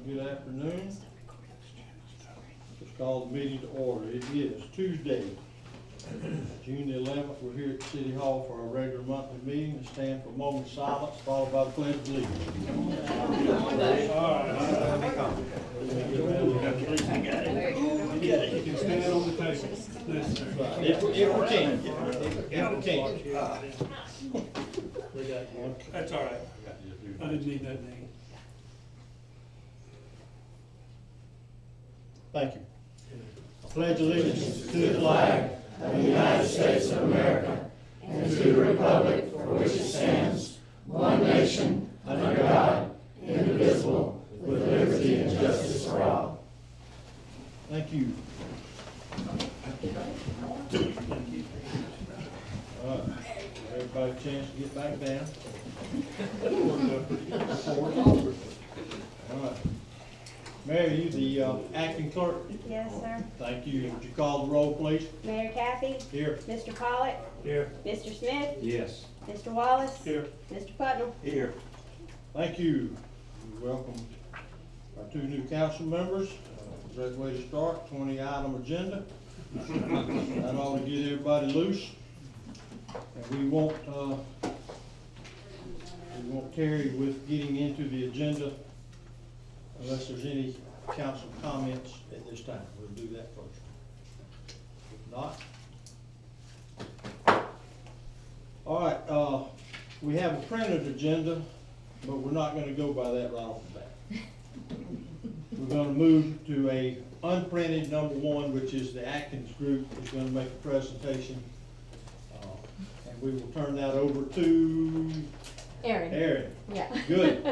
Good afternoon. Let's call the meeting to order. It is Tuesday, June the 11th. We're here at City Hall for our regular monthly meeting and stand for a moment of silence, followed by the pledge of allegiance. You can stand on the table. If we can. If we can. That's all right. I didn't need that name. Thank you. I pledge allegiance to the flag of the United States of America and to the republic for which it stands, one nation, under God, indivisible, with liberty and justice for all. Thank you. All right. Everybody a chance to get back down. All right. Mary, you the acting clerk? Yes, sir. Thank you. Would you call the roll, please? Mayor Kathy, Here. Mr. Pollitt, Here. Mr. Smith, Yes. Mr. Wallace, Here. Mr. Putnam. Here. Thank you. We welcome our two new council members. Great way to start, 20-item agenda. That ought to get everybody loose. And we won't tarry with getting into the agenda unless there's any council comments at this time. We'll do that first. If not. All right, we have a printed agenda, but we're not gonna go by that right off the bat. We're gonna move to a unprinted number one, which is the Atkins group is gonna make a presentation. And we will turn that over to Erin. Erin. Yeah. Good.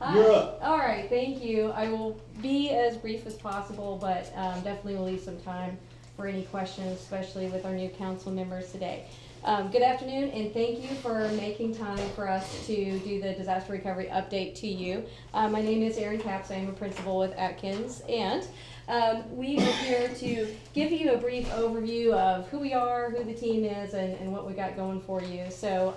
Hi. You're up. All right, thank you. I will be as brief as possible, but definitely will leave some time for any questions, especially with our new council members today. Good afternoon, and thank you for making time for us to do the disaster recovery update to you. My name is Erin Capps. I am a principal with Atkins, and we are here to give you a brief overview of who we are, who the team is, and what we got going for you. So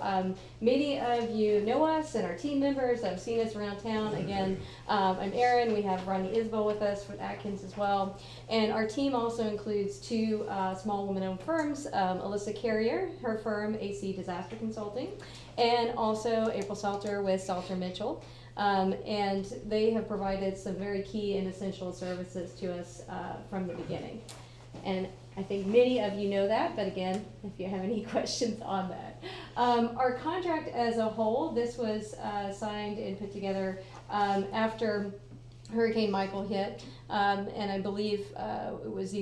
many of you know us and our team members have seen us around town. Again, I'm Erin. We have Rodney Isbell with us with Atkins as well. And our team also includes two small women-owned firms, Alyssa Carrier, her firm AC Disaster Consulting, and also April Salter with Salter Mitchell. And they have provided some very key and essential services to us from the beginning. And I think many of you know that, but again, if you have any questions on that. Our contract as a whole, this was signed and put together after Hurricane Michael hit, and I believe it was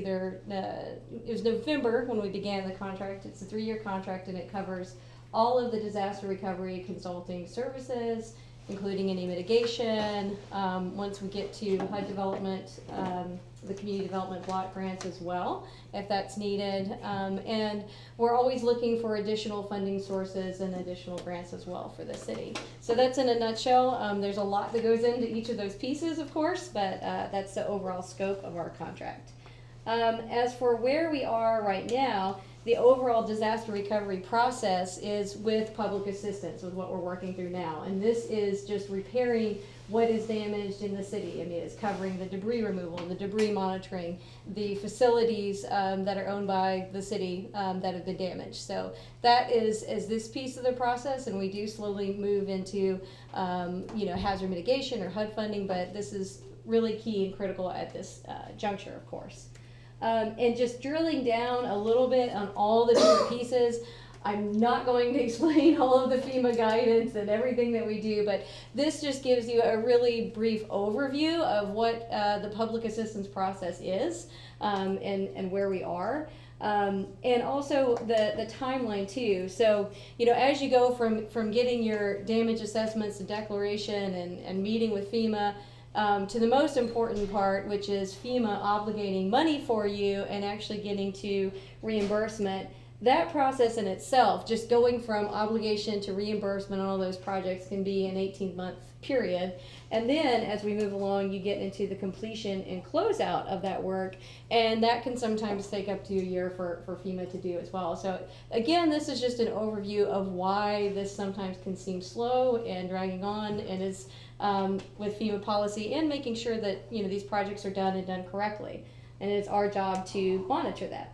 November when we began the contract. It's a 3-year contract, and it covers all of the disaster recovery consulting services, including any mitigation. Once we get to HUD development, the community development block grants as well, if that's needed. And we're always looking for additional funding sources and additional grants as well for the city. So that's in a nutshell. There's a lot that goes into each of those pieces, of course, but that's the overall scope of our contract. As for where we are right now, the overall disaster recovery process is with public assistance, with what we're working through now. And this is just repairing what is damaged in the city. I mean, it's covering the debris removal, the debris monitoring, the facilities that are owned by the city that have been damaged. So that is this piece of the process, and we do slowly move into hazard mitigation or HUD funding, but this is really key and critical at this juncture, of course. And just drilling down a little bit on all the different pieces. I'm not going to explain all of the FEMA guidance and everything that we do, but this just gives you a really brief overview of what the public assistance process is and where we are. And also the timeline too. So, as you go from getting your damage assessments and declaration and meeting with FEMA, to the most important part, which is FEMA obligating money for you and actually getting to reimbursement, that process in itself, just going from obligation to reimbursement on all those projects, can be an 18-month period. And then as we move along, you get into the completion and closeout of that work, and that can sometimes take up to a year for FEMA to do as well. So again, this is just an overview of why this sometimes can seem slow and dragging on, and is with FEMA policy, and making sure that these projects are done and done correctly. And it's our job to monitor that.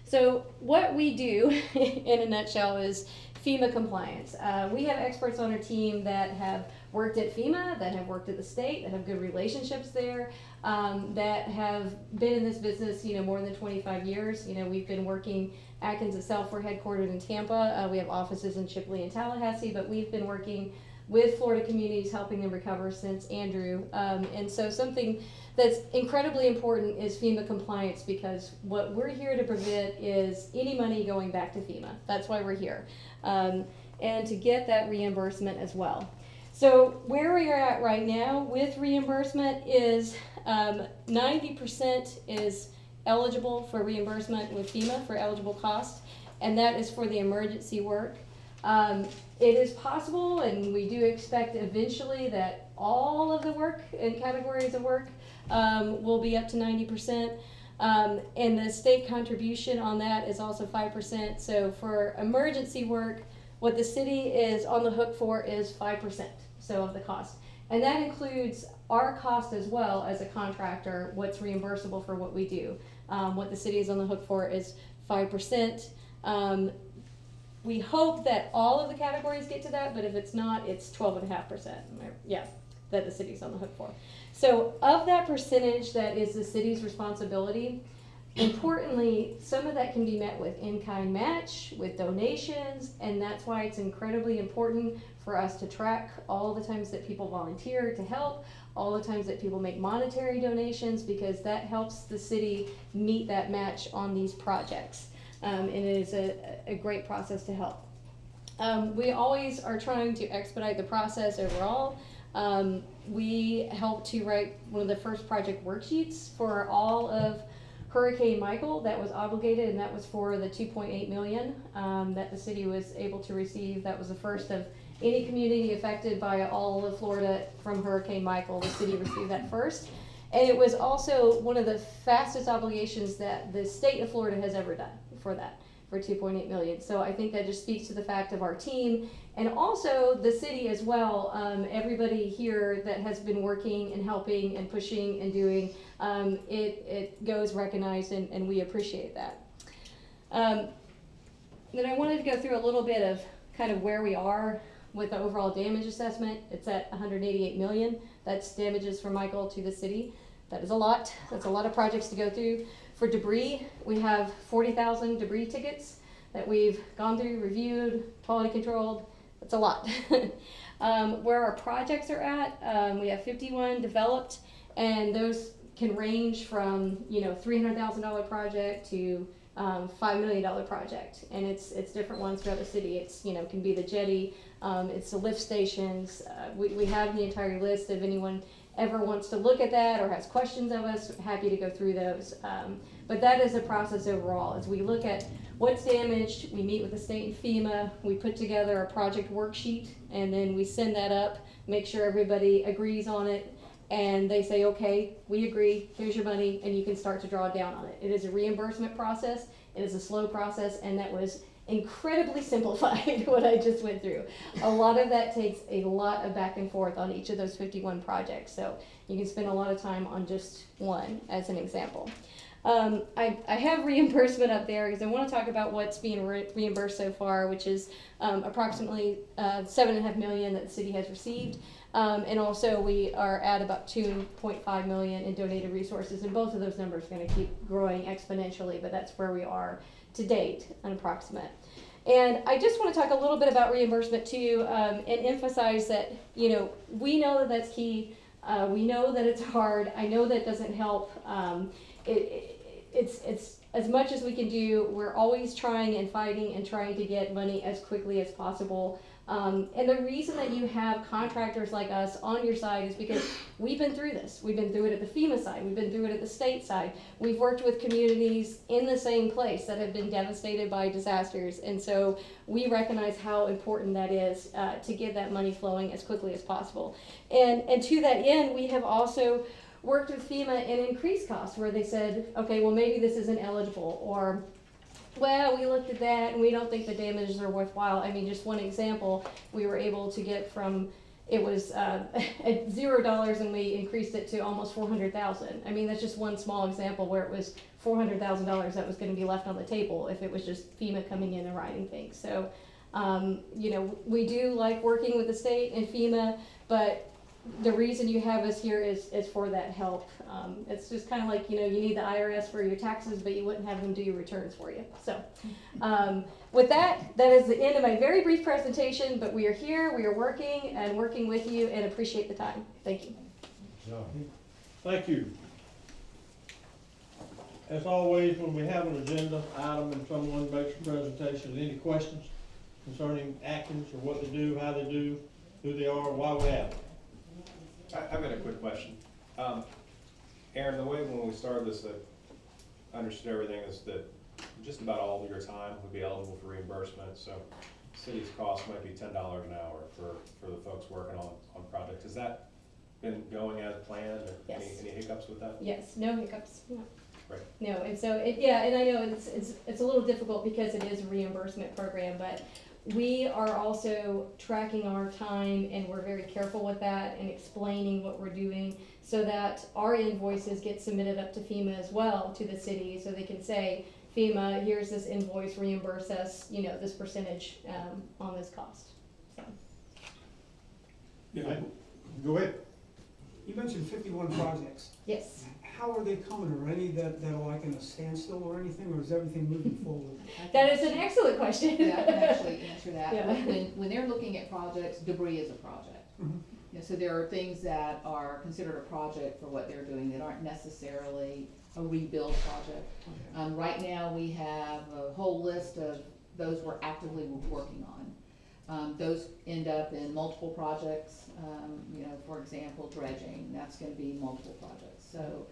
So what we do in a nutshell is FEMA compliance. We have experts on our team that have worked at FEMA, that have worked at the state, that have good relationships there, that have been in this business, more than 25 years. We've been working, Atkins itself, we're headquartered in Tampa. We have offices in Chipley and Tallahassee, but we've been working with Florida communities, helping them recover since Andrew. And so something that's incredibly important is FEMA compliance, because what we're here to prevent is any money going back to FEMA. That's why we're here. And to get that reimbursement as well. So where we are at right now with reimbursement is 90% is eligible for reimbursement with FEMA for eligible costs, and that is for the emergency work. It is possible, and we do expect eventually, that all of the work and categories of work will be up to 90%. And the state contribution on that is also 5%. So for emergency work, what the city is on the hook for is 5%, so of the cost. And that includes our cost as well as a contractor, what's reimbursable for what we do. What the city is on the hook for is 5%. We hope that all of the categories get to that, but if it's not, it's 12.5%. Yeah, that the city's on the hook for. So of that percentage that is the city's responsibility, importantly, some of that can be met with in-kind match, with donations, and that's why it's incredibly important for us to track all the times that people volunteer to help, all the times that people make monetary donations, because that helps the city meet that match on these projects. And it is a great process to help. We always are trying to expedite the process overall. We helped to write one of the first project worksheets for all of Hurricane Michael that was obligated, and that was for the $2.8 million that the city was able to receive. That was the first of any community affected by all of Florida from Hurricane Michael. The city received that first. And it was also one of the fastest obligations that the state of Florida has ever done for that, for $2.8 million. So I think that just speaks to the fact of our team, and also the city as well. Everybody here that has been working and helping and pushing and doing, it goes recognized, and we appreciate that. Then I wanted to go through a little bit of kind of where we are with the overall damage assessment. It's at $188 million. That's damages from Michael to the city. That is a lot. That's a lot of projects to go through. For debris, we have 40,000 debris tickets that we've gone through, reviewed, quality controlled. That's a lot. Where our projects are at, we have 51 developed, and those can range from $300,000 project to $5 million project, and it's different ones throughout the city. It's can be the jetty, it's the lift stations. We have the entire list. If anyone ever wants to look at that or has questions of us, happy to go through those. But that is the process overall. As we look at what's damaged, we meet with the state and FEMA, we put together a project worksheet, and then we send that up, make sure everybody agrees on it, and they say, okay, we agree, here's your money, and you can start to draw down on it. It is a reimbursement process, it is a slow process, and that was incredibly simplified what I just went through. A lot of that takes a lot of back and forth on each of those 51 projects, so you can spend a lot of time on just one as an example. I have reimbursement up there because I want to talk about what's being reimbursed so far, which is approximately $7.5 million that the city has received, and also we are at about $2.5 million in donated resources, and both of those numbers are going to keep growing exponentially, but that's where we are to date, an approximate. And I just want to talk a little bit about reimbursement too, and emphasize that we know that that's key. We know that it's hard. I know that doesn't help. It's as much as we can do, we're always trying and fighting and trying to get money as quickly as possible. And the reason that you have contractors like us on your side is because we've been through this. We've been through it at the FEMA side. We've been through it at the state side. We've worked with communities in the same place that have been devastated by disasters. And so we recognize how important that is to get that money flowing as quickly as possible. And to that end, we have also worked with FEMA in increased costs where they said, okay, well, maybe this isn't eligible, or well, we looked at that and we don't think the damages are worthwhile. I mean, just one example, we were able to get from, it was at $0 and we increased it to almost 400,000. I mean, that's just one small example where it was $400,000 that was going to be left on the table if it was just FEMA coming in and writing things. So, you know, we do like working with the state and FEMA, but the reason you have us here is for that help. It's just kind of like, you know, you need the IRS for your taxes, but you wouldn't have them do your returns for you. So, with that is the end of my very brief presentation, but we are here, we are working and working with you and appreciate the time. Thank you. Thank you. As always, when we have an agenda item and someone makes a presentation, any questions concerning Atkins or what they do, how they do, who they are, why we have them? I've got a quick question. Aaron, the way when we started this, I understood everything is that just about all of your time would be eligible for reimbursement. So city's cost might be $10 an hour for the folks working on projects. Has that been going as planned? Or Yes. Any hiccups with that? Yes, no hiccups. No. Right. No, and so yeah, and I know it's a little difficult because it is a reimbursement program, but we are also tracking our time and we're very careful with that and explaining what we're doing so that our invoices get submitted up to FEMA as well, to the city, so they can say, FEMA, here's this invoice, reimburse us, you know, this percentage on this cost. So. Yeah, Go ahead. You mentioned 51 projects. Yes. How are they coming? Are any that are like in a standstill or anything, or is everything moving forward? That is an excellent question. Yeah, I can actually answer that. Yeah. When they're looking at projects, debris is a project. Mhm. You know, so there are things that are considered a project for what they're doing that aren't necessarily a rebuild project. Okay. Right now, we have a whole list of those we're actively working on. Those end up in multiple projects. You know, for example, dredging, that's gonna be multiple projects. So,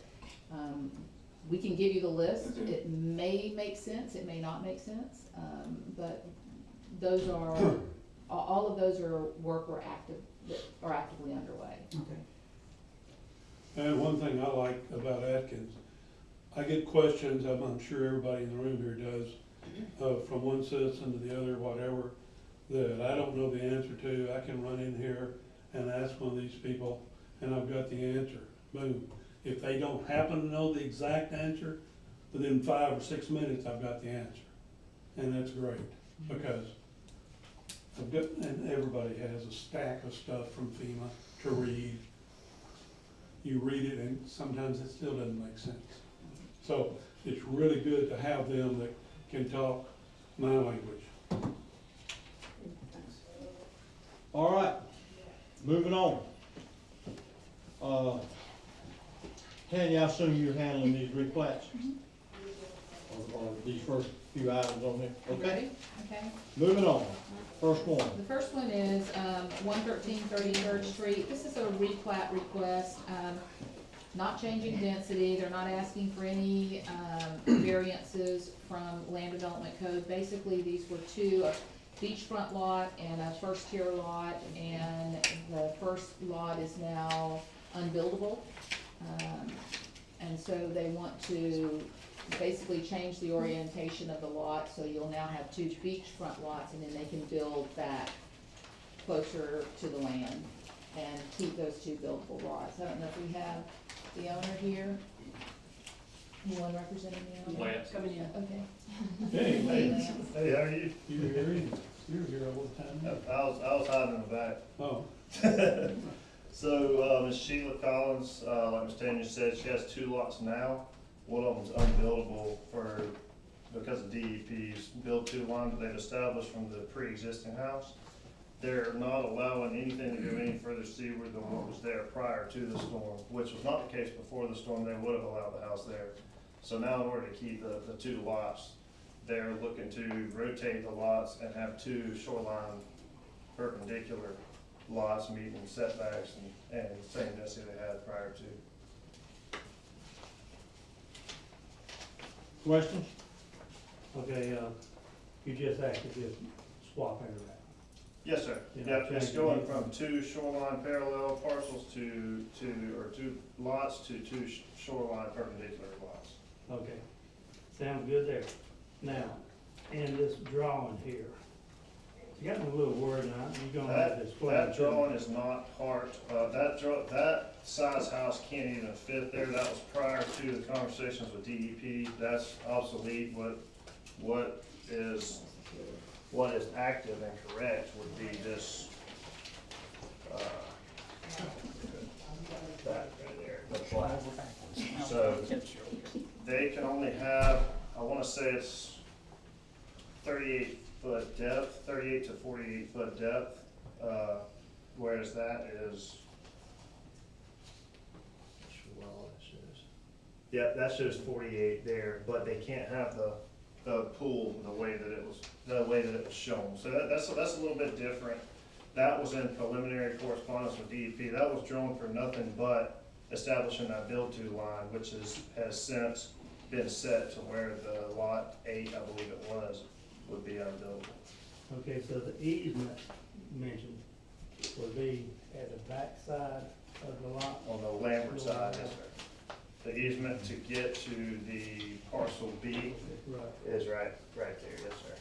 we can give you the list. It may make sense, it may not make sense, but those are, all of those are work that are actively underway. Okay. and one thing I like about Atkins, I get questions, I'm sure everybody in the room here does, from one citizen to the other, whatever, that I don't know the answer to. I can run in here and ask one of these people, and I've got the answer. Boom. If they don't happen to know the exact answer, within 5 or 6 minutes, I've got the answer. And that's great, because I've got, and everybody has a stack of stuff from FEMA to read. You read it and sometimes it still doesn't make sense. So it's really good to have them that can talk my language. All right, moving on. Tanya, I assume you're handling these replats? Or these first few items on here? You Okay, ready? Okay. moving on. First one. The first one is 113 33rd Street. This is a replat request, not changing density. They're not asking for any variances from Land Development Code. Basically, these were two, a beachfront lot and a first tier lot, and the first lot is now unbuildable. And so they want to basically change the orientation of the lot, so you'll now have two beachfront lots, and then they can build back closer to the land and keep those two buildable lots. I don't know if we have the owner here. Anyone representing the owner? Lance. Coming in, okay. Hey, Lance. Hey, how are you? You're here, you're here all the time. I was hiding in the back. Oh, So, Ms. Sheila Collins, like Ms. Tanya said, she has two lots now. One of them's unbuildable because of DEP's build to line that they've established from the pre-existing house. They're not allowing anything to go any further seaward than what was there prior to the storm, which was not the case before the storm. They would have allowed the house there. So now in order to keep the two lots, they're looking to rotate the lots and have two shoreline perpendicular lots meeting setbacks and same density they had prior to. Questions? Okay, you just actually just swap it around. Yes, sir. Yeah, Yep, it's change going the- from two shoreline parallel parcels to two lots to two shoreline perpendicular lots. Okay, sounds good there. Now, in this drawing here, you got me a little worried now, you're gonna have to explain. That it to me. drawing is not part, that size house can't even fit there. That was prior to the conversations with DEP. That's obsolete. What is active and correct would be this, that right there, the flat. So they can only have, I wanna say it's 38-foot depth, 38 to 48-foot depth, whereas that is, yeah, that shows 48 there, but they can't have the pool the way that it was shown. So that's a little bit different. That was in preliminary correspondence with DEP. That was drawn for nothing but establishing that build-to line, which has since been set to where the lot 8, I believe it was, would be unbuildable. Okay, so the easement mentioned would be at the back side of the lot? On the landward side, yes, sir. The easement to get to the parcel B Right, is right there, yes, sir.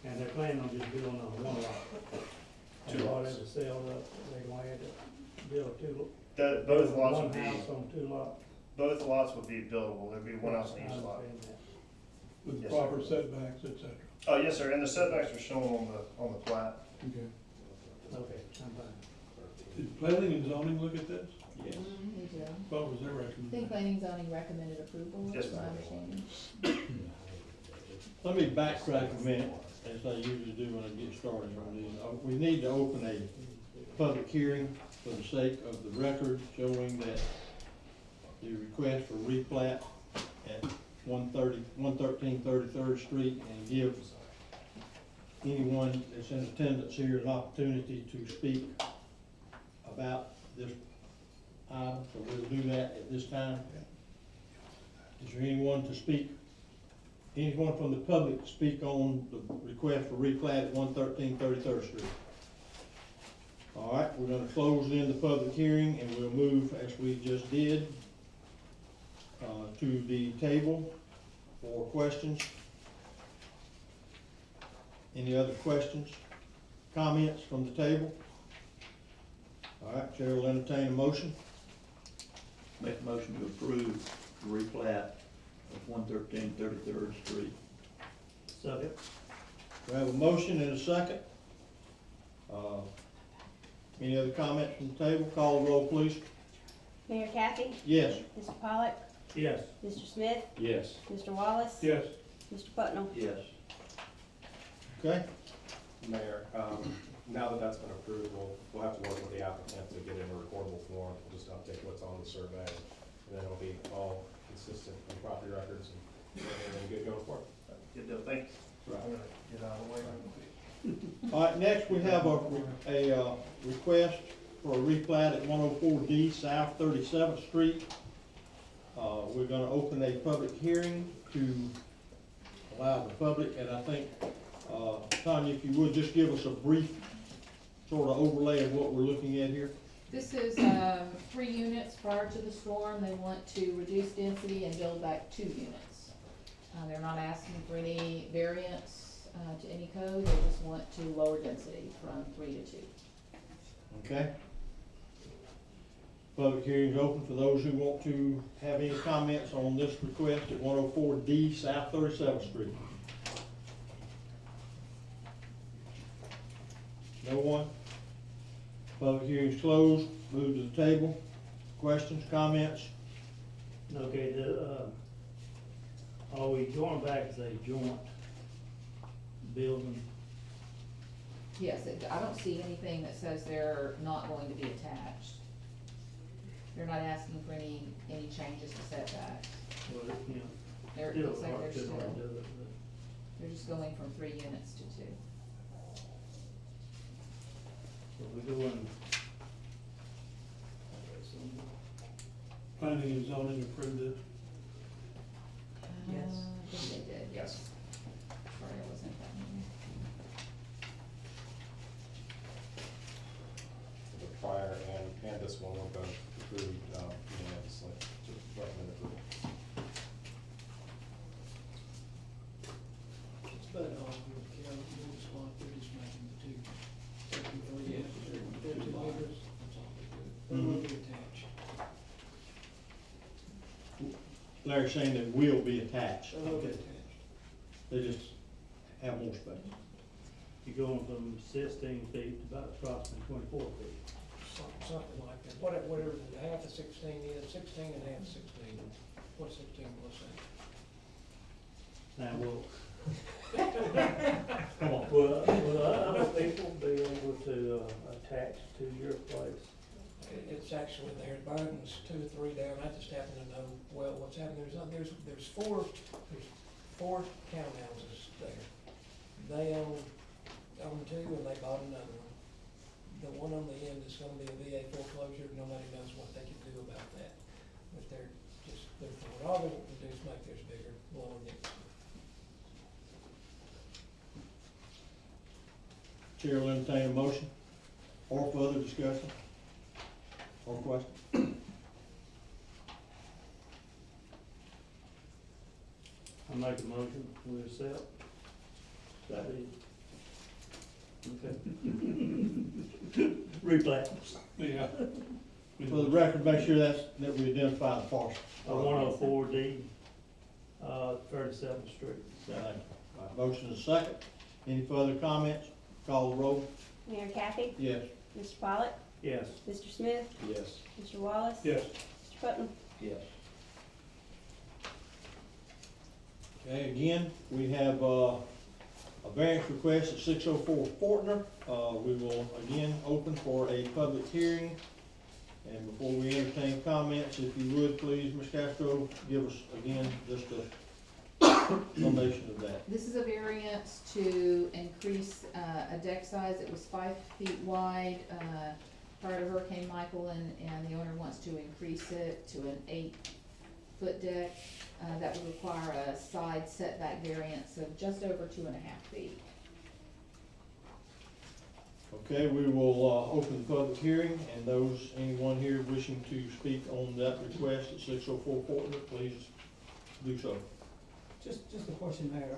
and they're planning on just building on one lot? Two And lots. whatever sell up, they're gonna have to build two. Both lots would One be, house on two lots? both lots would be buildable. There'd be one house in I each lot. understand that. With Yes, proper sir. setbacks, et cetera. Oh, yes, sir, and the setbacks are shown on the plat. Okay. Okay, I'm fine. Did planning and zoning look at this? Yes. Me too. What was their I think recommendation? planning and zoning recommended approval, Yes, that's my ma'am. understanding. Let me backtrack a minute, as I usually do when I get started on these. We need to open a public hearing for the sake of the record, showing that the request for replat at 113 33rd Street, and give anyone that's in attendance here an opportunity to speak about this item, so we'll do that at this time. Is there anyone to speak? Anyone from the public to speak on the request for replat at 113 33rd Street? All right, we're gonna close then the public hearing, and we'll move, as we just did, to the table for questions. Any other questions, comments from the table? All right, Chair will entertain a motion. Make a motion to approve the replat of 113 33rd Street. Second. We have a motion and a second. Any other comments from the table? Call the roll, please. Mayor Kathy, Yes. Mr. Pollak, Yes. Mr. Smith, Yes. Mr. Wallace, Yes. Mr. Putnam. Yes. Okay, Mayor, now that that's been approved, we'll have to work with the applicant to get it in a recordable form. We'll just update what's on the survey, and then it'll be all consistent with property records and good going forward. Good deal, thank you. Right. I'm gonna get out of the way. all right, next we have a request for a replat at 104D South 37th Street. We're gonna open a public hearing to allow the public, and I think, Tanya, if you would, just give us a brief sort of overlay of what we're looking at here. This is, 3 units prior to the storm, they want to reduce density and build back 2 units. They're not asking for any variance, to any code, they just want to lower density from 3 to 2. Okay? Public hearing is open for those who want to have any comments on this request at 104D South 37th Street. No one? Public hearing is closed. Move to the table. Questions, comments? Okay, are we going back as a joint building? Yes, I don't see anything that says they're not going to be attached. They're not asking for any changes to setbacks. Well, you know, They're, still looks like hard, they're still hard still, to do it, they're just going from 3 units to 2. but we go in. Planning and zoning approved this. Yes. I think they did, yes. Sorry, I wasn't at that meeting. The prior and this one were both approved, unanimously, to recommend approval. It's about all good, Carol, you'll just want, they're just making the two, they're two bidders, that's all they're good. They will be attached. Larry's saying that will be attached. They will be Okay. attached. They just have more space. You're going from 16 feet to about approximately 24 feet. Something like that, whatever the half of 16 is, 16 and half of 16, what's 16 plus Now, will, Come on. will other people be able to attach to your place? that? It's actually there, Biden's 2 or 3 down, I just happen to know well what's happening, there's four townhouses there. They own 2 and they bought another one. The one on the end is gonna be a VA foreclosure, nobody knows what they can do about that. But they're for it. All they want to do is make theirs bigger, blowing it. Chair will entertain a motion or further discussion or question. I make a motion, we accept. Okay. Replat. Yeah. For the record, make sure that we identify the parcel. 104D, 37th Street. All right, motion is second. Any further comments? Call the roll. Mayor Kathy, Yes. Mr. Pollock, Yes. Mr. Smith, Yes. Mr. Wallace. Yes. Mr. Putnam. Yes. Okay, again, we have, a variance request at 604 Fortner. We will again open for a public hearing. And before we entertain comments, if you would, please, Ms. Castro, give us again just a summation of that. This is a variance to increase a deck size. It was 5 feet wide prior to Hurricane Michael, and the owner wants to increase it to an 8-foot deck. That would require a side setback variance of just over 2.5 feet. Okay, we will, open the public hearing, and anyone here wishing to speak on that request at 604 Fortner, please do so. Just a question there,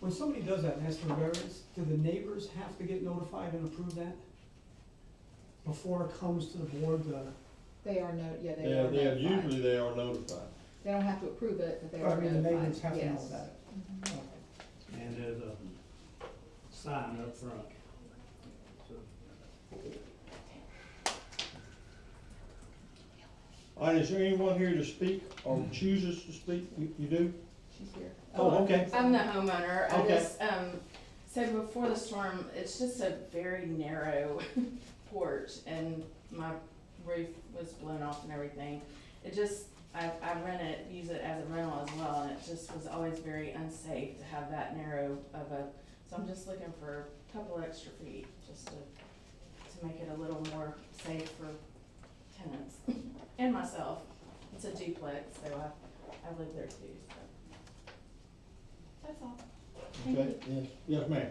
when somebody does that and asks for a variance, do the neighbors have to get notified and approve that? Before it comes to the board, They are they are Yeah, notified. usually they are notified. They don't have to approve it, but they I are mean, the notified, neighbors have to know yes. about it. Mhm. Okay. And there's a sign up front. So, All right, is there anyone here to speak or chooses to speak? You do? She's here. Oh, okay. I'm the homeowner. I Okay. just, so before the storm, it's just a very narrow porch and my roof was blown off and everything. It just, I use it as a rental as well, and it just was always very unsafe to have that narrow of a, so I'm just looking for a couple extra feet, just to make it a little more safe for tenants and myself. It's a duplex, so I live there too, so. That's all. Thank Okay, yes, yes, ma'am.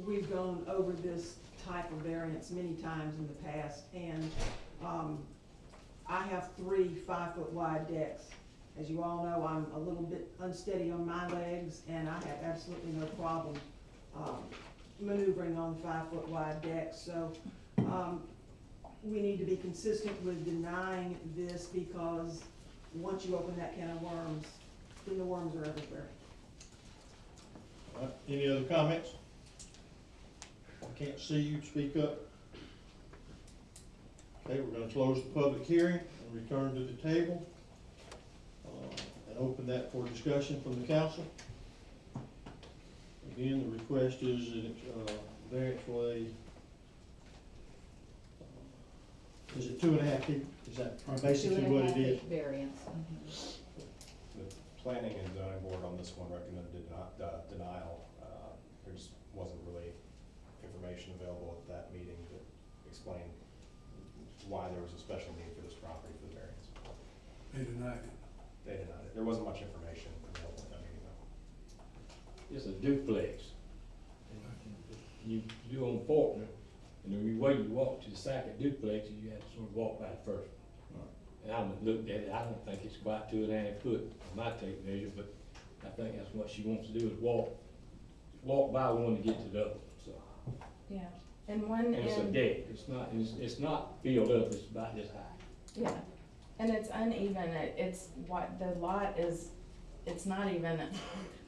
We've gone over this type of variance many times in the past, and I have 3 5-foot wide decks. As you all know, I'm a little bit unsteady on my legs, and I have absolutely no problem maneuvering on 5-foot wide decks. So we need to be consistent with denying this, because once you open that can of worms, then the worms are everywhere. All right, any other comments? I can't see you, speak up. Okay, we're gonna close the public hearing and return to the table, and open that for discussion from the council. Again, the request is that, variance for is it 2.5 feet? Is that basically what it is? 2.5 feet variance. Mhm. planning and zoning board on this one recommended denial. There just wasn't really information available at that meeting to explain why there was a special need for this property for the variance. They denied it. They denied it. There wasn't much information available at that meeting though. It's a duplex. You do on Faulkner, and the way you walk to the second duplex, you have to sort of walk by the first one. And I looked at it, I don't think it's quite 2.5 foot on my tape measure, but I think that's what she wants to do is walk by one to get to the other, so. Yeah, and one And it's a end, deck, it's not filled up, it's about this high. yeah, and it's uneven, it's what, the lot is, it's not even,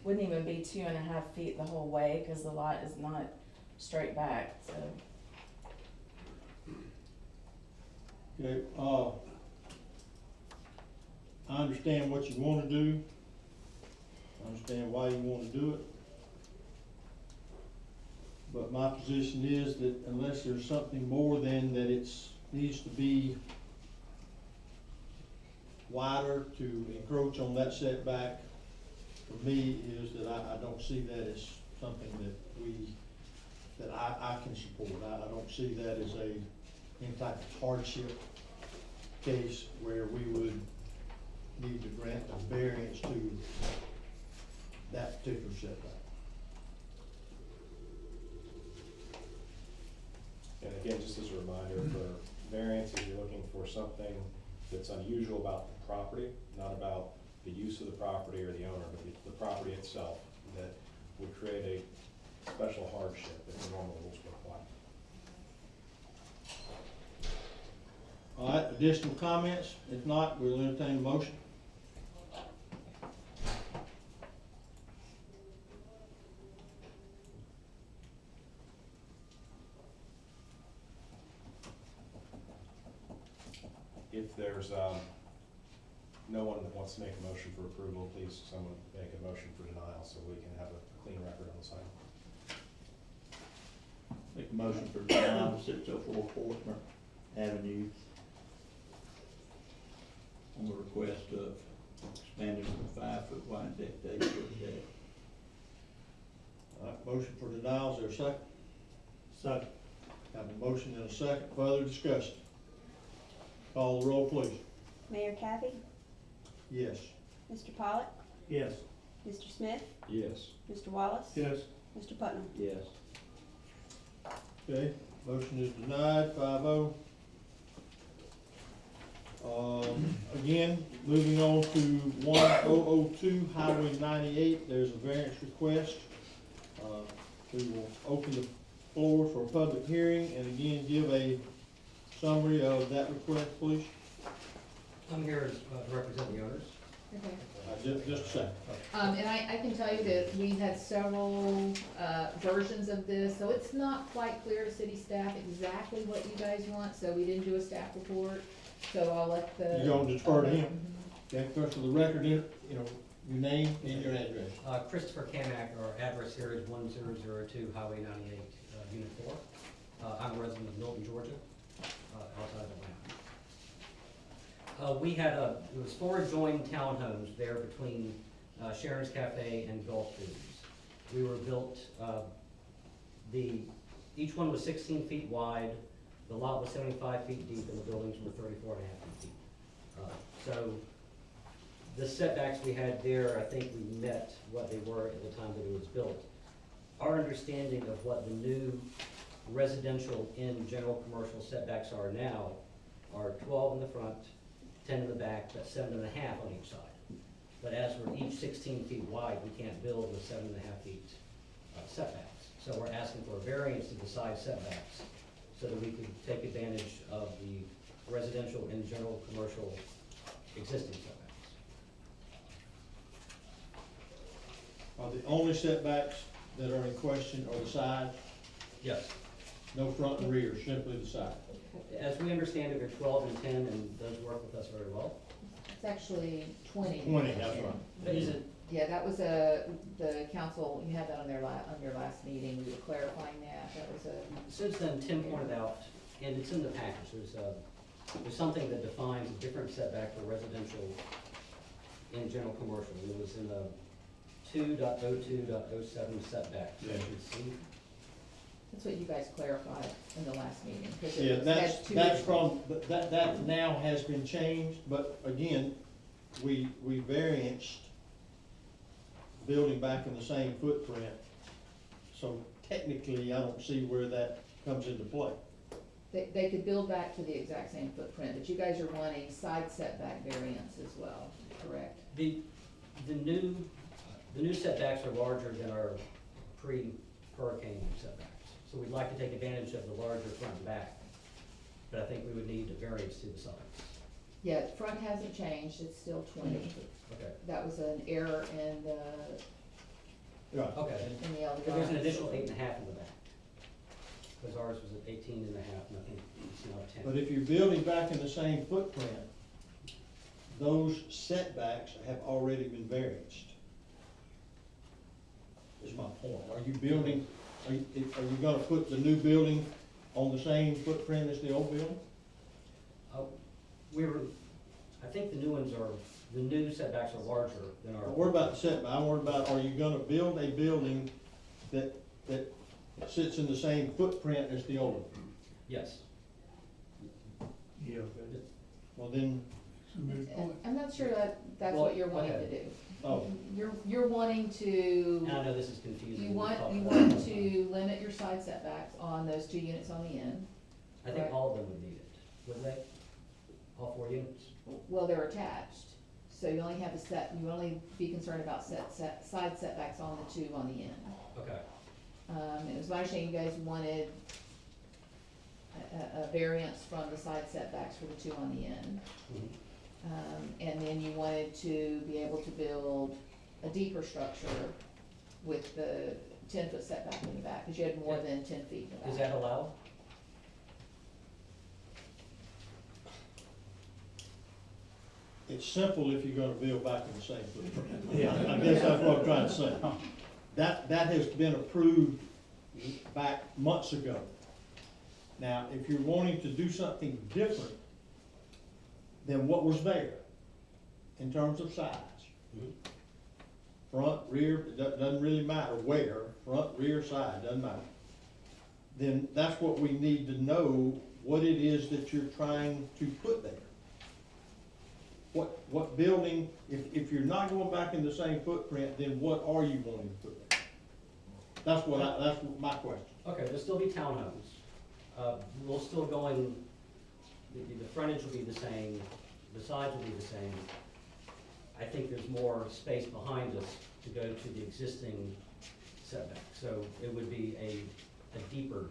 wouldn't even be 2.5 feet the whole way, cause the lot is not straight back, so. Okay, I understand what you wanna do. I understand why you wanna do it. But my position is that unless there's something more than that needs to be wider to encroach on that setback, for me, is that I don't see that as something that I can support. I don't see that as any type of hardship case where we would need to grant a variance to that particular setback. And again, just as a reminder, for variances, you're looking for something that's unusual about the property, not about the use of the property or the owner, but the property itself, that would create a special hardship that the normal rules would apply. All right, additional comments? If not, we'll entertain a motion. If there's no one that wants to make a motion for approval, please someone make a motion for denial so we can have a clean record on the site. Make a motion for denial of 604 Faulkner Avenue on the request of expanding from 5 foot wide deck to 8 foot deck. All right, motion for denial, is there a second? Second. Have a motion and a second, further discussion. Call the roll, please. Mayor Kathy, Yes. Mr. Pollock, Yes. Mr. Smith, Yes. Mr. Wallace. Yes. Mr. Putnam. Yes. Okay, motion is denied, 5-0. Again, moving on to 1002 Highway 98, there's a variance request. We will open the floor for a public hearing and again give a summary of that request, please. I'm here to represent the owners. Okay. Just a second. And I can tell you that we had several, versions of this, so it's not quite clear to city staff exactly what you guys want, so we didn't do a staff report, so I'll let the. You're gonna defer to him? Okay, first for the record, your name and your address. Christopher Kamak, our address here is 1002 Highway 98, Unit 4. I'm a resident of Milton, Georgia, outside of Atlanta. We had it was 4 adjoining townhomes there between Sharon's Cafe and Gulf Foods. We were built, each one was 16 feet wide, the lot was 75 feet deep, and the buildings were 34.5 feet deep. So the setbacks we had there, I think we met what they were at the time that it was built. Our understanding of what the new residential and general commercial setbacks are now are 12 in the front, 10 in the back, that's 7.5 on each side. But as we're each 16 feet wide, we can't build with 7.5 feet setbacks. So we're asking for a variance to the side setbacks so that we could take advantage of the residential and general commercial existing setbacks. Are the only setbacks that are in question are the sides? Yes. No front and rear, simply the side? As we understand it, they're 12 and 10, and those work with us very well. It's actually 20. 20, that's right. But is it, Yeah, that was the council, you had that on your last meeting, we were clarifying that, that was since then, Tim pointed out, and it's in the package, there's something that defines a different setback for residential in general commercial, and it was in the 2.02.07 setback section C. That's what you guys clarified in the last meeting. 'cause it Yeah, had that's, two that's different- from, that now has been changed, but again, we varianced building back in the same footprint. So technically, I don't see where that comes into play. They could build back to the exact same footprint, but you guys are wanting side setback variance as well, correct? The new setbacks are larger than our pre-hurricane setbacks. So we'd like to take advantage of the larger front and back, but I think we would need a variance to the sides. Yeah, the front hasn't changed, it's still 20. Okay. That was an error in the, Right. Okay. in the elder. But there's an guidance. additional 8.5 in the back. Because ours was at 18.5, and I think it's now 10. But if you're building back in the same footprint, those setbacks have already been varianced. Is my point. Are you building, are you gonna put the new building on the same footprint as the old building? I think the new setbacks are larger than our. Don't worry about the setback, I'm worried about, are you gonna build a building that sits in the same footprint as the old one? Yes. Yeah. Well, then, It's a moot point. I'm not sure that's Well, what you're wanting to okay. do. oh, You're wanting to, And I know this is confusing. you when we want, talk you about want it. to limit your side setbacks on those 2 units on the end. I think Right. all of them would need it, wouldn't they? All 4 units? Well, they're attached, so you only have you only be concerned about side setbacks on the 2 on the end. Okay. It was my understanding you guys wanted a variance from the side setbacks for the 2 on the end. Mhm. And then you wanted to be able to build a deeper structure with the 10-foot setback in the back, because you had more than 10 feet in the back. Is that allowed? it's simple if you're gonna build back in the same footprint. Yeah. I guess that's what I'm trying to say. That has been approved back months ago. Now, if you're wanting to do something different than what was there in terms of size, Mhm. front, rear, it doesn't really matter where, front, rear, side, doesn't matter. Then that's what we need to know, what it is that you're trying to put there. What building, if you're not going back in the same footprint, then what are you wanting to put there? That's my question. Okay, there'll still be townhomes. We'll still go in, the frontage will be the same, the sides will be the same. I think there's more space behind us to go to the existing setback, so it would be a deeper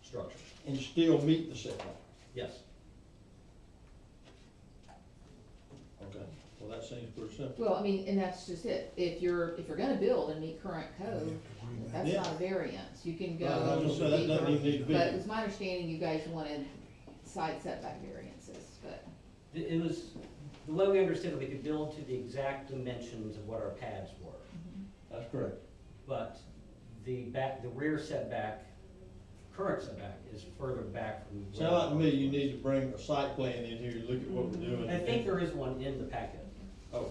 structure. And still meet the setback. Yes. Okay, well, that seems pretty simple. Well, I mean, and that's just it. If you're gonna build and meet current code, that's Yeah. not a variance. You can I was go gonna say, that doesn't even need to be. But it was my understanding you guys wanted side setback variances, but, It was, the way we understood it, we could build to the exact dimensions of what our pads were. That's correct. But the rear setback, current setback is further back from. where- Sound like to me you need to bring a site plan in here, to look at what we're doing. I think there is one in the packet. Oh,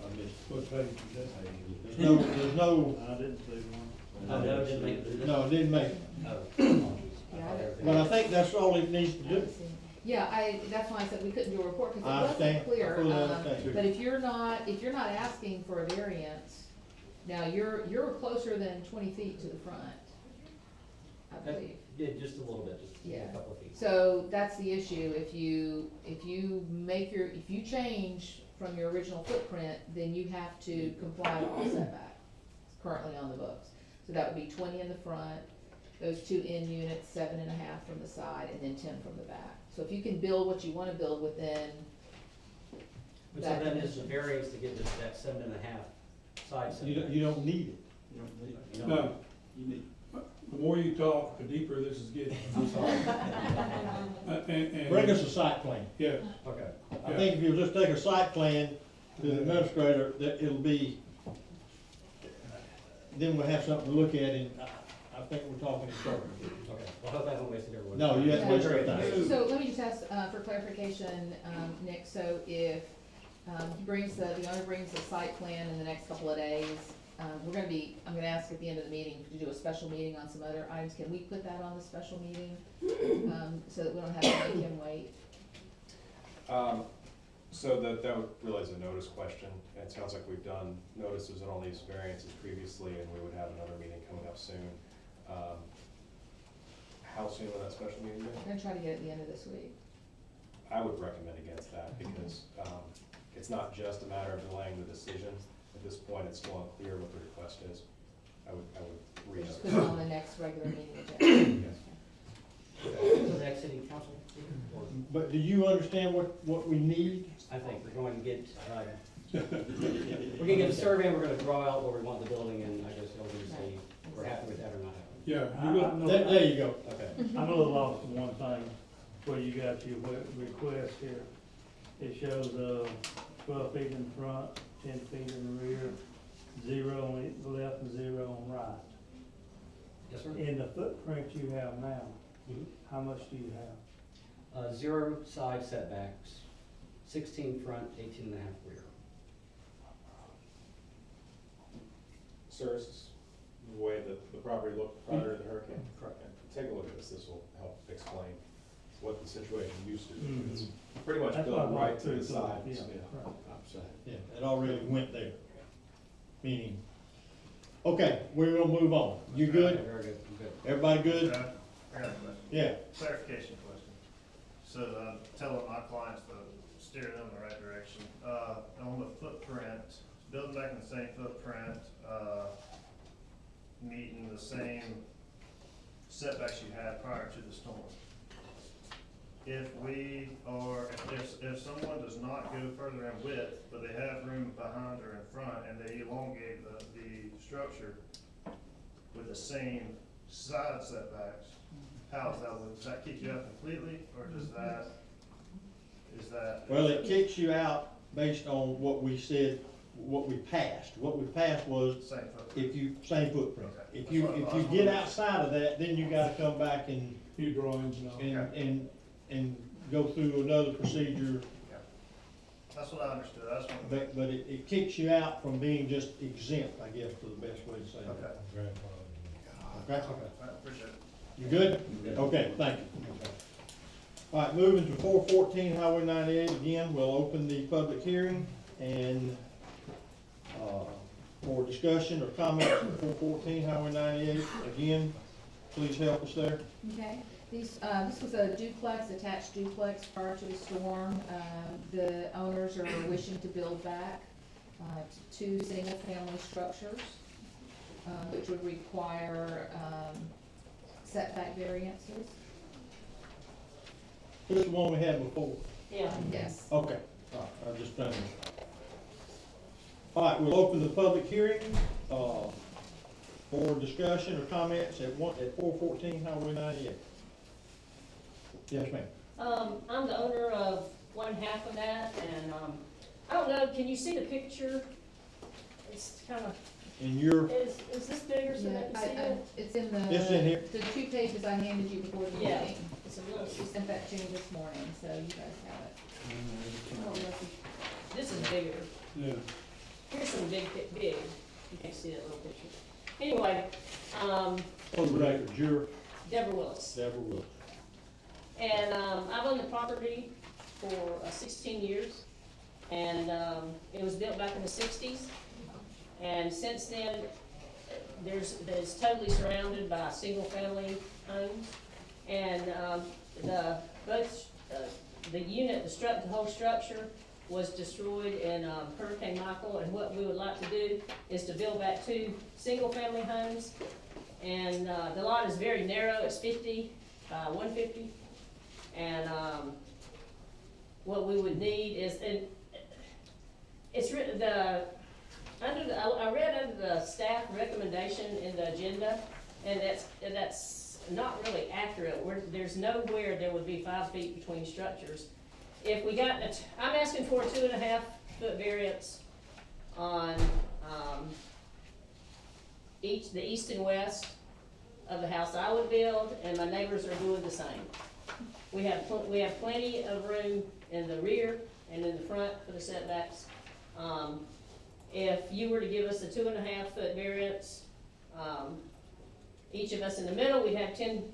I missed. What page is that? There's no, I didn't see one. Oh, no, it didn't make it. no, it didn't make it. Oh, apologies. I Yeah, thought everything- But I think that's all it needs to do. yeah, that's why I said we couldn't do a report, I because it wasn't understand. I clear. fully understand. But if you're not asking for a variance, now you're closer than 20 feet to the front, I believe. Yeah, just a little bit, just a Yeah. couple of feet. So that's the issue, if you change from your original footprint, then you have to comply with all setbacks currently on the books. So that would be 20 in the front, those 2 end units, 7.5 from the side, and then 10 from the back. So if you can build what you wanna build within But so that then is the dimension. variance to get that 7.5 side setback. You don't need it. You don't need it. You know? No, You need, the more you talk, the deeper this is getting. I'm sorry. And- Bring us a site plan. Yeah, Okay. I think if you just take a site plan to the administrator, that it'll be, then we'll have something to look at, and I think we're talking in circles. Okay, well, I hope I haven't wasted everyone's No, time. you haven't wasted our time. So let me just ask, for clarification, Nick, so if The owner brings the site plan in the next couple of days. I'm gonna ask at the end of the meeting to do a special meeting on some other items. Can we put that on the special meeting? So that we don't have to make him wait? So that really is a notice question. It sounds like we've done notices on all these variances previously, and we would have another meeting coming up soon. How soon will that special meeting be? I'm gonna try to get it at the end of this week. I would recommend against that, because it's not just a matter of delaying the decision. At this point, it's still unclear what the request is. I would We'll read just it. put it on the next regular meeting agenda. Yes. The next city council meeting, or But do you understand what we need? I think we're going to get, we're gonna get a survey, and we're gonna draw out where we want the building, and I guess we're gonna see if we're happy with that or not happy. Yeah, I- you I got, know- There you go. Okay. I'm a little lost in one thing, where you got your request here. It shows, 12 feet in front, 10 feet in the rear, 0 on the left and 0 on right. Yes, sir. In the footprint you have now, Mhm. how much do you have? 0 side setbacks, 16 front, 18 and a half rear. Sir, this is the way that the property looked prior to the hurricane. Correct. Take a look at this. This will help explain what the situation used to be. Mhm. It's pretty much That's what I built thought right to too, the so, side. yeah, Yeah. right. Upside. Yeah, it already went there. Meaning, okay, we're gonna move on. You good? Very good, I'm good. Everybody good? I got a question. Yeah. Clarification question. So, telling my clients to steer them in the right direction. On the footprint, building back in the same footprint, meeting the same setbacks you had prior to the storm. If someone does not go further in width, but they have room behind or in front, and they elongate the structure with the same side setbacks, how is that, does that kick you out completely, or is that? Well, it kicks you out based on what we said, what we passed. What we passed was Same footprint? same footprint. Okay. If you get outside of that, then you gotta come back and, few drawings and all. and go through another procedure. That's what I understood, I just want to. But it kicks you out from being just exempt, I guess, for the best way to say it. Okay. Okay? I appreciate it. You good? Okay, thank you. All right, moving to 414 Highway 98, again, we'll open the public hearing and, for discussion or comments on 414 Highway 98, again, please help us there. Okay, this was a duplex, attached duplex prior to the storm. The owners are wishing to build back, 2 single-family structures, which would require, setback variances. This is the one we had before. Yeah. Yes. Okay, all right, I'm just trying to. All right, we'll open the public hearing, for discussion or comments at 414 Highway 98. Yes, ma'am. I'm the owner of one half of that, and, I don't know, can you see the picture? It's kinda, And you're, is this bigger so they can see it? It's in the. It's in here. The 2 pages I handed you before the Yeah. meeting. It's a little, We sent that to you this morning, so you guys have it. I don't know if you- this is bigger. Yeah. Here's some big. You can't see that little picture. Anyway, for the record, you're Deborah Willis. Deborah Willis. And I've owned the property for 16 years, and it was built back in the 60s. And since then, it's totally surrounded by single-family homes. And the whole structure was destroyed in Hurricane Michael. And what we would like to do is to build back 2 single-family homes. And the lot is very narrow, it's 50 by 150. And what we would need is, and it's written, I read under the staff recommendation in the agenda, and that's not really accurate. There's nowhere there would be 5 feet between structures. If we got, I'm asking for a 2.5 foot variance on the east and west of the house I would build, and my neighbors are doing the same. We have plenty of room in the rear and in the front for the setbacks. If you were to give us a 2.5-foot variance, each of us in the middle, we'd have 10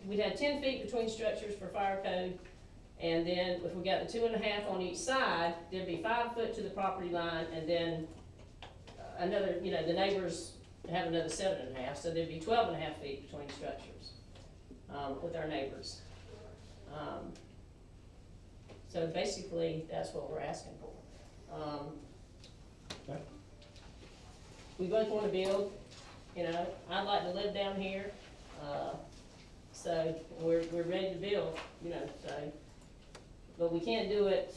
feet between structures for fire code. And then if we got the 2.5 on each side, there'd be 5 foot to the property line, and then another, the neighbors have another 7.5, so there'd be 12.5 feet between structures, with our neighbors. So basically, that's what we're asking for. Okay. We both wanna build, I'd like to live down here, so we're ready to build, so. But we can't do it,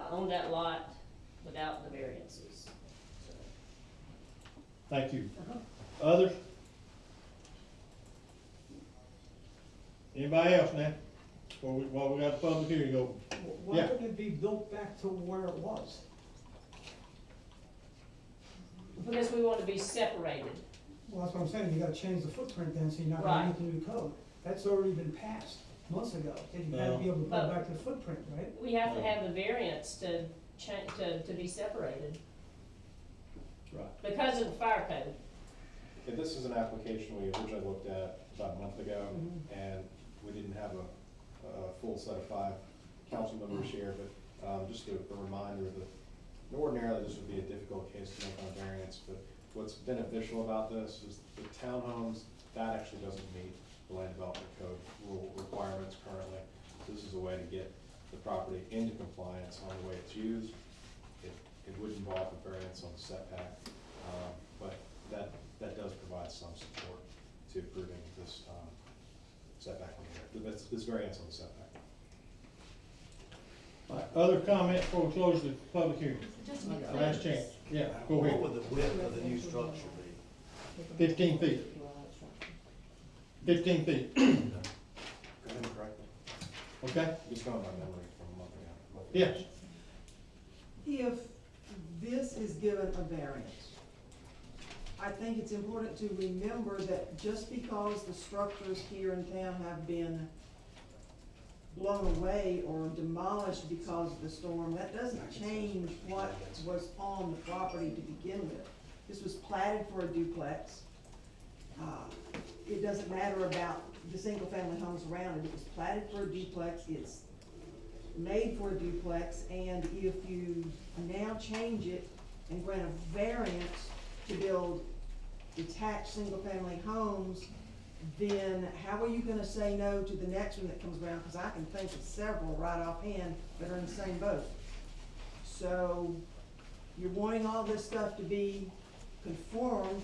on that lot without the variances. Thank you. Others? Anybody else now? While we got the public hearing open? Why Yeah. couldn't it be built back to where it was? Because we want to be separated. Well, that's what I'm saying, you gotta change the footprint then, so you're not Right. gonna meet the new code. That's already been passed months ago, that you had to be able to put it back to the footprint, right? We have to have the variance to to be separated Right. because of the fire code. Yeah, this is an application we originally looked at about a month ago, and we didn't have a full set of 5 council members here, but just a reminder that ordinarily this would be a difficult case to make on variance, but what's beneficial about this is the townhomes, that actually doesn't meet the land development code rule requirements currently. This is a way to get the property into compliance on the way it's used. It would involve a variance on the setback, but that does provide some support to approving this setback on here, this variance on the setback. All right, other comments before we close the public hearing? Just Last chance. Yeah, go ahead. What would the width of the new structure be? 15 feet. 15 feet, Go ahead and correct me. okay? Just going by memory from a month ago. Yes. If this is given a variance, I think it's important to remember that just because the structures here in town have been blown away or demolished because of the storm, that doesn't change what was on the property to begin with. This was platted for a duplex. It doesn't matter about the single-family homes around it. It was platted for a duplex. It's made for a duplex, and if you now change it and grant a variance to build detached single-family homes, then how are you gonna say no to the next one that comes around? Cause I can think of several right offhand that are in the same boat. So, you're wanting all this stuff to be conformed,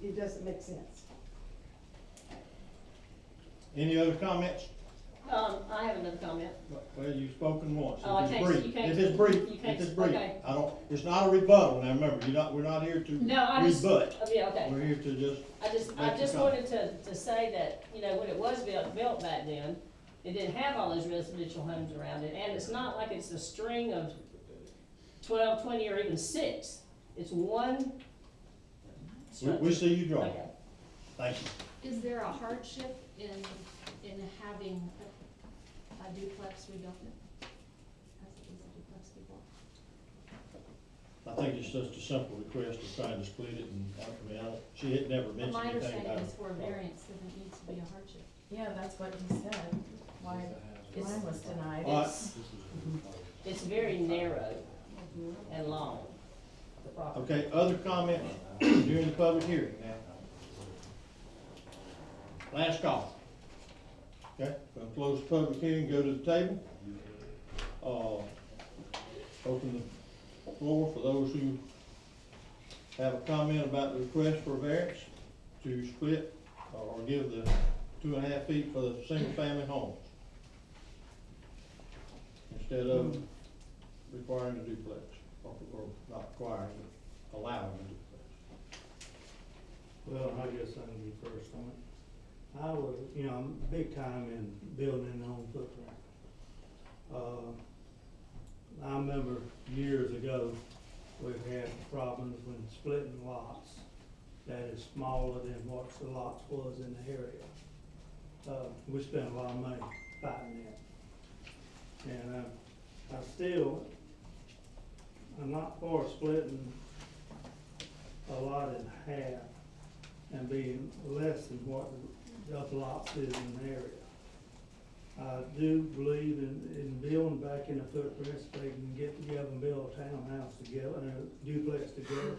it doesn't make sense. Any other comments? I have another comment. Well, you've spoken once. Oh, I If it's can't- brief, you can't- if it's brief, you can't- if it's brief. okay. It's not a rebuttal, now remember, we're not here to No, I just, rebut. yeah, okay. We're here to just, I just Make your wanted to say that, when it was built back then, it didn't have all those residential homes around it, and it's not like it's a string of 12, 20, or even 6. It's one structure. we see you draw. Okay. Thank you. Is there a hardship in having a duplex rebuilt? I think it's just a simple request of trying to split it, and, she had never mentioned My anything understanding about is it. for a variance, that it needs to be a hardship. Yeah, that's what he said, why mine was denied. All right. It's very narrow and long, the property. Okay, other comments during the public hearing now? Last call. Okay, gonna close the public hearing, go to the table. Open the floor for those who have a comment about the request for variance to split or give the 2.5 feet for the single-family homes instead of requiring a duplex, or not requiring, but allowing a duplex. Well, I guess I can be first on it. I was, I'm big time in building in own footprint. I remember years ago, we've had problems when splitting lots that is smaller than what the lots was in the area. We spent a lot of money fighting that. And I'm not for splitting a lot in half and being less than what the other lots is in the area. I do believe in building back in the footprint, so they can get together and build a townhouse together, and a duplex together.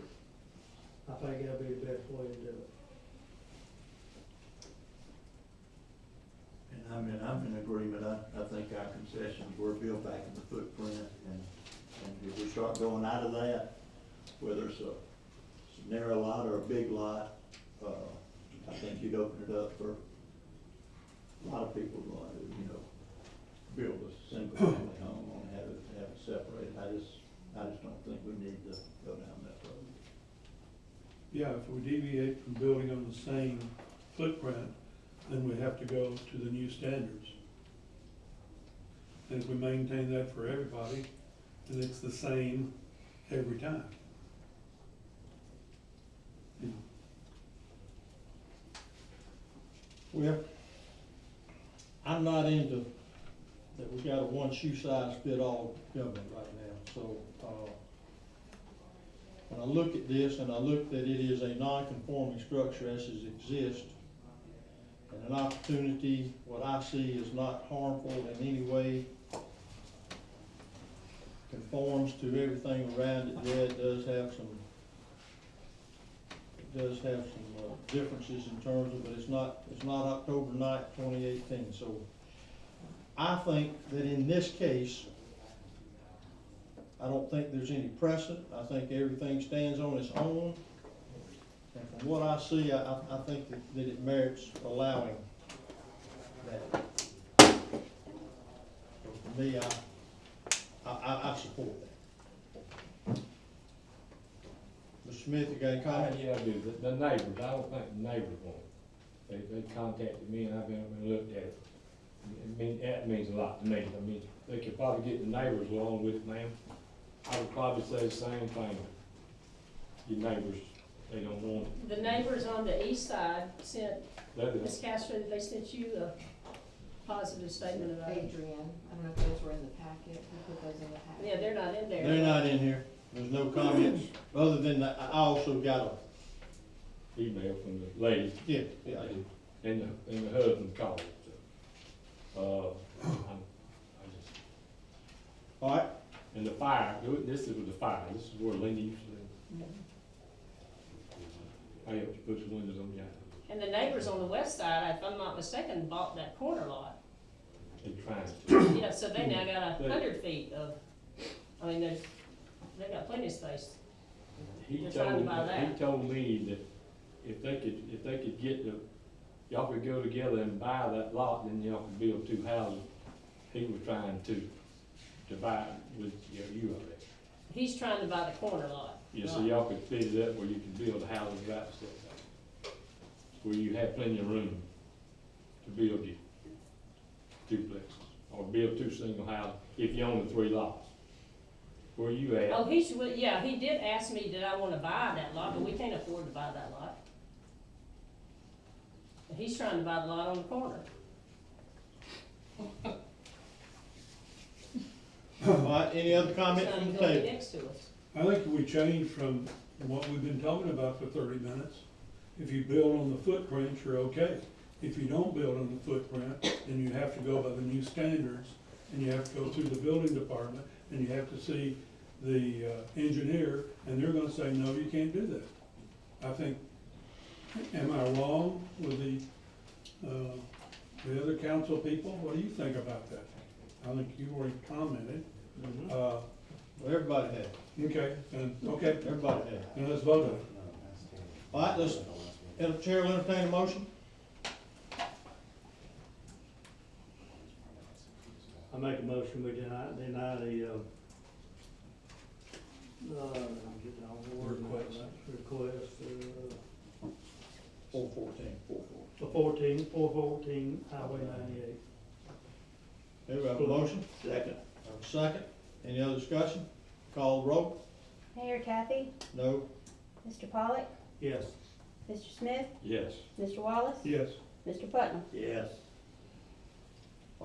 I think that'd be the best way to do it. And I'm in agreement. I think our concessions were built back in the footprint, and if we start going out of that, whether it's a narrow lot or a big lot, I think you'd open it up for a lot of people going to, build a single family home and have it separated. I just don't think we need to go down that road. Yeah, if we deviate from building on the same footprint, then we have to go to the new standards. And if we maintain that for everybody, then it's the same every time. Well, I'm not into that we got a one shoe size fit all government right now, so, when I look at this and I look that it is a non-conforming structure as it exists, and an opportunity, what I see is not harmful in any way, conforms to everything around it. Yeah, it does have some differences in terms of, but it's not October 9th, 2018. So I think that in this case, I don't think there's any precedent. I think everything stands on its own. And from what I see, I think that it merits allowing that. So for me, I support that. Mr. Smith, you got any comments? Yeah, I do. The neighbors, I don't think the neighbors want it. They contacted me and I've been up and looked at it. That means a lot to me. I mean, they could probably get the neighbors along with it, ma'am. I would probably say the same thing. Your neighbors, they don't want it. The neighbors on the east side sent, That Ms. is, Castro, they sent you a positive statement about it. Adrian, I don't know if those were in the packet, who put those in the packet? Yeah, they're not in there. They're not in here. There's no comments, other than that, I also got a, email from the lady. yeah, I do. And the husband called, so, I just, All right, and the fire, this is with the fire, this is where Linda used to live. I helped you put the windows on your house. And the neighbors on the west side, if I'm not mistaken, bought that corner lot. They trying to. Yeah, so they now got 100 feet of, I mean, they got plenty of space. They're trying to buy that. He told me that if they could get y'all could go together and buy that lot, then y'all could build two houses. He was trying to buy it with, you already. He's trying to buy the corner lot. Yeah, so y'all could fit it up where you can build a house without setback. Where you have plenty of room to build your duplexes, or build two single houses, if you own the 3 lots. Where you at? Oh, yeah, he did ask me, did I wanna buy that lot, but we can't afford to buy that lot. And he's trying to buy the lot on the corner. all right, any other comments Trying from to the go table? next to us. I think if we change from what we've been talking about for 30 minutes, if you build on the footprint, you're okay. If you don't build on the footprint, then you have to go by the new standards, and you have to go through the building department, and you have to see the engineer, and they're gonna say, no, you can't do that. I think, am I wrong with the other council people? What do you think about that? I think you already commented. Well, everybody had, Okay, okay, everybody had. then let's vote on it. All right, Chair will entertain a motion. I make a motion, we deny the, request, 414. 414 Highway 98. Okay, we have a motion, Second. we have a second. Any other discussion? Call the roll. Mayor Kathy, No. Mr. Pollak, Yes. Mr. Smith, Yes. Mr. Wallace, Yes. Mr. Putnam. Yes.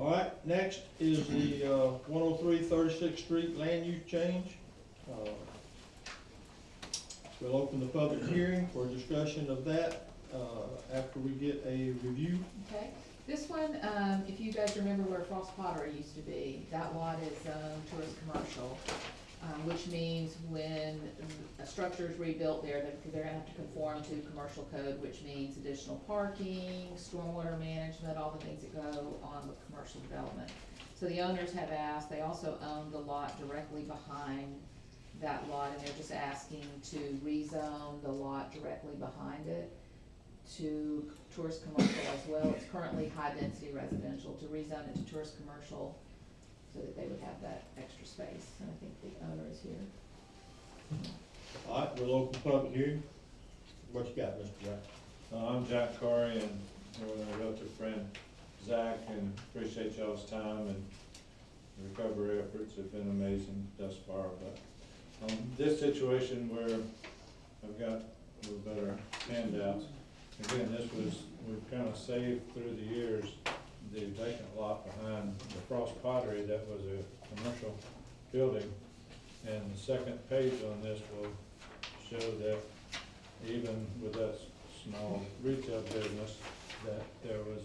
All right, next is the 103 36th Street land use change. We'll open the public hearing for discussion of that after we get a review. Okay, this one, if you guys remember where Frost Pottery used to be, that lot is tourist commercial. Which means when a structure is rebuilt there, they're gonna have to conform to commercial code, which means additional parking, stormwater management, all the things that go on with commercial development. So the owners have asked, they also own the lot directly behind that lot, and they're just asking to rezone the lot directly behind it to tourist commercial as well. It's currently high-density residential, to rezone it to tourist commercial, so that they would have that extra space, and I think the owner is here. All right, we'll open the public hearing. What you got, Mr. Jack? I'm Jack Corey, and we're with my realtor friend Zach, and appreciate y'all's time, and the recovery efforts have been amazing thus far. But this situation where I've got a little better handouts, again, this was, we've kind of saved through the years the vacant lot behind the Frost Pottery that was a commercial building. And the second page on this will show that even with that small retail business, that there was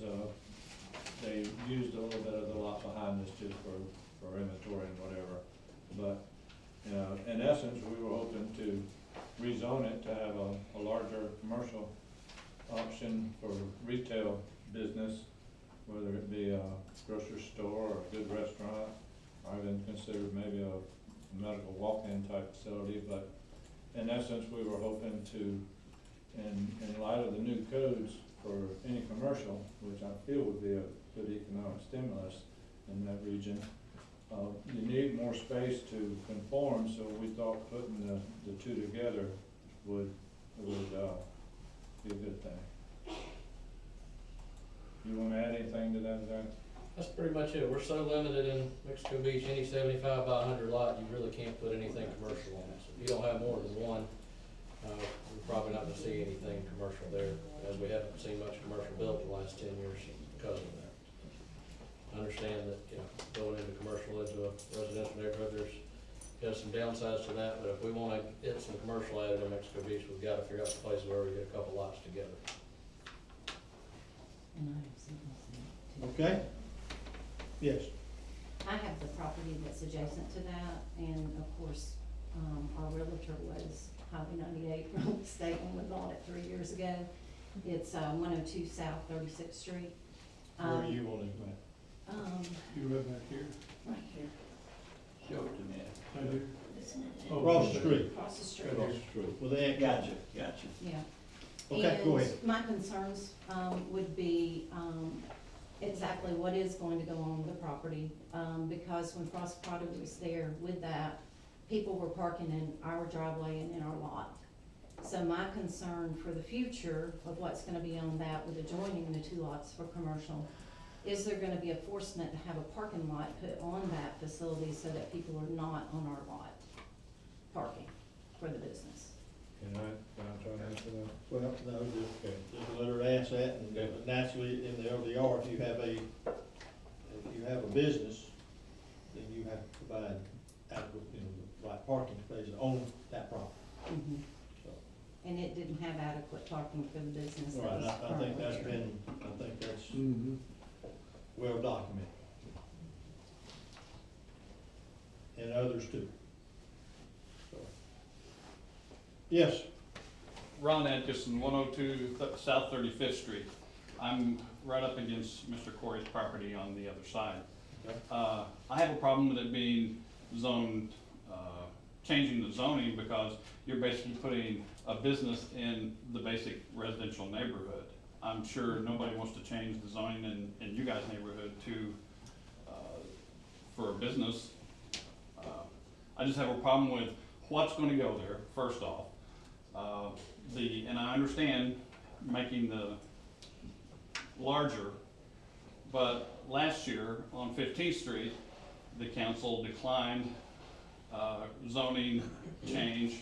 they used a little bit of the lot behind this just for inventory and whatever. But, in essence, we were hoping to rezone it to have a larger commercial option for retail business, whether it be a grocery store or a good restaurant, or even considered maybe a medical walk-in type facility. But in essence, we were hoping to, in light of the new codes for any commercial, which I feel would be a good economic stimulus in that region, you need more space to conform, so we thought putting the two together would be a good thing. You wanna add anything to that, Zach? That's pretty much it. We're so limited in Mexico Beach, any 75 by 100 lot, you really can't put anything commercial on it. So if you don't have more than one, we're probably not gonna see anything commercial there, as we haven't seen much commercial built in the last 10 years because of that. I understand that, going into commercial into a residential neighborhood, there's some downsides to that, but if we wanna get some commercial added in Mexico Beach, we've gotta figure out some places where we get a couple lots together. Okay? Yes. I have the property that's adjacent to that, and of course, our realtor was Highway 98 real estate when we bought it 3 years ago. It's 102 South 36th Street. Where are you on this map? You right back here? Right here. Show it to me. Right here? Oh, Across the street. Across the street. Across With the X. Gotcha. Yeah. Okay, go ahead. And my concerns, would be, exactly what is going to go on the property, because when Frost Pottery was there with that, people were parking in our driveway and in our lot. So my concern for the future of what's gonna be on that with adjoining the two lots for commercial, is there gonna be enforcement to have a parking lot put on that facility so that people are not on our lot parking for the business? Can I try to answer that? Well, no, just let her ask that, and naturally, in the LDR, if you have a business, then you have to provide adequate, the right parking spaces on that property. Mhm. So, And it didn't have adequate parking for the business that right, was I think currently that's there. been, well documented. And others too. So, yes, Ron Atkinson, 102 South 35th Street. I'm right up against Mr. Corey's property on the other side. Okay. I have a problem with it being zoned, changing the zoning, because you're basically putting a business in the basic residential neighborhood. I'm sure nobody wants to change the zoning in you guys' neighborhood to, for a business. I just have a problem with what's gonna go there, first off. And I understand making the larger, but last year on 15th Street, the council declined zoning change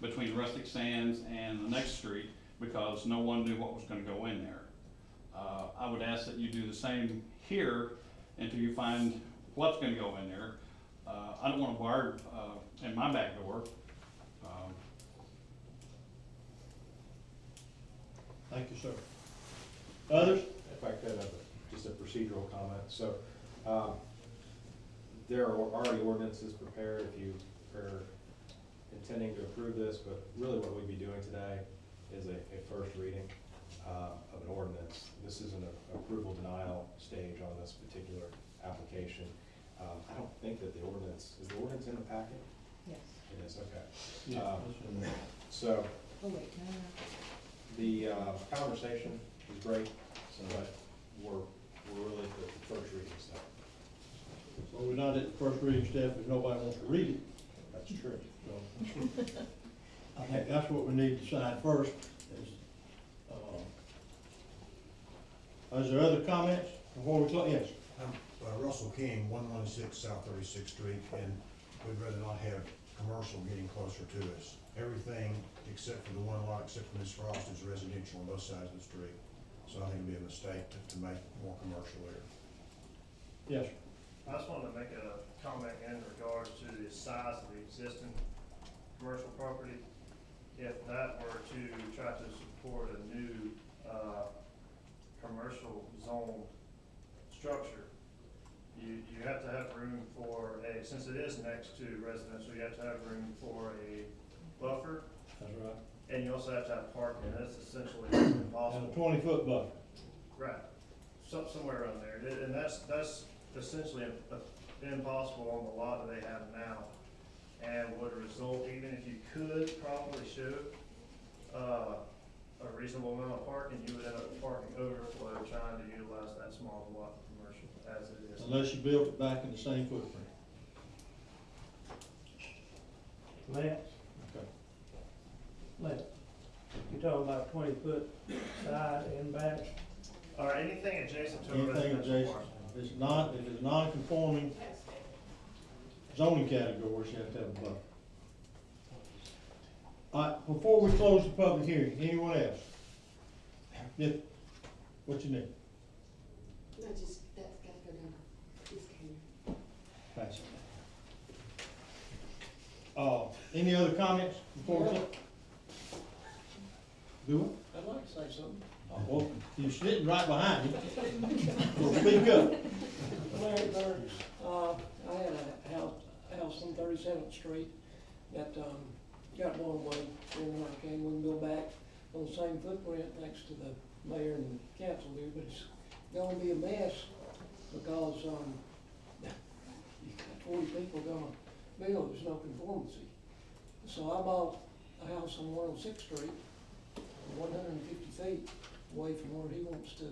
between Rustic Sands and the next street because no one knew what was gonna go in there. I would ask that you do the same here until you find what's gonna go in there. I don't want a bar, in my back door. Thank you, sir. Others? If I could, just a procedural comment. So, there are already ordinances prepared if you are intending to approve this, but really what we'd be doing today is a first reading of an ordinance. This is an approval denial stage on this particular application. I don't think that the ordinance, is the ordinance in the packet? Yes. It is, okay. Yeah. So, Oh, wait, no, no. the conversation is great, so but we're really at the first reading step. Well, we're not at the first reading step if nobody wants to read it. That's true. So, I think that's what we need to decide first. Is there other comments before we close? Yes. Russell King, 116 South 36th Street, and we'd rather not have commercial getting closer to us. Everything except for the one lot, except for Ms. Frost, is residential on both sides of the street. So I think it'd be a mistake to make more commercial there. Yes. I just wanted to make a comment in regards to the size of the existing commercial property. If that were to try to support a new, commercial zone structure, you have to have room for since it is next to residential, you have to have room for a buffer. That's right. And you also have to have parking, that's essentially impossible. And a 20-foot buffer. Right, somewhere around there, and that's essentially impossible on the lot that they have now, and would result, even if you could probably show a reasonable amount of parking, you would end up parking overflow trying to utilize that small of a lot for commercial as it is. Unless you built it back in the same footprint. Lance, Okay. Lance, you're talking about 20-foot side and back? Or anything adjacent to a Anything residential adjacent, parcel. if it's non-conforming zoning categories, you have to have a buffer. Before we close the public hearing, anyone else? Yes, what you need? No, just, that's gotta go down this camera. Pass it. Any other comments before we close? Do it? I'd like to say something. Well, you're sitting right behind me. So speak up. Larry Burns, I had a house on 37th Street that, got blown away during the hurricane. We can go back on the same footprint thanks to the mayor and the council here, but it's gonna be a mess because, you got 40 people gonna build, there's no conformity. So I bought a house on 106th Street, 150 feet away from where he wants to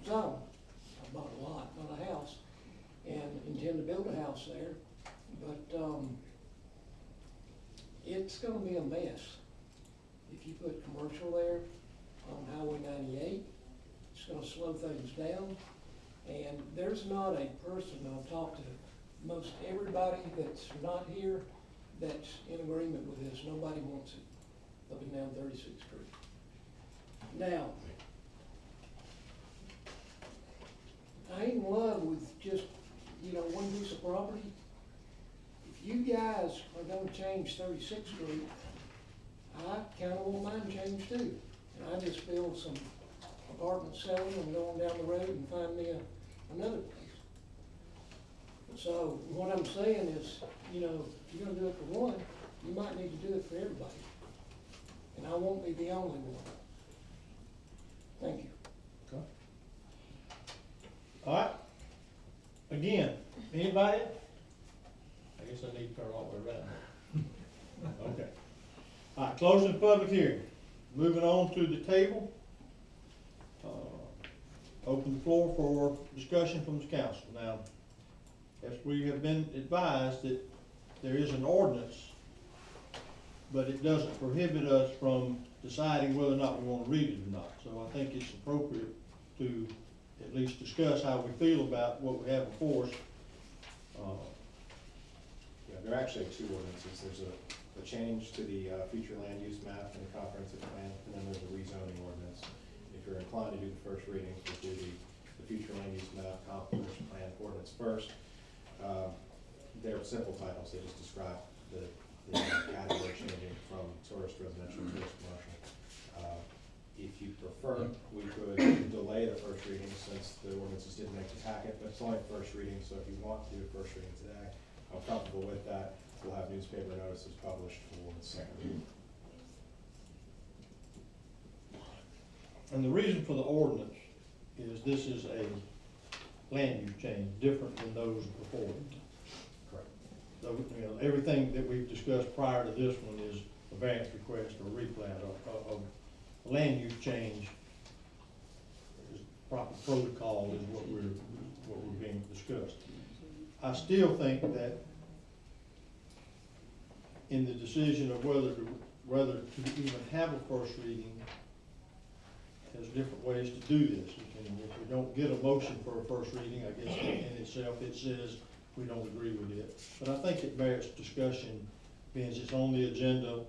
zone. I bought a lot, not a house, and intend to build a house there, but, it's gonna be a mess. If you put commercial there on Highway 98, it's gonna slow things down. And there's not a person, I've talked to most everybody that's not here that's in agreement with this. Nobody wants it up and down 36th Street. Now, I ain't in love with just, one piece of property. If you guys are gonna change 36th Street, I kinda want mine changed too. And I just build some apartments selling and go on down the road and find me another place. So what I'm saying is, if you're gonna do it for one, you might need to do it for everybody. And I won't be the only one. Thank you. Okay. All right. Again, anybody? I guess I need to turn all the way around. Okay. All right, closing the public hearing. Moving on to the table. Open the floor for discussion from the council. Now, as we have been advised that there is an ordinance, but it doesn't prohibit us from deciding whether or not we want to read it or not. So I think it's appropriate to at least discuss how we feel about what we have before us. Yeah, there are actually two ordinances. There's a change to the future land use map and the comprehensive plan, and then there's a rezoning ordinance. If you're inclined to do the first reading, we'll do the the future land use map, comprehensive plan, ordinance first. They're simple titles, they just describe the category changing from tourist residential to tourist commercial. If you prefer, we could delay the first reading since the ordinances didn't make the packet, but it's only first reading, so if you want to do a first reading today, I'm comfortable with that. We'll have newspaper notices published for the second reading. And the reason for the ordinance is this is a land use change, different than those before it. Correct. So, you know, everything that we've discussed prior to this one is a variance request or replat of land use change. Is proper protocol is what we're being discussed. I still think that in the decision of whether to even have a first reading, there's different ways to do this. And if we don't get a motion for a first reading, I guess in itself it says we don't agree with it. But I think it merits discussion, because it's on the agenda,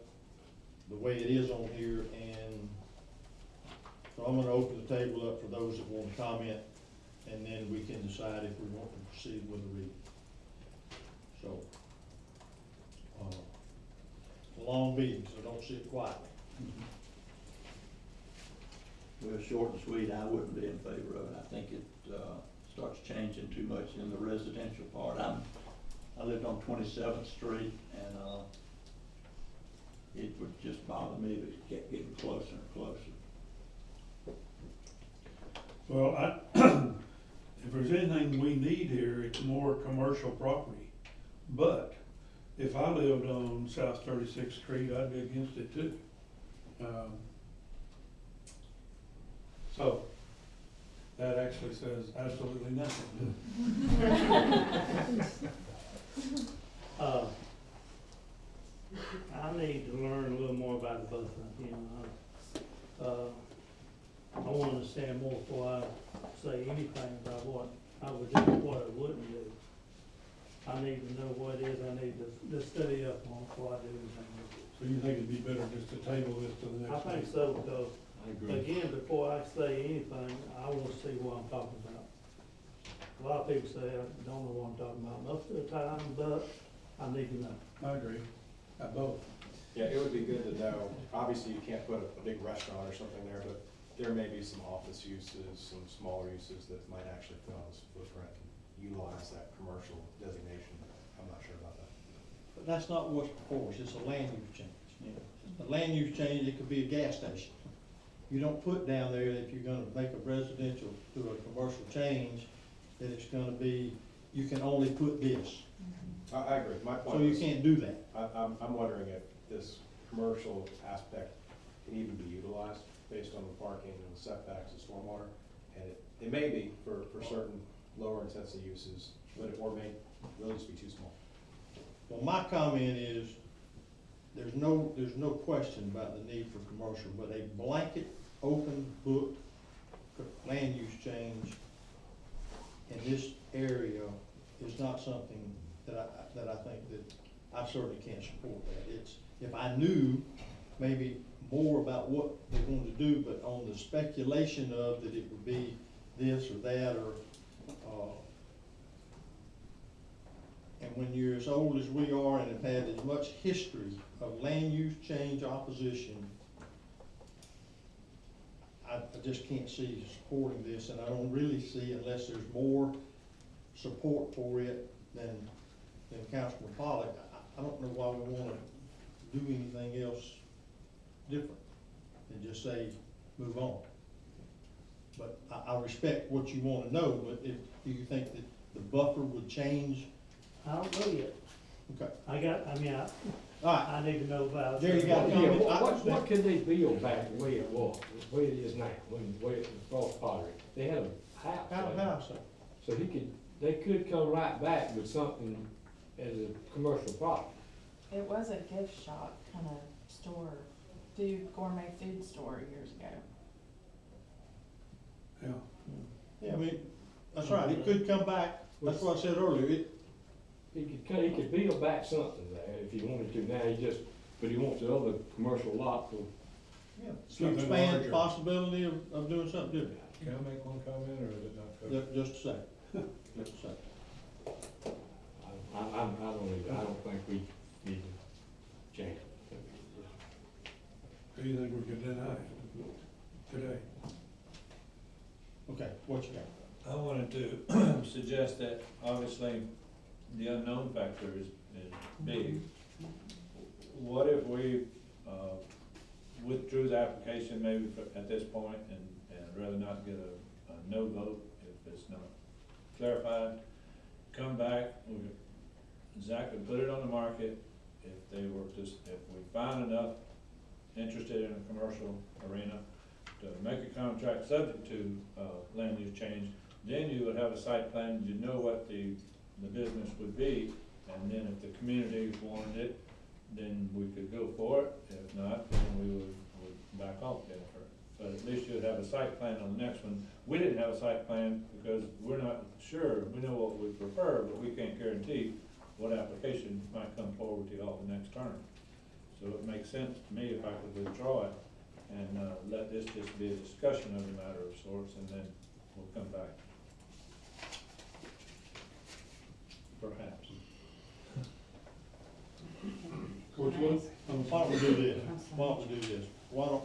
the way it is on here, and so I'm gonna open the table up for those that want to comment, and then we can decide if we want to proceed with the reading. So, it's a long meeting, so don't sit quietly. Well, short and sweet, I wouldn't be in favor of it. I think it, starts changing too much in the residential part. I lived on 27th Street, and, it would just bother me if it kept getting closer and closer. Well, if there's anything we need here, it's more commercial property. But if I lived on South 36th Street, I'd be against it too. So, that actually says absolutely nothing. I need to learn a little more about the both of them, I want to understand more before I say anything about what I would do, what I wouldn't do. I need to know what it is I need to study up on before I do anything with it. So you think it'd be better just to table this to the I next think meeting? so, because, I agree. again, before I say anything, I want to see what I'm talking about. A lot of people say I don't know what I'm talking about most of the time, but I need to know. I agree, both. Yeah, it would be good to know, obviously you can't put a big restaurant or something there, but there may be some office uses, some smaller uses that might actually fit on this footprint and utilize that commercial designation. I'm not sure about that. But that's not what's before us, it's a land use change. You know, a land use change, it could be a gas station. You don't put down there that if you're gonna make a residential to a commercial change, that it's gonna be, you can only put this. I agree, my point So you is, can't do that. I'm wondering if this commercial aspect can even be utilized based on the parking and the setbacks and stormwater. And it may be for certain lower intensity uses, but it or may really just be too small. Well, my comment is, there's no question about the need for commercial, but a blanket, open book, land use change in this area is not something that I think that, I certainly can't support that. It's, if I knew maybe more about what they wanted to do, but on the speculation of that it would be this or that, or, and when you're as old as we are and have had as much history of land use change opposition, I just can't see supporting this, and I don't really see, unless there's more support for it than Councilman Pollock, I don't know why we wanna do anything else different than just say, move on. But I respect what you wanna know, but do you think that the buffer would change? I don't know yet. Okay. I need to know about it. There you go. Yeah, what could they build back the way it was, the way it is now, the way it was Frost Pottery? They had a house. How there. so? So they could come right back with something as a commercial property. It was a gift shop kind of store, gourmet food store years ago. Yeah. Yeah, I mean, that's right, it could come back, that's what I said earlier, He could build back something there if he wanted to. Now but he wants the other commercial lot for. yeah, Something expand larger. the possibility of doing something different. Can I make one comment, or is it not covered? Just a second, just a second. I don't think we need to change it. Do you think we could deny it today? Okay, what you got? I wanted to suggest that obviously the unknown factor is big. What if we withdrew the application maybe at this point and rather not get a no vote if it's not clarified? Come back, Zach would put it on the market if they were just, if we find enough interested in a commercial arena to make a contract subject to land use change, then you would have a site plan, you know what the business would be, and then if the community wanted it, then we could go for it. If not, then we would back off Jennifer. But at least you'd have a site plan on the next one. We didn't have a site plan because we're not sure, we know what we prefer, but we can't guarantee what application might come forward to y'all the next term. So it makes sense to me if I could withdraw it and let this just be a discussion of the matter of sorts, and then we'll come back. Perhaps. Which one? Why don't we do this? Why don't we do this? Why don't,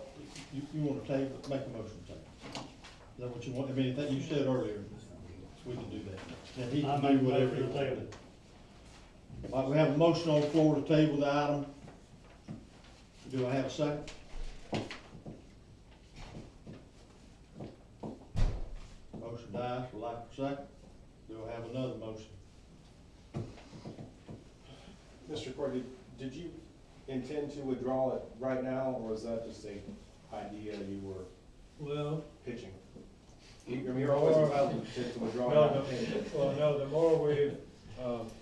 you wanna table, make a motion to table? Is that what you want? I mean, that you said earlier, we can do that. And he I can make do a whatever motion he to wants. table. All right, we have a motion on the floor to table the item. Do I have a second? Motion dies for lack of a second. Do I have another motion? Mr. Cordy, did you intend to withdraw it right now, or is that just a idea you were Well, pitching? You're always entitled to withdraw. no, the more we've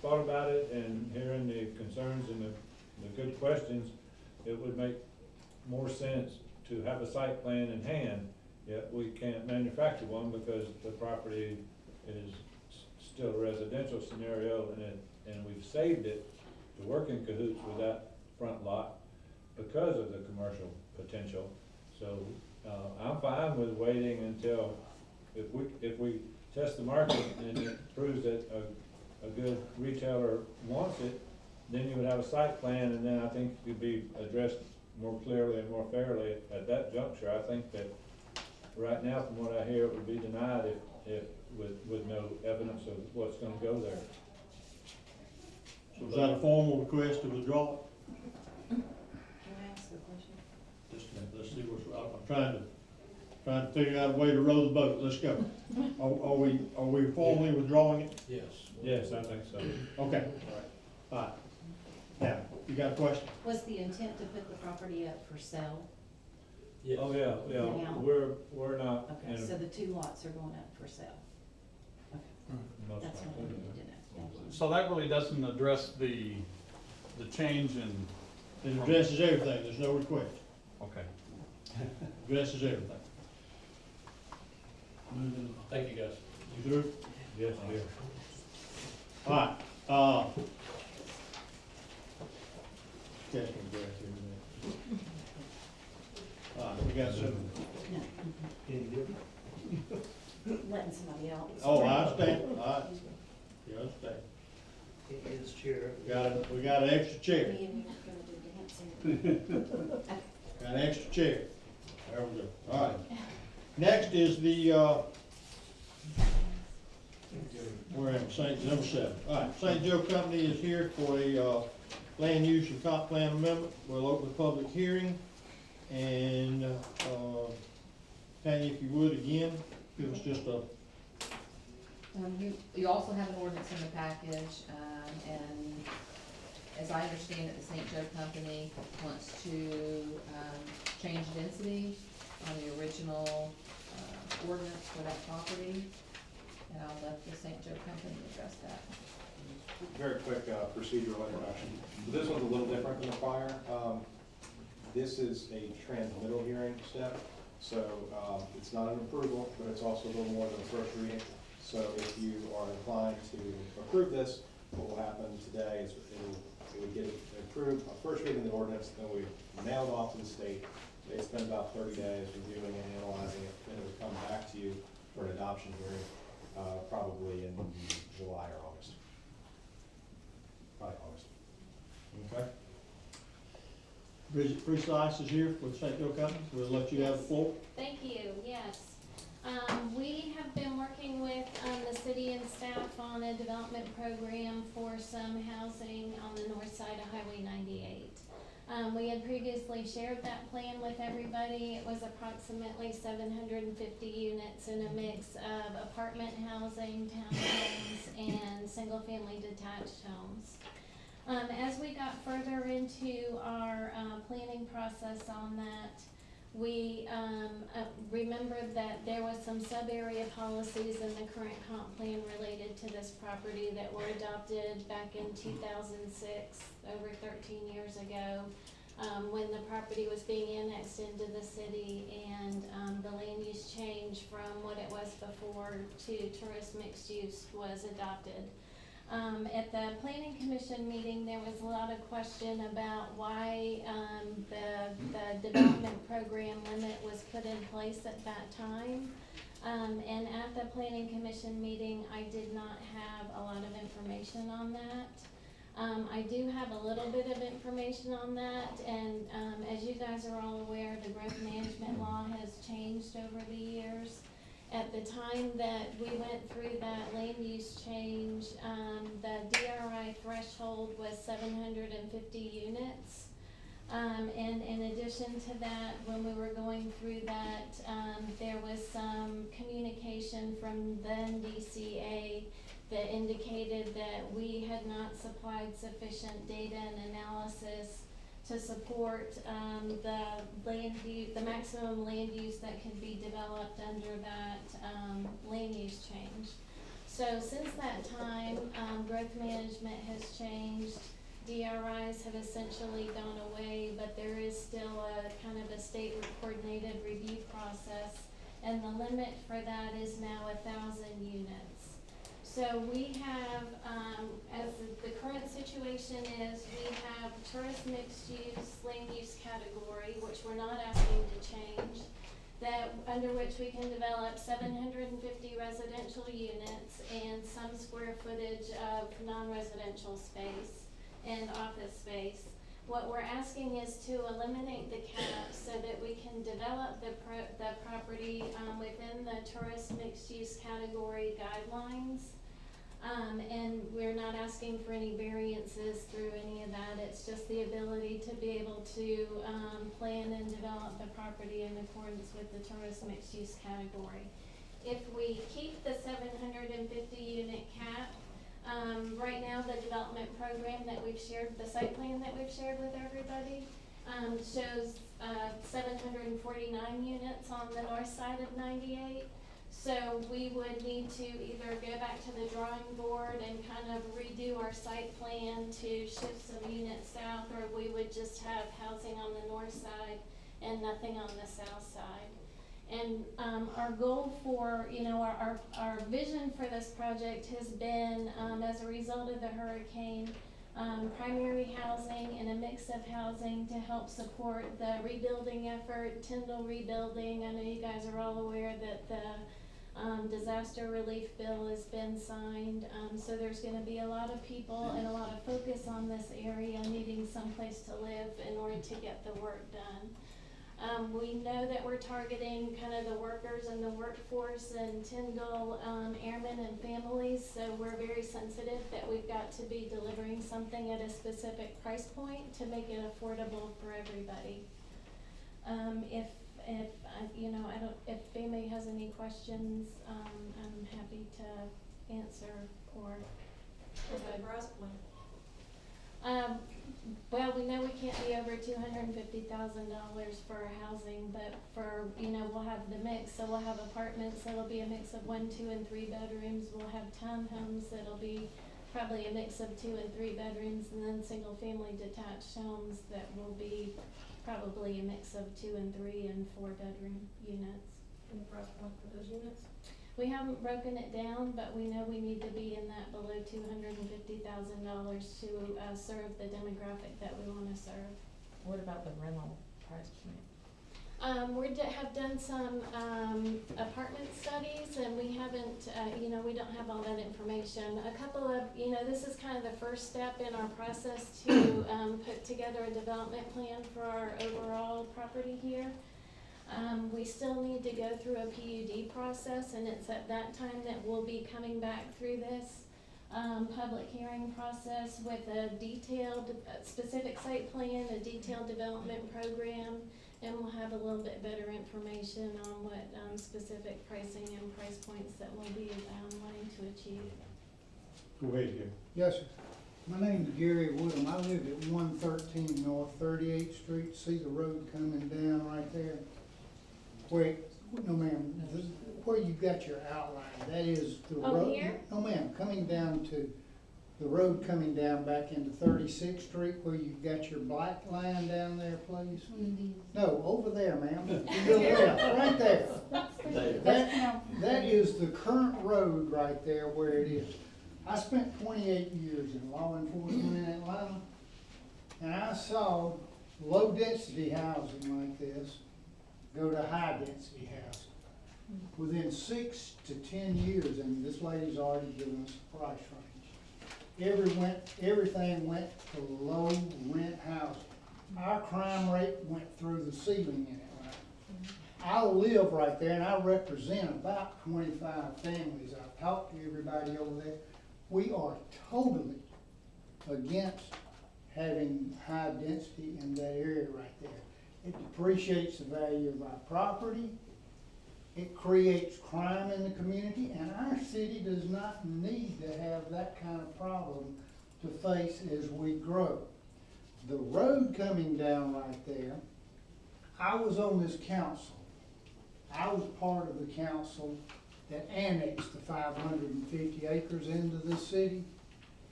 thought about it and hearing the concerns and the good questions, it would make more sense to have a site plan in hand, yet we can't manufacture one because the property is still a residential scenario, and we've saved it to work in cahoots with that front lot because of the commercial potential. So, I'm fine with waiting until, if we test the market and it proves that a good retailer wants it, then you would have a site plan, and then I think it could be addressed more clearly and more fairly at that juncture. I think that right now, from what I hear, it would be denied if with no evidence of what's gonna go there. So is that a formal request to withdraw it? Can I ask a question? Just a minute, let's see what's, I'm trying to figure out a way to row the boat. Let's go. Are we formally withdrawing it? Yes. Yes, I think so. Okay, all right. Now, you got a question? Was the intent to put the property up for sale? Yes. Oh, yeah, Now? we're not in Okay, a, so the two lots are going up for sale? most That's what I likely. needed to know. Thank you. So that really doesn't address the change in, It addresses everything, there's no request. okay. Addresses everything. Thank you, guys. You through? Yes, dear. All right, catch my breath here a minute. All right, we got some, Letting somebody else. oh, I understand, all right. You understand. He is chair. We got an extra chair. Me and you are gonna do dancing. Got an extra chair. There we go. All right. Next is the, where am I? Number 7. All right, St. Joe Company is here for a, land use and comp plan amendment. We'll open the public hearing. And, Tanya, if you would again, give us just a, You also have an ordinance in the package, and as I understand it, the St. Joe Company wants to, change density on the original, ordinance for that property. And I'll let the St. Joe Company address that. Very quick procedural introduction. This one's a little different than the prior. This is a transmittal hearing step, so it's not an approval, but it's also a little more than a first reading. So if you are inclined to approve this, what will happen today is it would get approved, a first reading of the ordinance, then we mail it off to the state, They spend about 30 days reviewing and analyzing it, and it would come back to you for an adoption hearing, probably in July or August. Probably August. Okay? Bridget Priest is here with St. Joe Company. We'll let you have the floor. Thank you, yes. We have been working with, the city and staff on a development program for some housing on the north side of Highway 98. We had previously shared that plan with everybody. It was approximately 750 units in a mix of apartment housing, townhomes, and single-family detached homes. As we got further into our planning process on that, we remembered that there was some sub-area policies in the current comp plan related to this property that were adopted back in 2006, over 13 years ago, when the property was being annexed into the city, and the land use change from what it was before to tourist mixed use was adopted. At the planning commission meeting, there was a lot of question about why the development program limit was put in place at that time. And at the planning commission meeting, I did not have a lot of information on that. I do have a little bit of information on that, and as you guys are all aware, the growth management law has changed over the years. At the time that we went through that land use change, the DRI threshold was 750 units. And in addition to that, when we were going through that, there was some communication from then DCA that indicated that we had not supplied sufficient data and analysis to support the maximum land use that could be developed under that land use change. So since that time, growth management has changed. DRIs have essentially gone away, but there is still a kind of a state coordinated review process, and the limit for that is now 1,000 units. So we have, as the current situation is, we have tourist mixed use land use category, which we're not asking to change, that under which we can develop 750 residential units and some square footage of non-residential space and office space. What we're asking is to eliminate the cap so that we can develop the property within the tourist mixed use category guidelines. And we're not asking for any variances through any of that. It's just the ability to be able to plan and develop the property in accordance with the tourist mixed use category. If we keep the 750 unit cap, right now the development program that we've shared, the site plan that we've shared with everybody, shows 749 units on the north side of 98. So we would need to either go back to the drawing board and kind of redo our site plan to shift some units south, or we would just have housing on the north side and nothing on the south side. And our goal for, our vision for this project has been, as a result of the hurricane, primary housing and a mix of housing to help support the rebuilding effort, Tyndall rebuilding. I know you guys are all aware that the disaster relief bill has been signed, so there's going to be a lot of people and a lot of focus on this area needing some place to live in order to get the work done. We know that we're targeting kind of the workers and the workforce and Tyndall airmen and families, so we're very sensitive that we've got to be delivering something at a specific price point to make it affordable for everybody. If anybody has any questions, I'm happy to answer or. What's the price point? Well, we know we can't be over $250,000 for housing, but for, we'll have the mix, so we'll have apartments that'll be a mix of 1, 2, and 3 bedrooms. We'll have townhomes that'll be probably a mix of 2 and 3 bedrooms, and then single-family detached homes that will be probably a mix of 2 and 3 and 4 bedroom units. And the price point for those units? We haven't broken it down, but we know we need to be in that below $250,000 to serve the demographic that we want to serve. What about the rental price point? Have done some, apartment studies, and we haven't, we don't have all that information. A couple of, this is kind of the first step in our process to, put together a development plan for our overall property here. We still need to go through a PUD process, and it's at that time that we'll be coming back through this, public hearing process with a detailed, specific site plan, a detailed development program, and we'll have a little bit better information on what, specific pricing and price points that we'll be, wanting to achieve. Go ahead, Jim. Yes, sir. My name's Gary Woodham. I live at 113 North 38th Street. See the road coming down right there? Where, no ma'am, where you got your outline, that is the road. Oh, here? No ma'am, coming down to, the road coming down back into 36th Street where you've got your black line down there, please? No, over there, ma'am. To your left, right there. That is the current road right there where it is. I spent 28 years in law enforcement in Atlanta, and I saw low-density housing like this go to high-density housing within 6 to 10 years, and this lady's already given us a price range. Everything went to low rent housing. Our crime rate went through the ceiling in Atlanta. I live right there, and I represent about 25 families. I've talked to everybody over there. We are totally against having high density in that area right there. It depreciates the value of our property. It creates crime in the community, and our city does not need to have that kind of problem to face as we grow. The road coming down right there, I was on this council. I was part of the council that annexed the 550 acres into this city.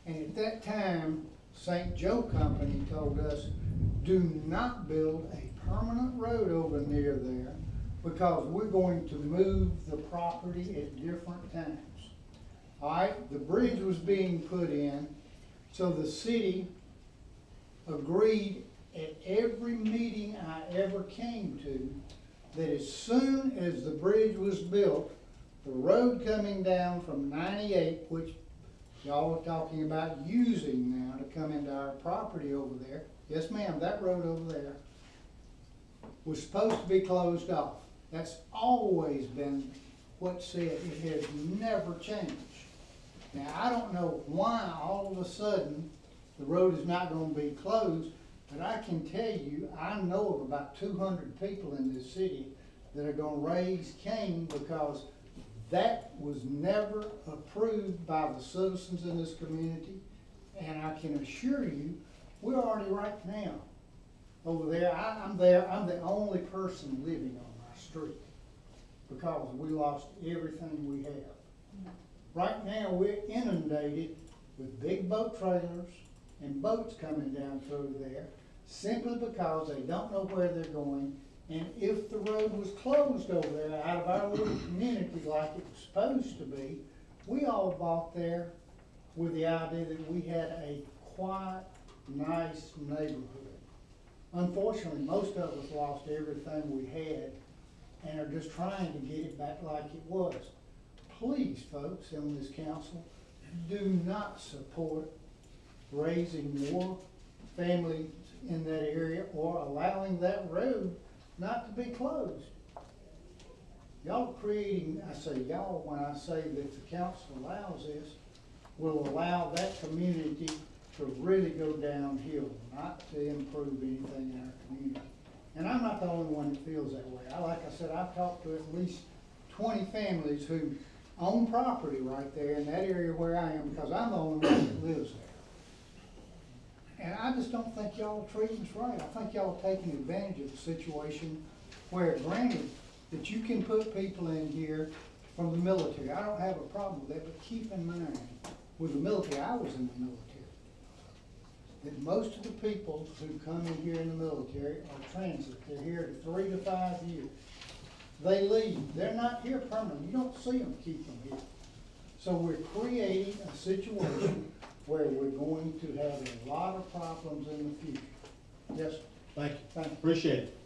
And at that time, St. Joe Company told us, do not build a permanent road over near there because we're going to move the property at different times. All right, the bridge was being put in, so the city agreed at every meeting I ever came to that as soon as the bridge was built, the road coming down from 98, which y'all are talking about using now to come into our property over there. Yes, ma'am, that road over there was supposed to be closed off. That's always been what's said. It has never changed. Now, I don't know why all of a sudden the road is not going to be closed, but I can tell you, I know of about 200 people in this city that are going to raise Cain because that was never approved by the citizens in this community. And I can assure you, we're already right now over there. I'm the only person living on my street because we lost everything we have. Right now, we're inundated with big boat trailers and boats coming down through there simply because they don't know where they're going. And if the road was closed over there out of our little community like it was supposed to be, we all bought there with the idea that we had a quiet, nice neighborhood. Unfortunately, most of us lost everything we had and are just trying to get it back like it was. Please, folks on this council, do not support raising more families in that area or allowing that road not to be closed. Y'all creating, I say y'all when I say that the council allows this, will allow that community to really go downhill, not to improve anything in our community. And I'm not the only one that feels that way. Like I said, I've talked to at least 20 families who own property right there in that area where I am because I'm the only one that lives there. And I just don't think y'all are treating us right. I think y'all are taking advantage of the situation where, granted, that you can put people in here from the military. I don't have a problem with that, but keep in mind, with the military, I was in the military, that most of the people who come in here in the military are transit. They're here to 3 to 5 years. They leave. They're not here permanently. You don't see them keep them here. So we're creating a situation where we're going to have a lot of problems in the future. Yes, sir. Thank you. Appreciate it.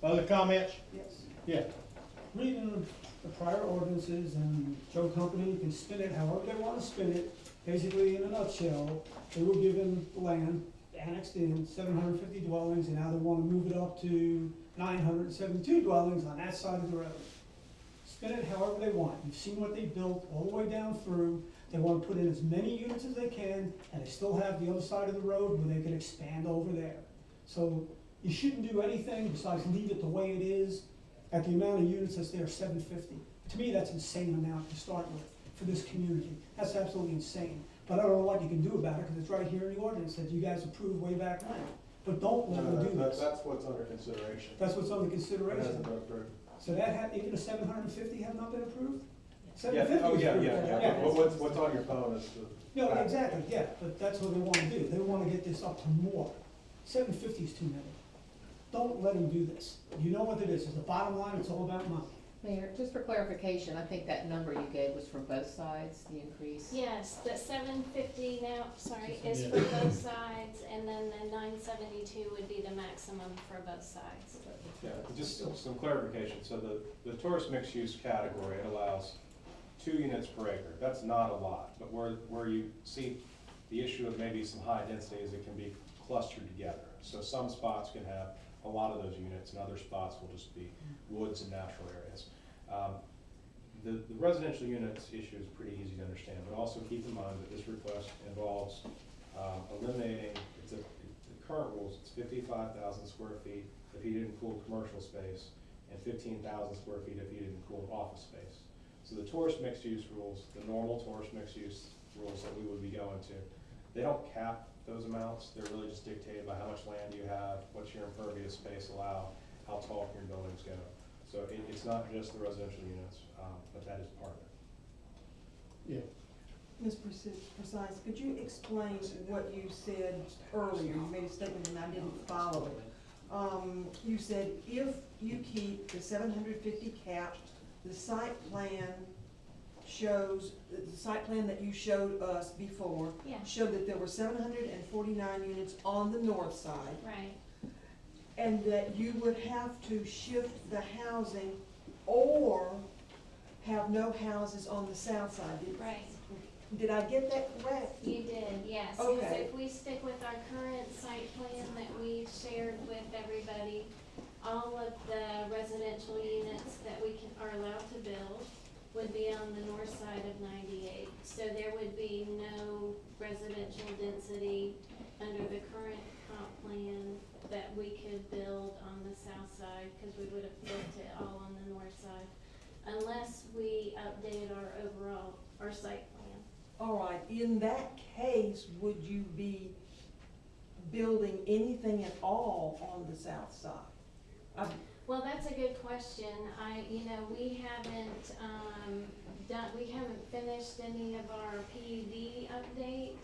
Other comments? Yes. Yeah. Reading the prior ordinances, and Joe Company can spin it however they wanna spin it. Basically, in a nutshell, they were given land, annexed in 750 dwellings, and now they wanna move it up to 972 dwellings on that side of the road. Spin it however they want. You've seen what they built all the way down through. They wanna put in as many units as they can, and they still have the other side of the road where they can expand over there. So you shouldn't do anything besides leave it the way it is at the amount of units that's there, 750. To me, that's an insane amount to start with for this community. That's absolutely insane. But I don't know what you can do about it, because it's right here in the ordinance that you guys approved way back when. But don't let them do this. That's what's under consideration. That's what's under It consideration. hasn't been approved. So that had, even the 750 have not been approved? Yeah, 750 oh, was yeah, approved. yeah. What's on your phone is the. No, exactly, yeah, but that's what they wanna do. They wanna get this up to more. 750 is too many. Don't let them do this. You know what it is. It's the bottom line, it's all about money. Mayor, just for clarification, I think that number you gave was for both sides, the increase? Yes, the 750 now, sorry, is for both sides, and then the 972 would be the maximum for both sides. Yeah, just some clarification. So the tourist mixed use category, it allows 2 units per acre. That's not a lot, but where you see the issue of maybe some high density is it can be clustered together. So some spots can have a lot of those units, and other spots will just be woods and natural areas. The residential units issue is pretty easy to understand, but also keep in mind that this request involves eliminating, the current rules, it's 55,000 square feet of heated and cooled commercial space, and 15,000 square feet of heated and cooled office space. So the tourist mixed use rules, the normal tourist mixed use rules that we would be going to, they don't cap those amounts. They're really just dictated by how much land you have, what's your impervious space allow, how tall can your buildings go. So it's not just the residential units, but that is part of it. Yeah. Ms. Precise, could you explain what you said earlier? You made a statement and I didn't follow it. You said if you keep the 750 cap, the site plan shows, the site plan that you showed us before Yeah. showed that there were 749 units on the north side. Right. And that you would have to shift the housing or have no houses on the south side. Right. Did I get that correct? You did, yes. 'Cause Okay. if we stick with our current site plan that we shared with everybody, all of the residential units that we are allowed to build would be on the north side of 98. So there would be no residential density under the current comp plan that we could build on the south side, because we would have built it all on the north side, unless we updated our site plan. All right, in that case, would you be building anything at all on the south side? Well, that's a good question. We haven't finished any of our PUD update.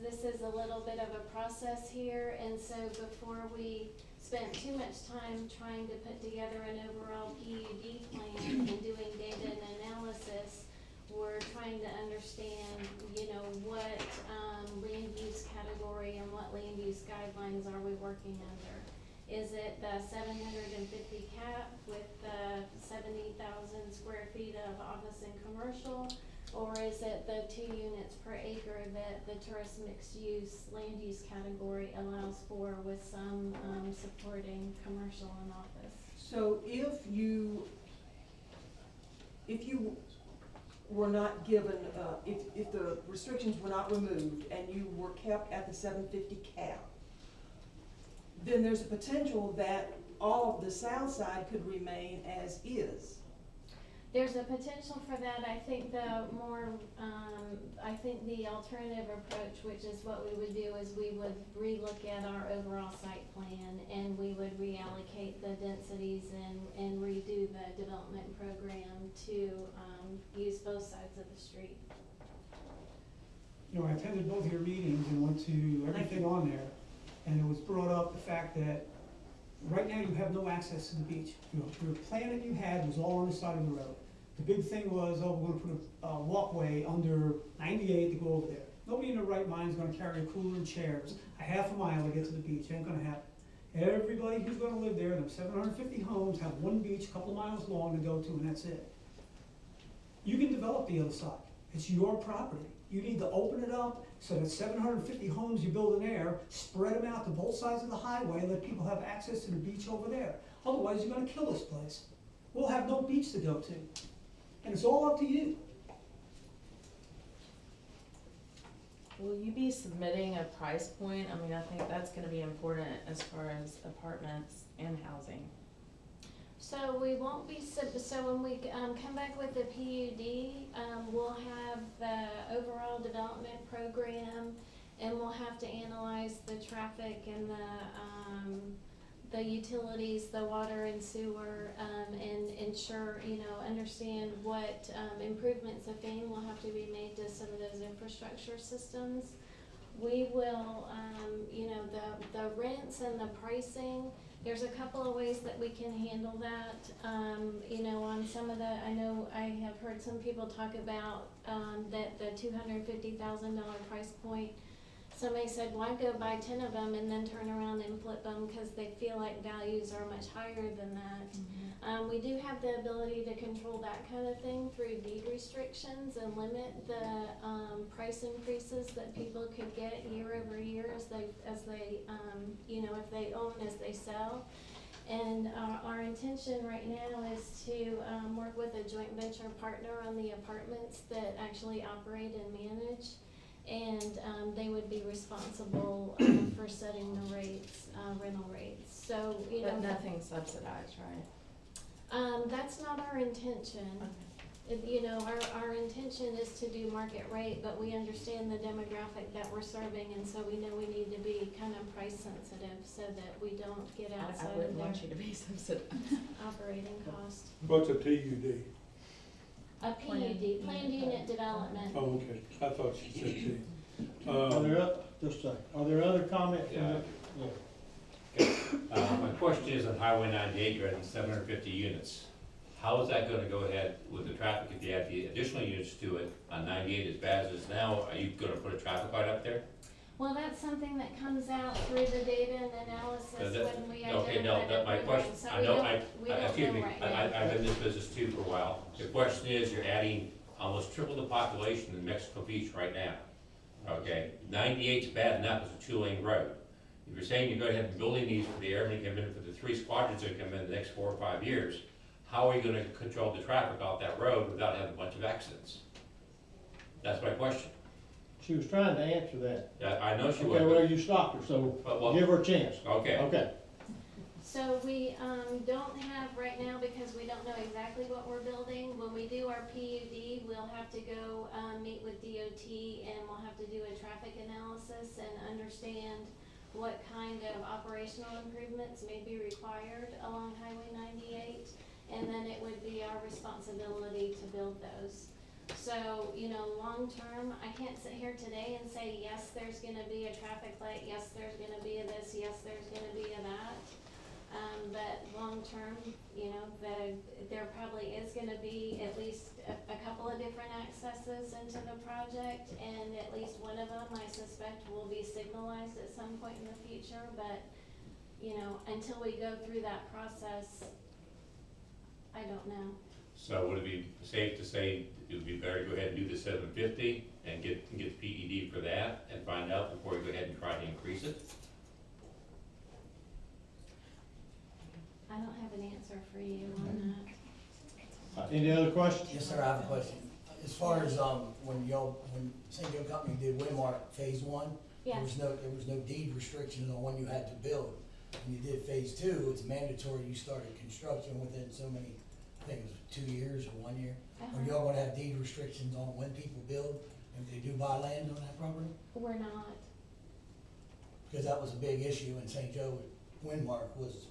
This is a little bit of a process here, and so before we spent too much time trying to put together an overall PUD plan and doing data and analysis, we're trying to understand, what land use category and what land use guidelines are we working under? Is it the 750 cap with the 70,000 square feet of office and commercial? Or is it the 2 units per acre that the tourist mixed use land use category allows for, with some supporting commercial and office? So if you were not given, if the restrictions were not removed and you were kept at the 750 cap, then there's a potential that all of the south side could remain as is. There's a potential for that. I think the alternative approach, which is what we would do, is we would relook at our overall site plan, and we would reallocate the densities and redo the development program to use both sides of the street. I attended both your meetings and went to everything on there, and it was brought up the fact that right now you have no access to the beach. Your plan that you had was all on the side of the road. The big thing was, we're gonna put a walkway under 98 to go over there. Nobody in their right mind is gonna carry a cooler and chairs a half a mile to get to the beach. It ain't gonna happen. Everybody who's gonna live there, them 750 homes, have one beach, a couple of miles long to go to, and that's it. You can develop the other side. It's your property. You need to open it up so that 750 homes you build in there, spread them out to both sides of the highway, and let people have access to the beach over there. Otherwise, you're gonna kill this place. We'll have no beach to go to. And it's all up to you. Will you be submitting a price point? I mean, I think that's gonna be important as far as apartments and housing. So we won't be, so when we come back with the PUD, we'll have the overall development program, and we'll have to analyze the traffic and the utilities, the water and sewer, and ensure, understand what improvements, if any, will have to be made to some of those infrastructure systems. We will, the rents and the pricing, there's a couple of ways that we can handle that. On some of the, I know I have heard some people talk about that the $250,000 price point. Somebody said, why go buy 10 of them and then turn around and flip them, because they feel like values are much higher than that. We do have the ability to control that kind of thing through deed restrictions and limit the price increases that people could get year over year as they if they own as they sell. And our intention right now is to work with a joint venture partner on the apartments that actually operate and manage. And they would be responsible for setting the rates, rental rates. So, But nothing's subsidized, right? That's not our intention. Our intention is to do market rate, but we understand the demographic that we're serving, and so we know we need to be kind of price sensitive so that we don't get outside I of wouldn't their want you to be subsidized. operating cost. What's a TUD? A PUD, planned unit development. Oh, okay, I thought she said T. Just a second, are there other comments? My question is on Highway 98, you're adding 750 units. How is that gonna go ahead with the traffic if you add the additional units to it on 98 as bad as it is now? Are you gonna put a traffic light up there? Well, that's something that comes out through the data and analysis when we identify Okay, no, that my the question, program. So I we know, don't excuse know me, right now. I've been in this business too for a while. The question is, you're adding almost triple the population in Mexico Beach right now. Okay, 98's bad enough, it's a 2-lane road. If you're saying you're going ahead and building these for the airmen come in, for the 3 squadrons that come in the next 4 or 5 years, how are you gonna control the traffic off that road without having a bunch of accidents? That's my question. She was trying to answer that. Yeah, I know she was. Okay, well, you stopped her, so give her a chance. Okay. Okay. So we don't have right now, because we don't know exactly what we're building. When we do our PUD, we'll have to go meet with DOT, and we'll have to do a traffic analysis and understand what kind of operational improvements may be required along Highway 98. And then it would be our responsibility to build those. So, long term, I can't sit here today and say, yes, there's gonna be a traffic light, yes, there's gonna be a this, yes, there's gonna be a that. But long term, there probably is gonna be at least a couple of different accesses into the project, and at least one of them, I suspect, will be signalized at some point in the future, but, until we go through that process, I don't know. So would it be safe to say it would be better to go ahead and do the 750 and get the PED for that and find out before you go ahead and try to increase it? I don't have an answer for you on that. Any other questions? Yes, sir, I have a question. As far as, when St. Joe Company did Winmark Phase 1, Yes. there was no deed restrictions on when you had to build. When you did Phase 2, it's mandatory you started construction within so many, I think it was 2 years or 1 year. Are y'all gonna have deed restrictions on when people build, if they do buy land on that property? We're not. Because that was a big issue in St. Joe with Winmark, was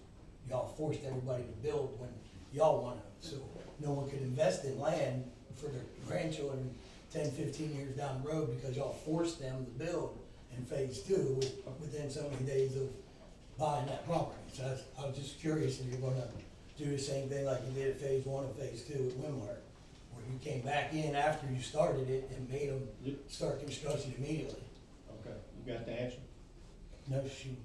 y'all forced everybody to build when y'all wanted to. So no one could invest in land for their grandchildren 10, 15 years down the road because y'all forced them to build in Phase 2 within so many days of buying that property. So I was just curious if you're gonna do the same thing like you did at Phase 1 and Phase 2 at Winmark, where you came back in after you started it and made them start construction immediately. Okay, you got the answer? No, shoot.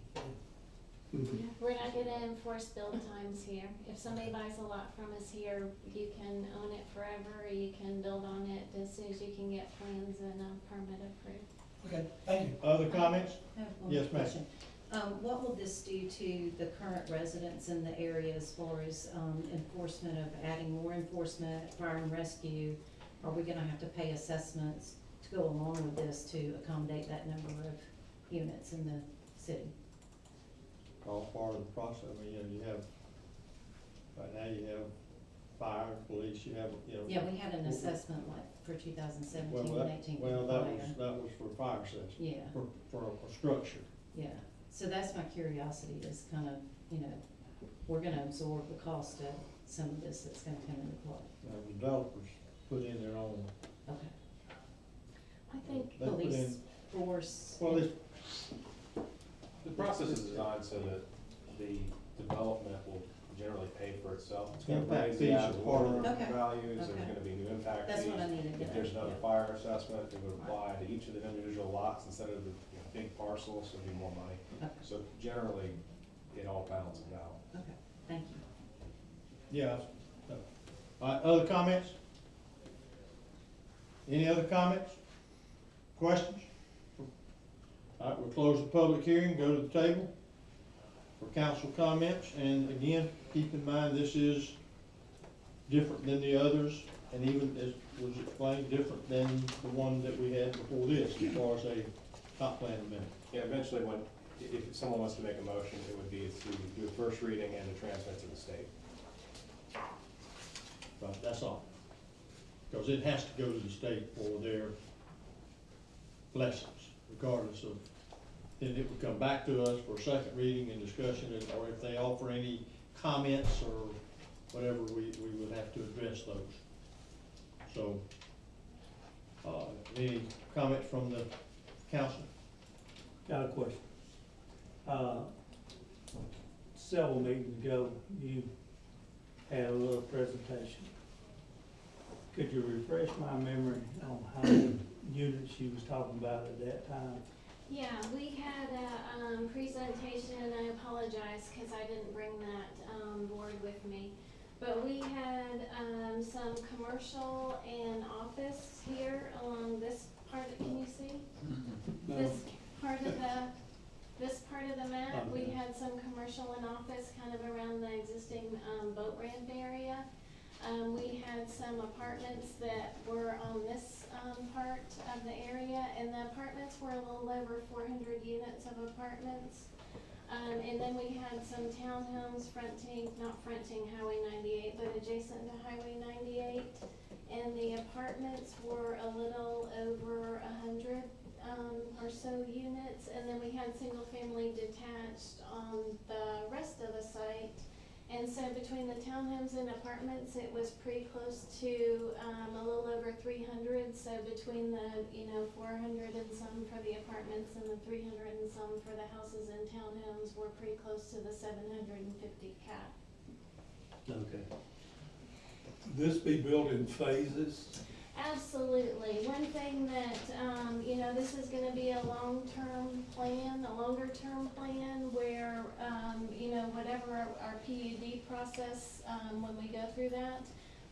We're not gonna enforce build times here. If somebody buys a lot from us here, you can own it forever, or you can build on it as soon as you can get plans and a permit approved. Okay, thank you. Other comments? I have one Yes, ma'am. question. What will this do to the current residents in the area as far as, enforcement of adding more enforcement, fire and rescue? Are we gonna have to pay assessments to go along with this to accommodate that number of units in the city? All part of the process. I mean, you have, right now you have fire, police, you have, Yeah, we had an assessment like for 2017 Well, and that, 18 for well, fire. that was for fire assessment. Yeah. For a structure. Yeah, so that's my curiosity is kind of, we're gonna absorb the cost of some of this that's gonna come into play. Now, developers put in their own. Okay. I think They put in- Police force. Well, it's, The process is designed so that the development will generally pay for itself. It's gonna Impact raise the fees ad are part of valorem it. Okay. values, there's Okay. gonna be new impact That's fees. what I needed to If know, there's another yeah. fire assessment, it would apply to each of the individual lots instead of the big parcels, so it'd be more money. Okay. So generally, it all balances out. Okay, thank you. yeah. All right, other comments? Any other comments? Questions? All right, we'll close the public hearing, go to the table for council comments, and again, keep in mind, this is different than the others, and even as was explained, different than the one that we had before this, as far as a comp plan amendment. Yeah, eventually, if someone wants to make a motion, it would be to do a first reading and to transmit to the state. Right, that's all. Because it has to go to the state for their blessings, regardless of, then it would come back to us for a second reading and discussion, or if they offer any comments or whatever, we would have to address those. So, any comments from the council? Got a question. Several meetings ago, you had a little presentation. Could you refresh my memory on how many units you was talking about at that time? Yeah, we had a presentation, and I apologize because I didn't bring that board with me. But we had some commercial and office here along this part, can you see? No. This part of the map, we had some commercial and office kind of around the existing boat ramp area. We had some apartments that were on this part of the area, and the apartments were a little over 400 units of apartments. And then we had some townhomes not fronting Highway 98, but adjacent to Highway 98. And the apartments were a little over 100 or so units. And then we had single-family detached on the rest of the site. And so between the townhomes and apartments, it was pretty close to a little over 300. So between the 400 and some for the apartments and the 300 and some for the houses and townhomes, we're pretty close to the 750 cap. Okay. This be built in phases? Absolutely. One thing that, this is gonna be a long-term plan, a longer-term plan where, whatever our PUD process, when we go through that,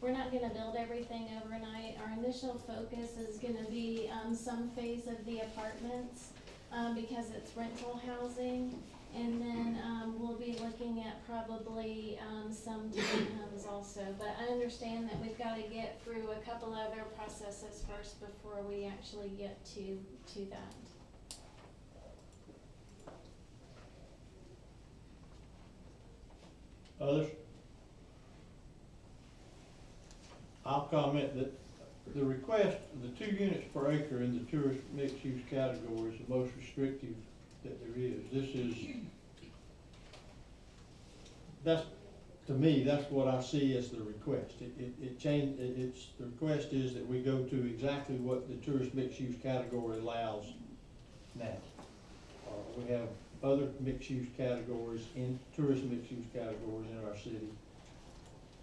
we're not gonna build everything overnight. Our initial focus is gonna be, some phase of the apartments, because it's rental housing. And then, we'll be looking at probably, some townhomes also. But I understand that we've gotta get through a couple other processes first before we actually get to that. Others? I'll comment that the request, the 2 units per acre in the tourist mixed-use category is the most restrictive that there is. That's, to me, that's what I see as the request. The request is that we go to exactly what the tourist mixed-use category allows now. We have other mixed-use categories, tourist mixed-use categories in our city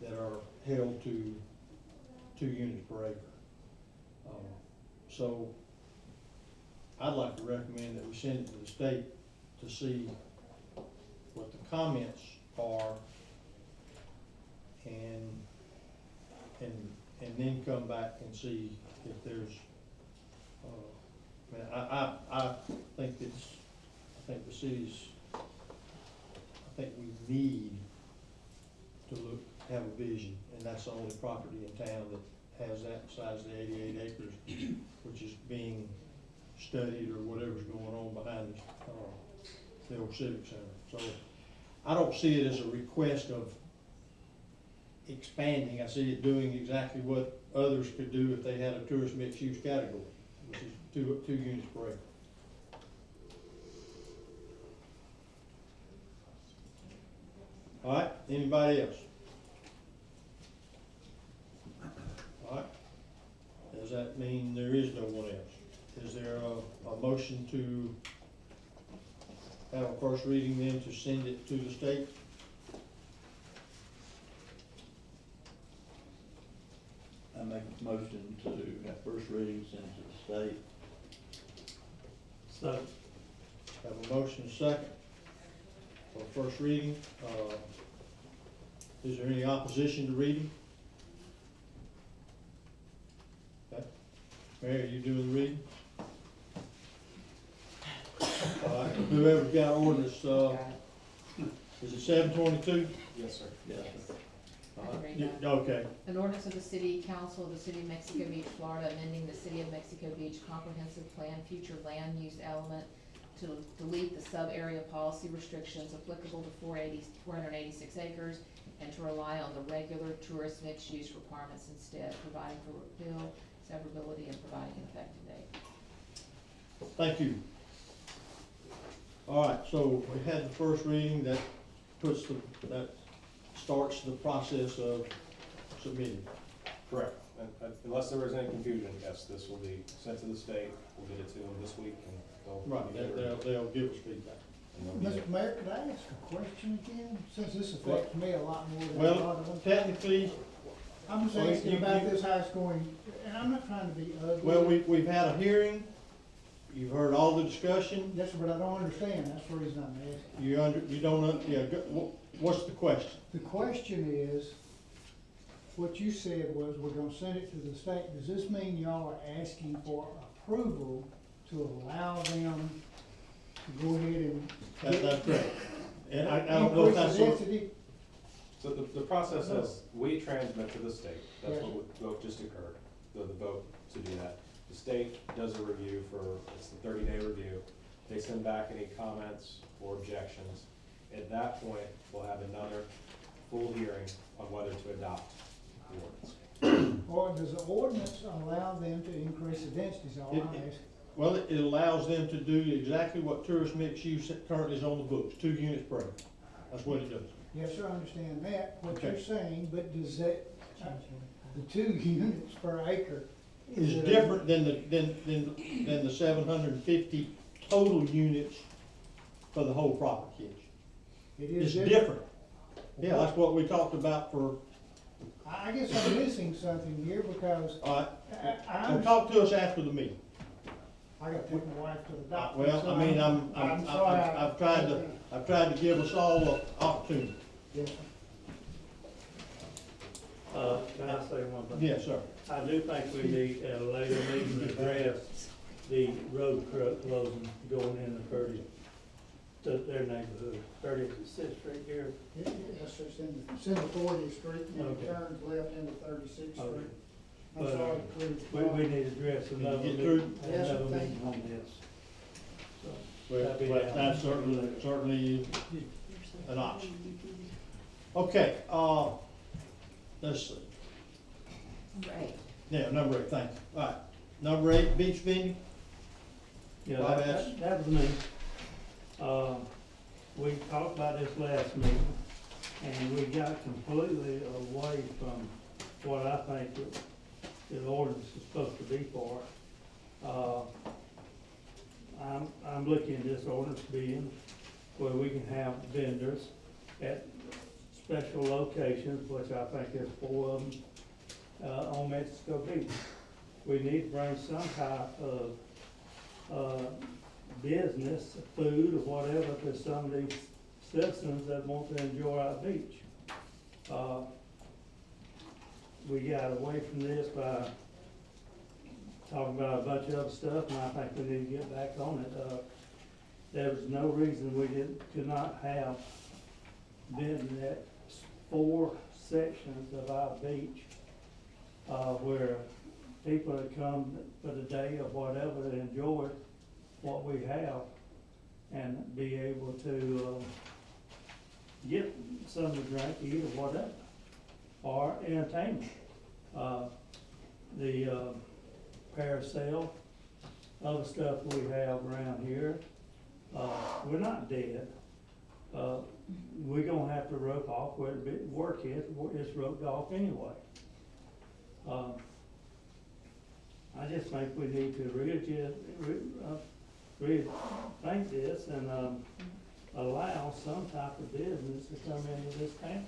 that are held to 2 units per acre. So I'd like to recommend that we send it to the state to see what the comments are, and then come back and see if there's, I think it's, I think the city's, I think we need to look, have a vision, and that's the only property in town that has that besides the 88 acres, which is being studied or whatever's going on behind the old Civic Center. So I don't see it as a request of expanding. I see it doing exactly what others could do if they had a tourist mixed use category, which is two units per acre. All right, anybody else? All right, does that mean there is no one else? Is there a motion to have a first reading then to send it to the state? I make a motion to have first reading sent to the state. So, Have a motion second for first reading. Is there any opposition to reading? Okay. Mary, are you doing the reading? All right, whoever's got ordinance, is it 722? Yes, sir. Yes. I can read Yeah, that. okay. An ordinance of the City Council of the City of Mexico Beach, Florida, amending the City of Mexico Beach Comprehensive Plan Future Land Use Element to delete the sub-area policy restrictions applicable to 486 acres and to rely on the regular tourist mixed-use requirements instead, providing for repeal, severability, and providing an effective date. Thank you. All right, so we had the first reading that that starts the process of submitting. Correct. Unless there was any confusion, yes, this will be sent to the state. We'll get it to them this week, and they'll. Right, they'll give us feedback. and they'll be- Mr. Mayor, could I ask a question again, since this affects me a lot more than a Well, lot of them? technically, I'm just well, asking you- about you- this, how it's going, and I'm not trying to be ugly. well, we've had a hearing, you've heard all the discussion, Yes, but I don't understand, that's the reason I'm asking. you don't, yeah, what's the question? The question is, what you said was, we're gonna send it to the state, does this mean y'all are asking for approval to allow them to go ahead and? That's correct. And I don't know if that's. Increase the density? So the process is, we transmit to the state, that's what vote just occurred, the vote to do that. The state does a review it's the 30-day review. They send back any comments or objections. At that point, we'll have another full hearing on whether to adopt the ordinance. Or does the ordinance allow them to increase the density, is all I'm It- asking? Well, it allows them to do exactly what tourist mixed use currently is on the books, 2 units per acre. That's what it does. Yes, sir, I understand that, what you're Okay. saying, but does that, the 2 units per acre? Is it a- different than the 750 total units for the whole property. It It's is different. Yeah, that's what we talked about for, I guess I'm missing something here because all right, I well, talk to us after the meeting. I gotta take my wife to the doctor. Well, so I mean, I'm sorry. I've tried to give us all an opportunity. Yes, sir. can I say one thing? Yes, sir. I do think we need at a later meeting to address the road closing going into to their neighborhood, 36th Street here. Yeah, yes, sir, it's in the 40th Street, and Okay. it turns left into 36th Okay. Street. I'm But, sorry. We need to address Can you another get meeting, through? Yes, sir, another thank meeting on this. So, Well, that'd be but that's certainly an option. Okay, let's see. Number 8. Yeah, number 8, thank you. All right, number 8, beach vending. Yeah, Bob that was me. We talked about this last meeting, and we got completely away from what I think the ordinance is supposed to be for. I'm looking at this ordinance being where we can have vendors at special locations, which I think there's 4 of them, on Mexico Beach. We need to bring some type of business, food or whatever, to some of these citizens that want to enjoy our beach. We got away from this by talking about a bunch of other stuff, and I think we need to get back on it. There was no reason we could not have been at 4 sections of our beach, where people that come for the day or whatever to enjoy what we have and be able to, get something to drink, eat or whatever, or entertainment. The parasail, other stuff we have around here, we're not dead. We're gonna have to rope off where the work is, it's roped off anyway. I just think we need to rethink this and, allow some type of business to come into this town.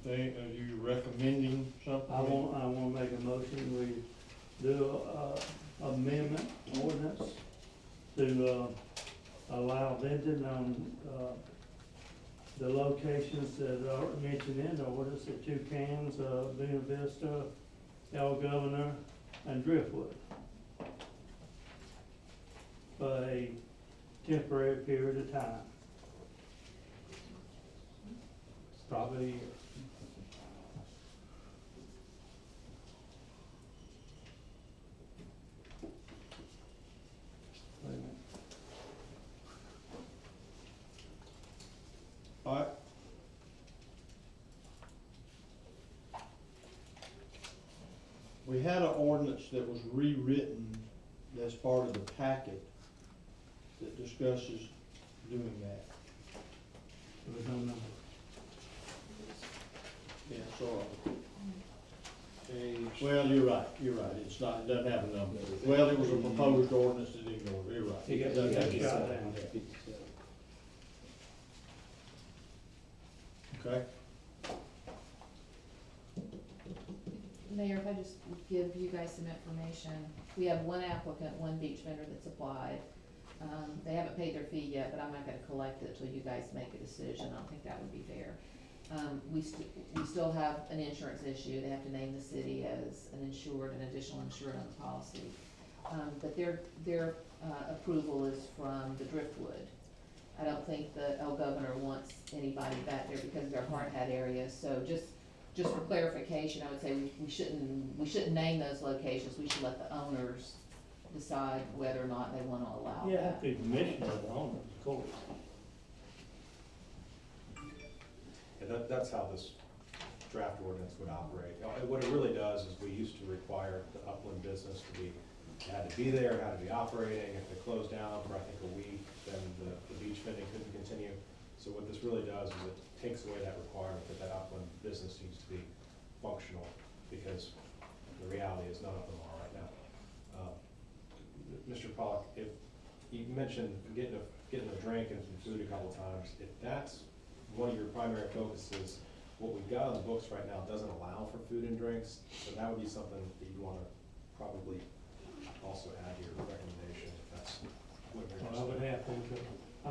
Are you recommending something? I wanna make a motion, we do a amendment ordinance to, allow vending on, the locations that are mentioned in the ordinance, the Toucans, Buena Vista, El Governor, and Driftwood. For a temporary period of time. Probably a year. Wait a minute. All right. We had an ordinance that was rewritten as part of the packet that discusses doing that. There was no number. Yeah, sorry. Well, you're right, it's not, it doesn't have a number. Well, it was a proposed ordinance that ignored it, you're right. He got It doesn't have a shot number. down. Okay, Mayor, if I just give you guys some information, we have one applicant, one beach vendor that's applied. They haven't paid their fee yet, but I'm not gonna collect it till you guys make a decision, I don't think that would be fair. We still have an insurance issue, they have to name the city as an insured, an additional insured on the policy. But their approval is from the Driftwood. I don't think the El Governor wants anybody back there because of their hard hat area, so just for clarification, I would say we shouldn't name those locations, we should let the owners decide whether or not they wanna allow Yeah, that. have to be permission of the owners, of course. Yeah, that's how this draft ordinance would operate. What it really does is we used to require the upland business to be, had to be there, had to be operating. If they closed down for, I think, a week, then the beach vending couldn't continue. So what this really does is it takes away that requirement that upland business needs to be functional, because the reality is none of them are right now. Mr. Pollock, if you mentioned getting a drink and some food a couple times, if that's one of your primary focuses, what we've got on the books right now doesn't allow for food and drinks, so that would be something that you wanna probably also add to your recommendation, if that's what you're Well, I would interested in. have to, I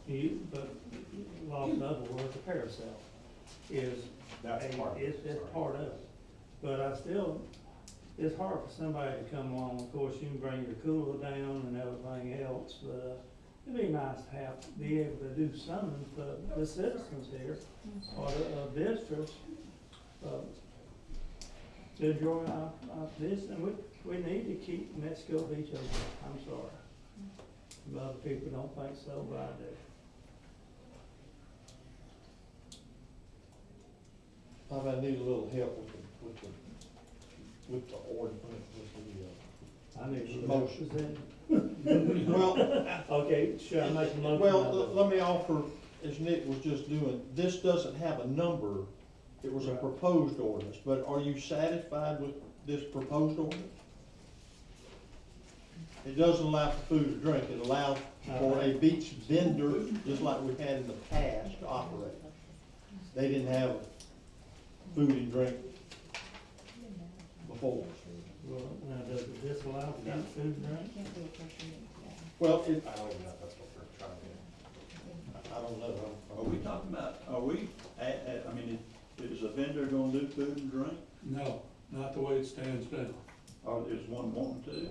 mean, but lost another word, the parasail is. That's part of it, It's sorry. part of it, but it's hard for somebody to come along, of course, you can bring your cooler down and everything else, but, it'd be nice to be able to do something for the citizens here, or the visitors, to enjoy our business, and we need to keep Mexico Beach open, I'm sorry. A lot of people don't think so, but I do. I might need a little help with the ordinance, I need to. Motion. Then. Well, Okay, should I make a motion? well, let me offer, as Nick was just doing, this doesn't have a number. It was a Right. proposed ordinance, but are you satisfied with this proposed ordinance? It doesn't allow for food or drink, it allows for a beach vendor, just like we had in the past, to operate. They didn't have food and drink before. Well, now, does this allow for food and drink? Can't do a first reading today. Well, I don't even know if that's what we're trying to do. I don't know. Are we talking about, I mean, is a vendor gonna do food and drink? No, not the way it stands now. Or is one wanting to?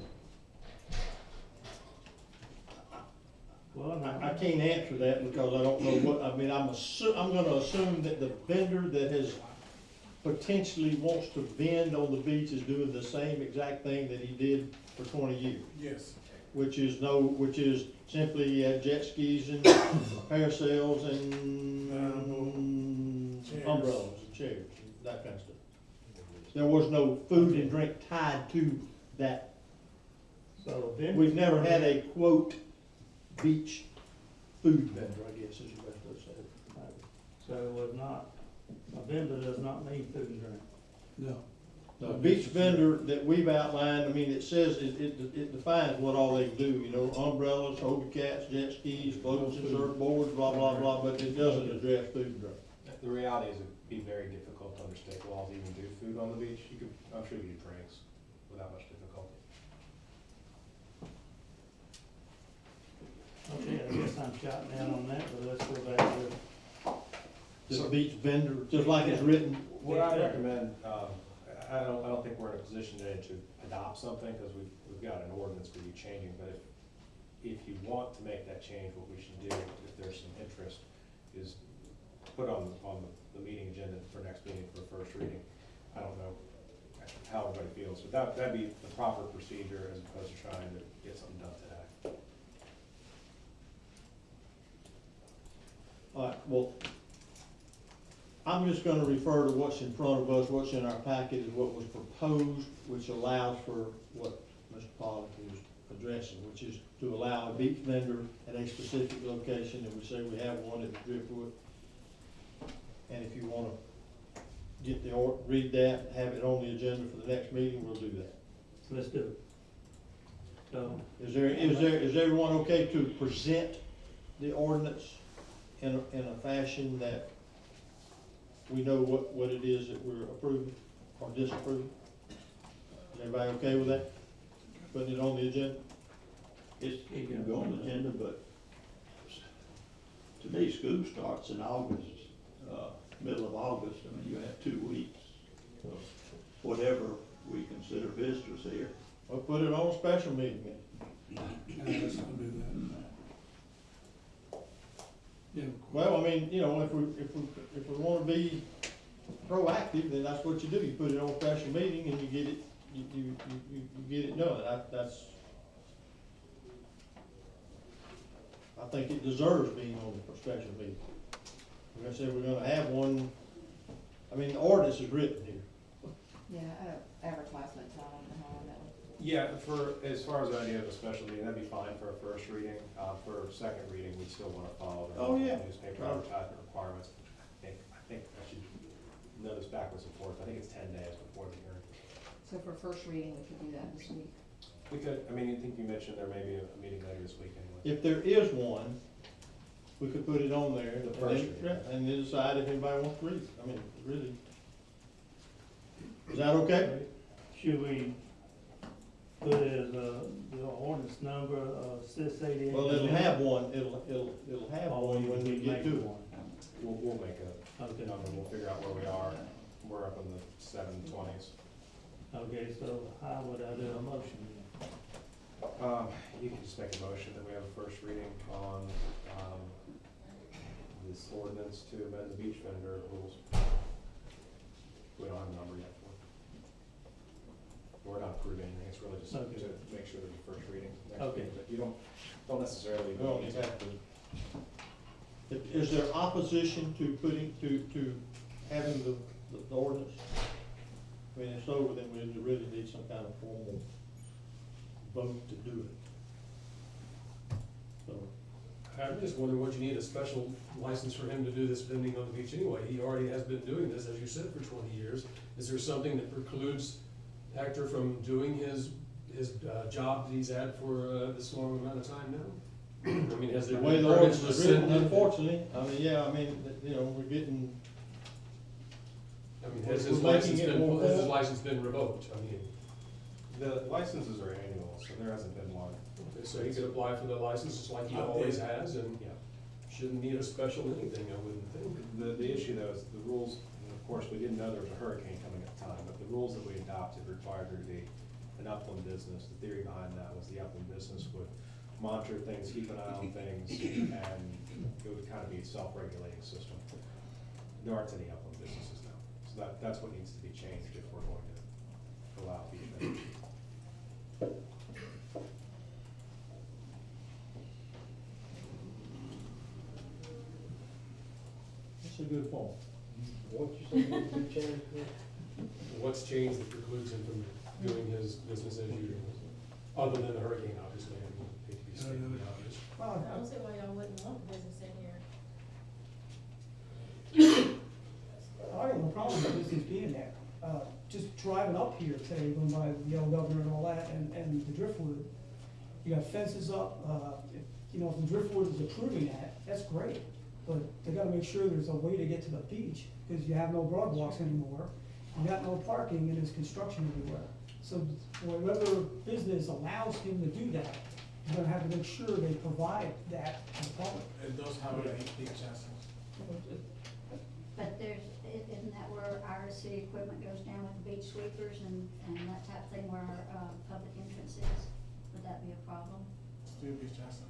Well, I can't answer that because I don't know what, I mean, I'm gonna assume that the vendor that has potentially wants to vend on the beach is doing the same exact thing that he did for 20 years. Yes. Which is simply jet skis and parasails and umbrellas and chairs, that kind of stuff. There was no food and drink tied to that. So We've never had a quote beach food vendor, I guess is the best way to say it. So it was not, a vendor does not mean food and drink. No. The beach vendor that we've outlined, I mean, it says, it defines what all they do, you know, umbrellas, Hobie cats, jet skis, floats and surfboards, blah, blah, blah, but it doesn't address food and drink. The reality is it'd be very difficult to under state laws to even do food on the beach. I'm sure you could do drinks without much difficulty. Okay, I guess I'm shouting down on that, but let's go back to. The beach vendor, just like it's written. What I recommend, I don't think we're in a position today to adopt something, because we've got an ordinance for you changing, but if you want to make that change, what we should do, if there's some interest, is put on the meeting agenda for next meeting for first reading. I don't know how everybody feels, but that'd be the proper procedure as opposed to trying to get something done today. All right, well, I'm just gonna refer to what's in front of us, what's in our packet is what was proposed, which allows for what Mr. Pollock is addressing, which is to allow a beach vendor at a specific location, and we say we have one at Driftwood. And if you wanna read that, have it on the agenda for the next meeting, we'll do that. Let's do it. So, Is everyone okay to present the ordinance in a fashion that we know what it is that we're approving or disapproving? Is everybody okay with that? Putting it on the agenda? It can go on the agenda, but to me, school starts in August, middle of August. I mean, you have 2 weeks of whatever we consider visitors here. We'll put it on a special meeting then. Let's not do that. Yeah. Well, I mean, you know, if we wanna be proactive, then that's what you do. You put it on a special meeting and you get it, you get it done. I think it deserves being on a special meeting. Like I said, we're gonna have one, I mean, the ordinance is written here. Yeah, advertisement time, that would. Yeah, as far as the idea of a special meeting, that'd be fine for a first reading. For a second reading, we'd still wanna follow the newspaper advertisement requirements. I think I should know this backwards and forth. I think it's 10 days before the hearing. So for first reading, we could do that this week. We could, I mean, I think you mentioned there may be a meeting later this week anyway. If there is one, we could put it on there The first reading. and then decide if anybody wants to read it. I mean, really. Is that okay? should we put it as, the ordinance number, 688? Well, it'll have one, it'll have Oh, one when we get to it. We'll make a number, we'll figure out where we are. We're up in the 720s. Okay, so how would I do a motion then? You can just make a motion that we have a first reading on, this ordinance to amend the beach vendor rules. We don't have a number yet for it. We're not approving anything, it's really just to Okay. make sure there's a first reading next Okay. week, but you don't necessarily. We don't have to. Is there opposition to having the ordinance? I mean, if so, then we really need some kind of formal vote to do it. So, I'm just wondering what you need a special license for him to do this vending on the beach anyway. He already has been doing this, as you said, for 20 years. Is there something that precludes Hector from doing his job that he's had for this long amount of time now? I mean, has there the way been the ordinance permits is written, rescinded? unfortunately, I mean, yeah, I mean, you know, we're getting. I mean, has we're his making license it been, more has his formal. license been revoked? I mean, The licenses are annual, so there hasn't been one. Okay, so he could apply for the license just like he always has, and Yeah. shouldn't need a special anything, I wouldn't think. The issue though is the rules, and of course, we didn't know there was a hurricane coming at the time, but the rules that we adopted required there to be an upland business. The theory behind that was the upland business would monitor things, keep an eye on things, and it would kind of be a self-regulating system. There aren't any upland businesses now, so that's what needs to be changed if we're going to allow beach vendors. That's a good point. What you say needs to be changed? What's changed that precludes him from doing his business as usual? Other than the hurricane, obviously, I mean, hate to be stating the obvious. I don't see why y'all wouldn't want the business in here. I have no problem with business being there. Just driving up here today, going by the Yellow Governor and all that, and the Driftwood, you got fences up, you know, if the Driftwood is approving that, that's great. But they gotta make sure there's a way to get to the beach, because you have no broadwalks anymore, you got no parking, and there's construction everywhere. So whoever business allows him to do that, you're gonna have to make sure they provide that to the public. It does have an 8 chassis. But there's, isn't that where our city equipment goes down with the beach sweepers and that type of thing where our, public entrance is? Would that be a problem? Still beach chassis.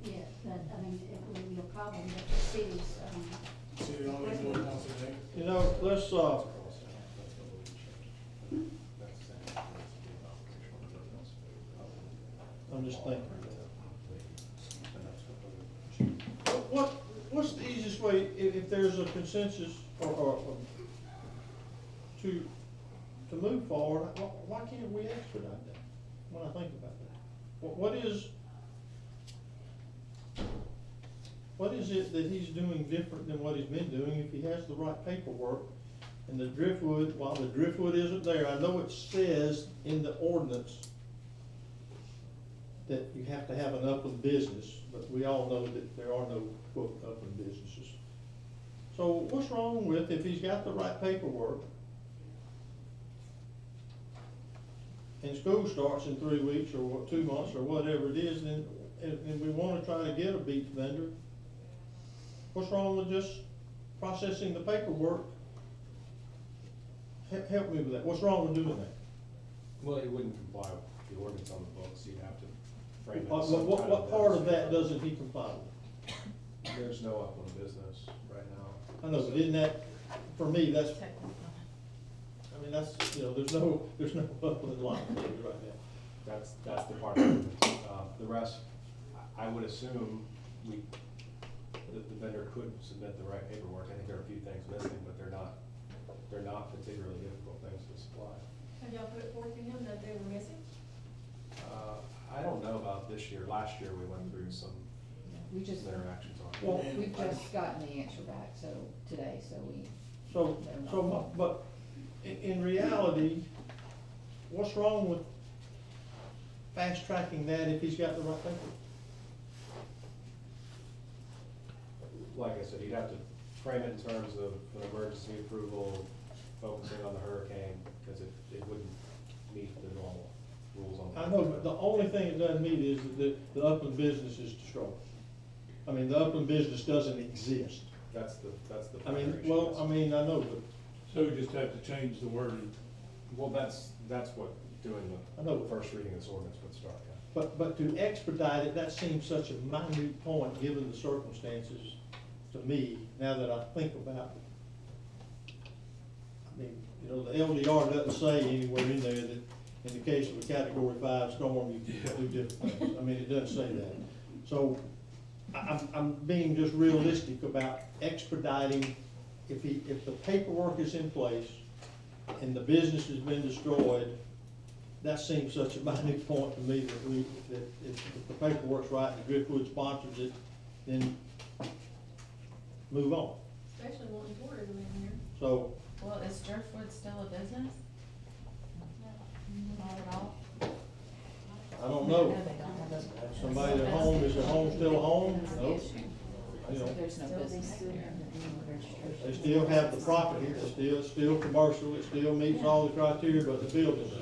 Yeah, but, I mean, it would be a problem that the city's, City only doing it once a day. You know, let's, I'm just thinking. What's the easiest way, if there's a consensus or to move forward, why can't we expedite that? When I think about that, what is it that he's doing different than what he's been doing if he has the right paperwork? And the Driftwood, while the Driftwood isn't there, I know it says in the ordinance that you have to have an upland business, but we all know that there are no quote upland businesses. So what's wrong with, if he's got the right paperwork, and school starts in 3 weeks or 2 months or whatever it is, then, and we wanna try to get a beach vendor, what's wrong with just processing the paperwork? Help me with that, what's wrong with doing that? Well, it wouldn't comply with the ordinance on the books, you'd have to frame it. What part of that doesn't he comply with? There's no upland business right now. I know, but isn't that, for me, that's, I mean, that's, you know, there's no upland line right now. That's the part of it. The rest, I would assume that the vendor could submit the right paperwork. I think there are a few things missing, but they're not particularly difficult things to supply. Have y'all put it forth to him that they were missing? I don't know about this year. Last year, we went through some interactions on it. Well, we've just gotten the answer back, so, today, so we. But in reality, what's wrong with fast tracking that if he's got the right paper? Like I said, you'd have to frame it in terms of an emergency approval, focusing on the hurricane, because it wouldn't meet the normal rules on. I know, but the only thing it doesn't meet is that the upland business is destroyed. I mean, the upland business doesn't exist. That's the I mean, primary well, issue. I mean, I know, but. So we just have to change the wording. Well, that's what doing I know. the first reading of this ordinance would start, yeah. But to expedite it, that seems such a minute point, given the circumstances, to me, now that I think about it. I mean, you know, the LDR doesn't say anywhere in there that in the case of a category 5 storm, you can do different things. I mean, it doesn't say that. So I'm being just realistic about expediting. If the paperwork is in place and the business has been destroyed, that seems such a minute point to me that if the paperwork's right and the Driftwood sponsors it, then move on. Especially wanting tourism in here. So, Well, is Driftwood still a business? Not at all? I don't know. No, they don't have a- Somebody at home, is their home still a home? No. you know, There's no business there. they still have the property, it's still commercial, it still meets all the criteria, but the building's.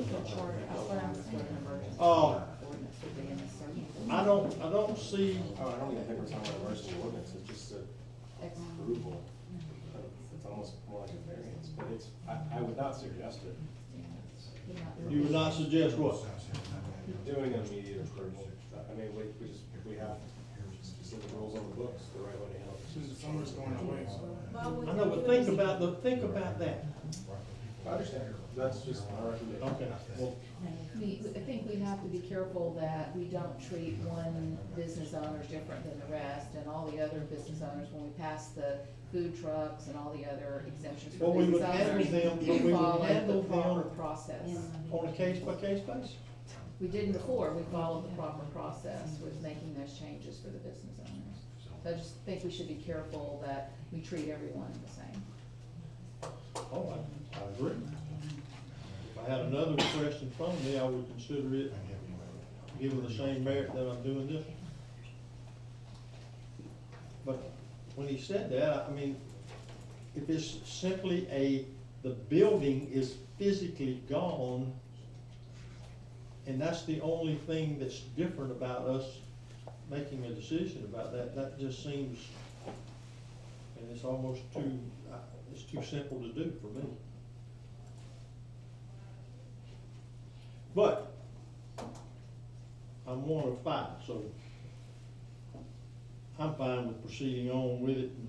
I don't see, Oh, I don't even think we're talking about emergency ordinance, it's just a approval. It's almost more like a variance, but it's, I would not suggest it. you would not suggest what? Doing an immediate approval. I mean, we have specific rules on the books, the right way to handle it. Since the summer's going away, so. I know, but think about that. I understand, that's just my recommendation. Okay, well, I think we have to be careful that we don't treat one business owner different than the rest, and all the other business owners, when we pass the food trucks and all the other exemptions well, for we would business handle owners, them, but we we would follow handle the proper them process. on a case-by-case basis. We didn't before, we followed the proper process with making those changes for the business owners. So I just think we should be careful that we treat everyone the same. Oh, I agree. If I had another request in front of me, I would consider it given the same merit that I'm doing this. But when he said that, I mean, if it's simply the building is physically gone, and that's the only thing that's different about us making a decision about that, that just seems, and it's almost it's too simple to do for me. But I'm one of 5, so I'm fine with proceeding on with it. And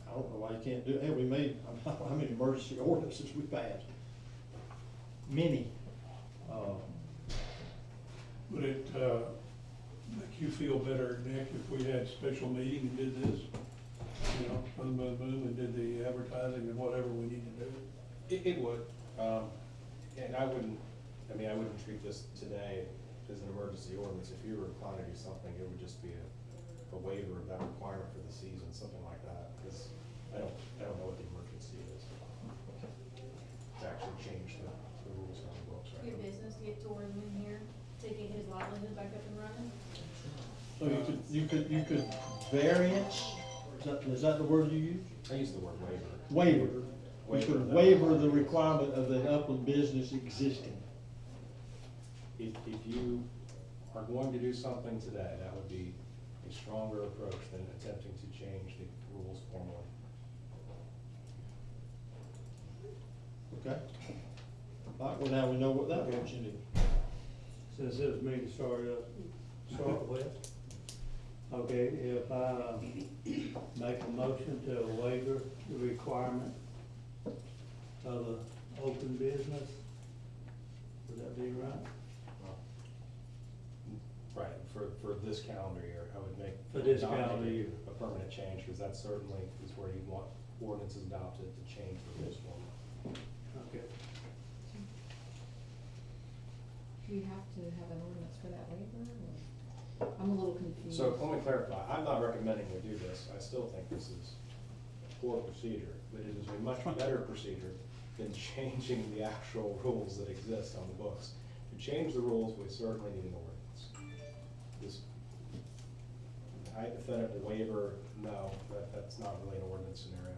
I don't know why you can't do it. Hey, we made, how many emergency ordinances we passed? Many. Would it, make you feel better, Nick, if we had a special meeting and did this? You know, boom, boom, boom, and did the advertising and whatever we need to do? It would, and I wouldn't treat this today as an emergency ordinance. If you were inclined to do something, it would just be a waiver of that requirement for the season, something like that, because I don't know what the emergency is. To actually change the rules on the books right Your now. business to get tourism in here, to get his livelihood back up and running. So you could variance, is that the word you use? I use the word waiver. Waiver. We could waiver the requirement of an upland business existing. If you are going to do something today, that would be a stronger approach than attempting to change the rules formally. Okay? All right, well, now we know what that option is. Since this was me to start with, okay, if I make a motion to waiver the requirement of an open business, would that be right? Right, for this calendar year, I would make. For this not make calendar year. A permanent change, because that certainly is where you want ordinances adopted to change the rules form. Okay. Do you have to have an ordinance for that waiver, or? I'm a little confused. So let me clarify, I'm not recommending we do this, I still think this is poor procedure, but it is a much better procedure than changing the actual rules that exist on the books. To change the rules, we certainly need an ordinance. This hypothetical waiver, no, that's not really an ordinance scenario.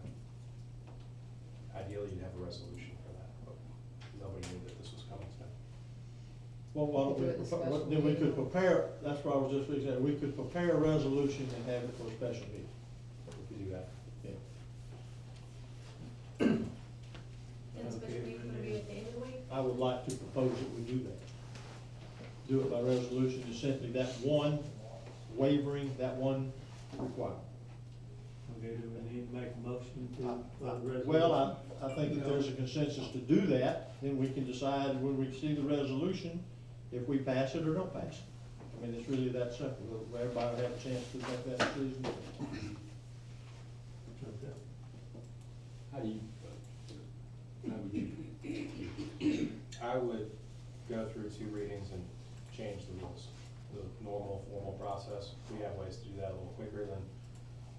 Ideally, you'd have a resolution for that, but nobody knew that this was coming today. Well, why don't we, then we could prepare, that's what I was just saying, we could prepare a resolution and have it for a special meeting. We could do that. Yeah. And especially for the at the end of the week. I would like to propose that we do that. Do it by resolution, just simply that one waivering, that one requirement. Okay, do we need to make a motion to, for the resolution? Well, I think if there's a consensus to do that, then we can decide when we see the resolution, if we pass it or don't pass it. I mean, it's really that simple, everybody will have a chance to make that decision. Okay. How do you? I would go through 2 readings and change the rules, the normal formal process. We have ways to do that a little quicker than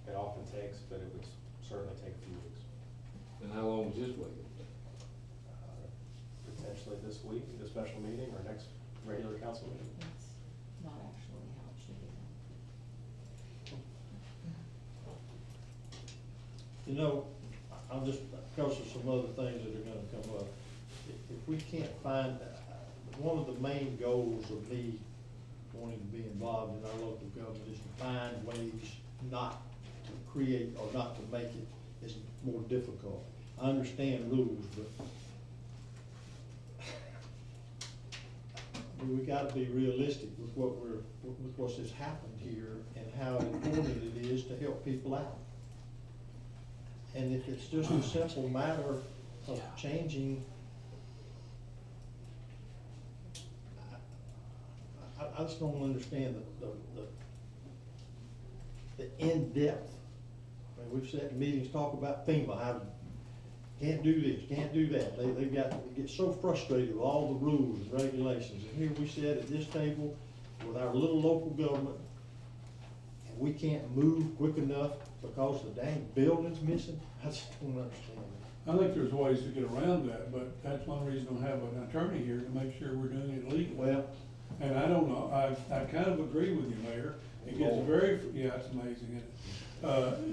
it often takes, but it would certainly take a few weeks. And how long is this waiting? Potentially this week, the special meeting, or next regular council meeting. That's not actually how it should be done. you know, I'm just, because of some other things that are gonna come up, if we can't find, one of the main goals of me wanting to be involved in our local government is to find ways not to create or not to make it as more difficult. I understand rules, but we gotta be realistic with with what's just happened here and how important it is to help people out. And if it's just a simple matter of changing, I just don't understand the in-depth. I mean, we've sat in meetings, talk about FEMA, how can't do this, can't do that. They get so frustrated with all the rules and regulations. And here we sit at this table with our little local government, and we can't move quick enough because the dang building's missing. I just don't understand it. I think there's ways to get around that, but that's one reason to have an attorney here to make sure we're doing it legally. Well, And I don't know, I kind of agree with you, Mayor. It gets very, yeah, it's amazing.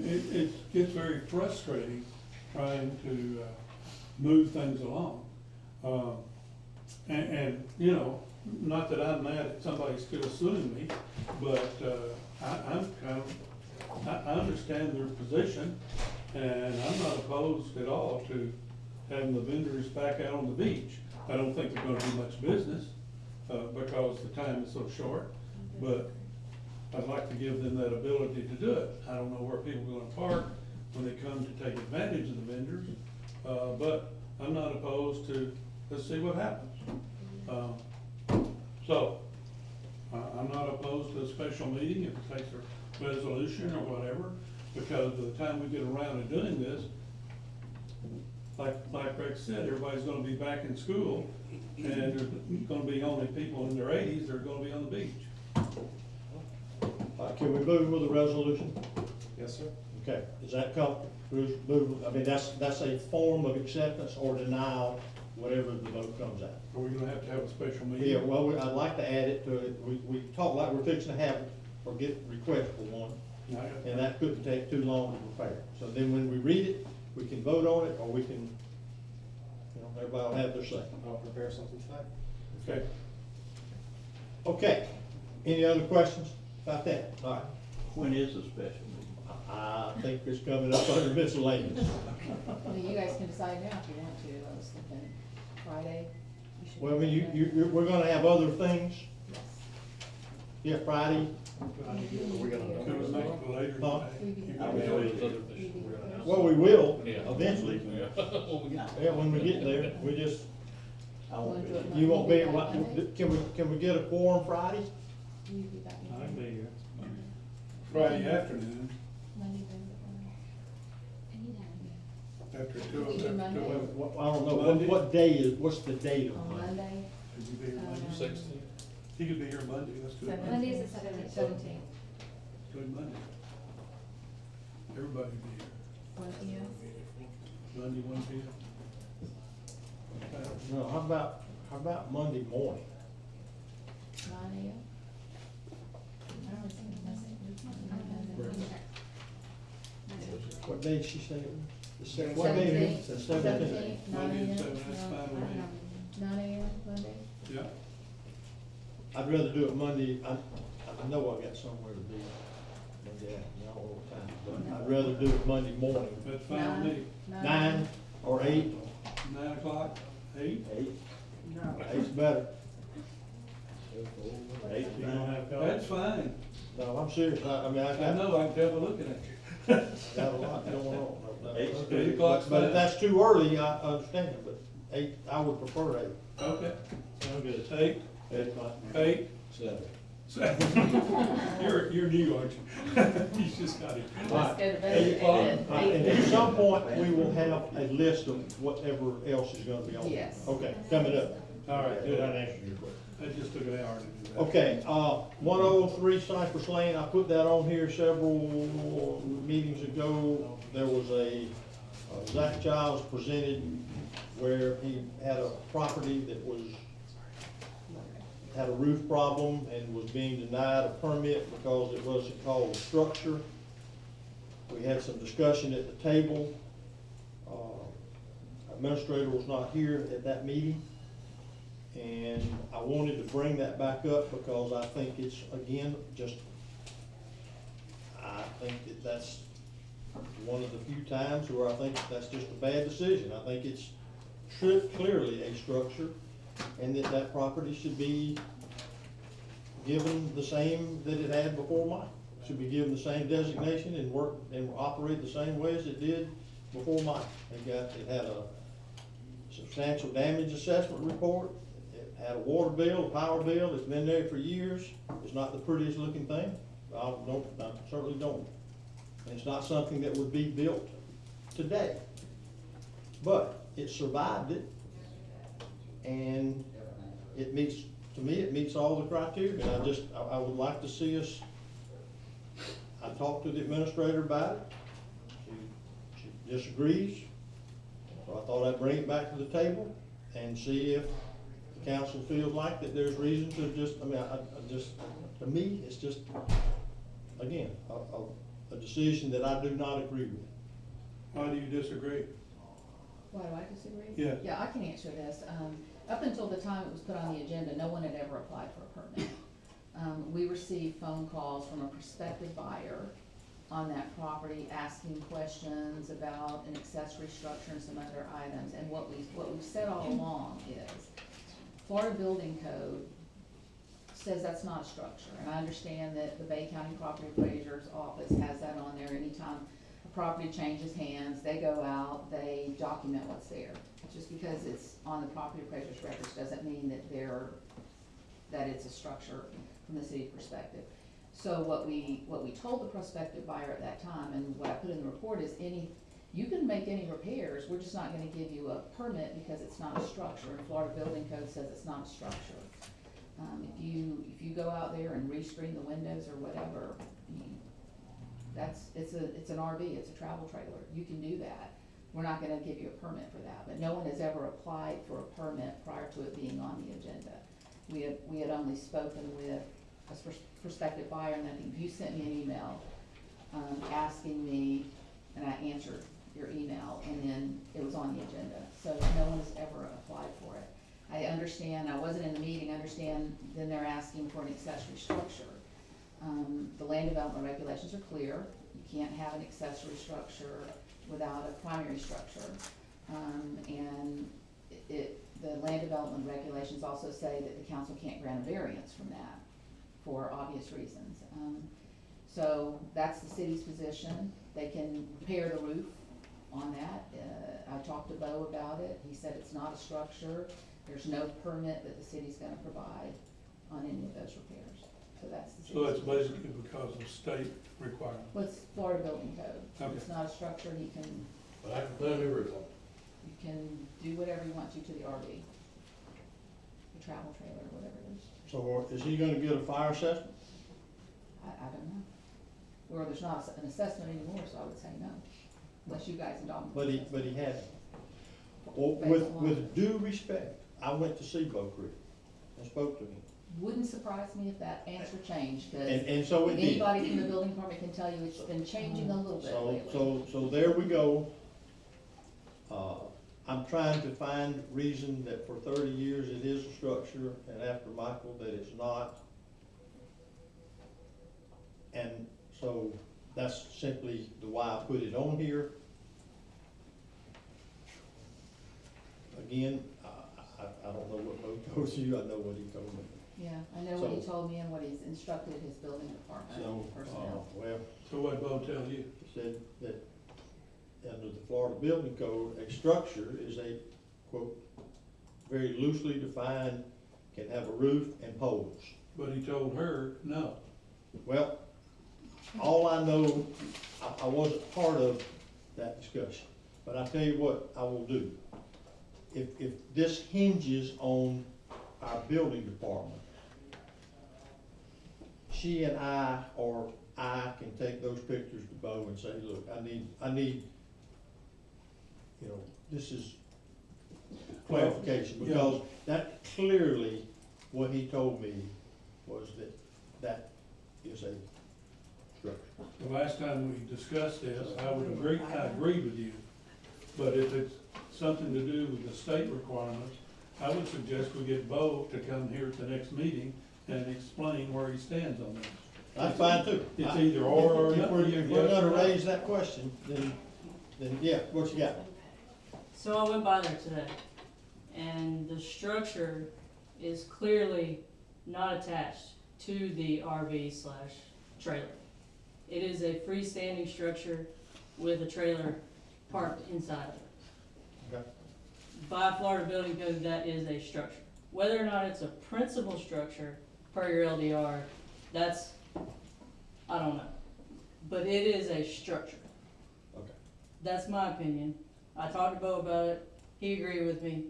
It gets very frustrating trying to move things along. And, you know, not that I'm mad at somebody still suing me, but I'm kind of, I understand their position, and I'm not opposed at all to having the vendors back out on the beach. I don't think they're gonna do much business, because the time is so short, but I'd like to give them that ability to do it. I don't know where people are gonna park when they come to take advantage of the vendors, but I'm not opposed to, let's see what happens. So, I'm not opposed to a special meeting if it takes a resolution or whatever, because by the time we get around to doing this, like Greg said, everybody's gonna be back in school, and there's gonna be only people in their eighties that are gonna be on the beach. Can we move with the resolution? Yes, sir. Okay, is that Bruce, move, I mean, that's a form of acceptance or denial, whatever the vote comes out. Are we gonna have to have a special meeting? Yeah, well, I'd like to add it to it, we talk like we're fixing to have it, or get request for one, and that couldn't take too long to prepare. So then when we read it, we can vote on it, or we can, you know, everybody will have their say. I'll prepare something tonight. Okay. Okay, any other questions about that? All right, When is the special meeting? I think it's coming up under miscellaneous. Well, you guys can decide now if you want to. I was thinking Friday. you should Well, I mean, do that. we're gonna have other things, Yes. yeah, Friday, Are we gonna know? Could we make it later? Huh? today? well, we will, Yeah. eventually. Yeah. Yeah, when we get there, we just, I won't be. you won't be, can we get a quorum Friday? Will you be back in I can be here. Friday afternoon, Monday, Anytime. after We can do Monday. I don't know, Monday? what day is, what's the date On of Monday? Monday. could you be here Monday? Um, He could be here Monday, let's do it. Seven- Monday is the 17th. 17th. Do it Monday. Everybody be here. 1 p.m. Monday, 1 p.m. No, how about Monday morning? 9 a.m. I was thinking that's it. What day did she say it was? What day is it? The 17th. 17th, 9 Monday a.m. and 7, that's fine with me. 9 a.m. Monday. Yeah, I'd rather do it Monday, I know I got somewhere to be Monday afternoon all the time, but I'd rather do it Monday morning. that's fine with me. 9 or 8? 9 o'clock, 8? 8, No. 8's better. 8 You don't have coffee? That's fine. No, I'm serious, I mean, I I got know, I can tell by looking at you. got a lot going on. Eight's But- good. 8 o'clock's But if fine. that's too early, I understand, but 8, I would prefer 8. Okay, Sound good. 8, 8 o'clock. 8. 7. You're new, aren't you? You just got it. Let's go to bed 8 o'clock. at And 8. at some point, we will have a list of whatever else is gonna be on. there. Yes. Okay, coming up. All right, good. That answers your question. That just took an hour to do that. Okay, 103 Cypress Lane, I put that on here several meetings ago. There was a, Zach Childs presented where he had a property that had a roof problem and was being denied a permit because it wasn't called a structure. We had some discussion at the table. Administrator was not here at that meeting. And I wanted to bring that back up because I think it's, again, I think that that's one of the few times where I think that's just a bad decision. I think it's clearly a structure, and that property should be given the same that it had before mine. Should be given the same designation and work and operate the same way as it did before mine. It had a substantial damage assessment report. It had a water bill, a power bill. It's been there for years. It's not the prettiest looking thing. I certainly don't. And it's not something that would be built today. But it survived it, and it meets, to me, it meets all the criteria. And I would like to see us, I talked to the administrator about it. She disagrees. So I thought I'd bring it back to the table and see if the council feels like that there's reason to to me, it's just, again, a decision that I do not agree with. Why do you disagree? Why do I disagree? Yeah. Yeah, I can answer this. Up until the time it was put on the agenda, no one had ever applied for a permit. We received phone calls from a prospective buyer on that property asking questions about an accessory structure and some other items. And what we've said all along is, Florida Building Code says that's not a structure. And I understand that the Bay County Property Appraiser's Office has that on there. Anytime a property changes hands, they go out, they document what's there. Just because it's on the property appraiser's records doesn't mean that it's a structure from the city's perspective. So what we told the prospective buyer at that time, and what I put in the report is, you can make any repairs, we're just not gonna give you a permit because it's not a structure, and Florida Building Code says it's not a structure. If you go out there and rescreen the windows or whatever, it's an RV, it's a travel trailer, you can do that. We're not gonna give you a permit for that, but no one has ever applied for a permit prior to it being on the agenda. We had only spoken with a prospective buyer, and I think you sent me an email, asking me, and I answered your email, and then it was on the agenda. So no one has ever applied for it. I understand, I wasn't in the meeting, I understand then they're asking for an accessory structure. The land development regulations are clear. You can't have an accessory structure without a primary structure. And the land development regulations also say that the council can't grant a variance from that for obvious reasons. So that's the city's position. They can repair the roof on that. I talked to Bo about it. He said it's not a structure. There's no permit that the city's gonna provide on any of those repairs. So that's the city's So that's position. basically because of state requirement. Well, it's Florida Building Code. Okay. It's not a structure, he can, But I can put a new roof on. you can do whatever you want to the RV. The travel trailer, whatever it is. So is he gonna get a fire assessment? I don't know. Or there's not an assessment anymore, so I would say no, unless you guys adopt. But he had. Well, with due respect, I went to see Bo Creek and spoke to him. Wouldn't surprise me if that answer changed, cause And so it did. anybody from the building department can tell you it's been changing a little bit lately. So there we go. I'm trying to find reason that for 30 years it is a structure, and after Michael that it's not. And so that's simply the why I put it on here. Again, I don't know what Bo told you, I know what he told me. Yeah, I know what he So- told me and what he's instructed his building department So, personnel. well, So what Bo tell you? he said that under the Florida Building Code, a structure is a, quote, very loosely defined, can have a roof and poles. But he told her, no. Well, all I know, I wasn't part of that discussion, but I tell you what I will do. If this hinges on our building department, she and I, or I can take those pictures to Bo and say, look, I need, you know, this is clarification, because that clearly, what he told me was that is a structure. The last time we discussed this, I agreed with you. But if it's something to do with the state requirements, I would suggest we get Bo to come here at the next meeting and explain where he stands on this. That's fine too. It's either or If we're, yes gonna or no. raise that question, then yeah, what you got? So I went by there today, and the structure is clearly not attached to the RV/trailer. It is a freestanding structure with a trailer parked inside of it. Okay. By Florida Building Code, that is a structure. Whether or not it's a principal structure per your LDR, that's, I don't know. But it is a structure. Okay. That's my opinion. I talked to Bo about it, he agreed with me.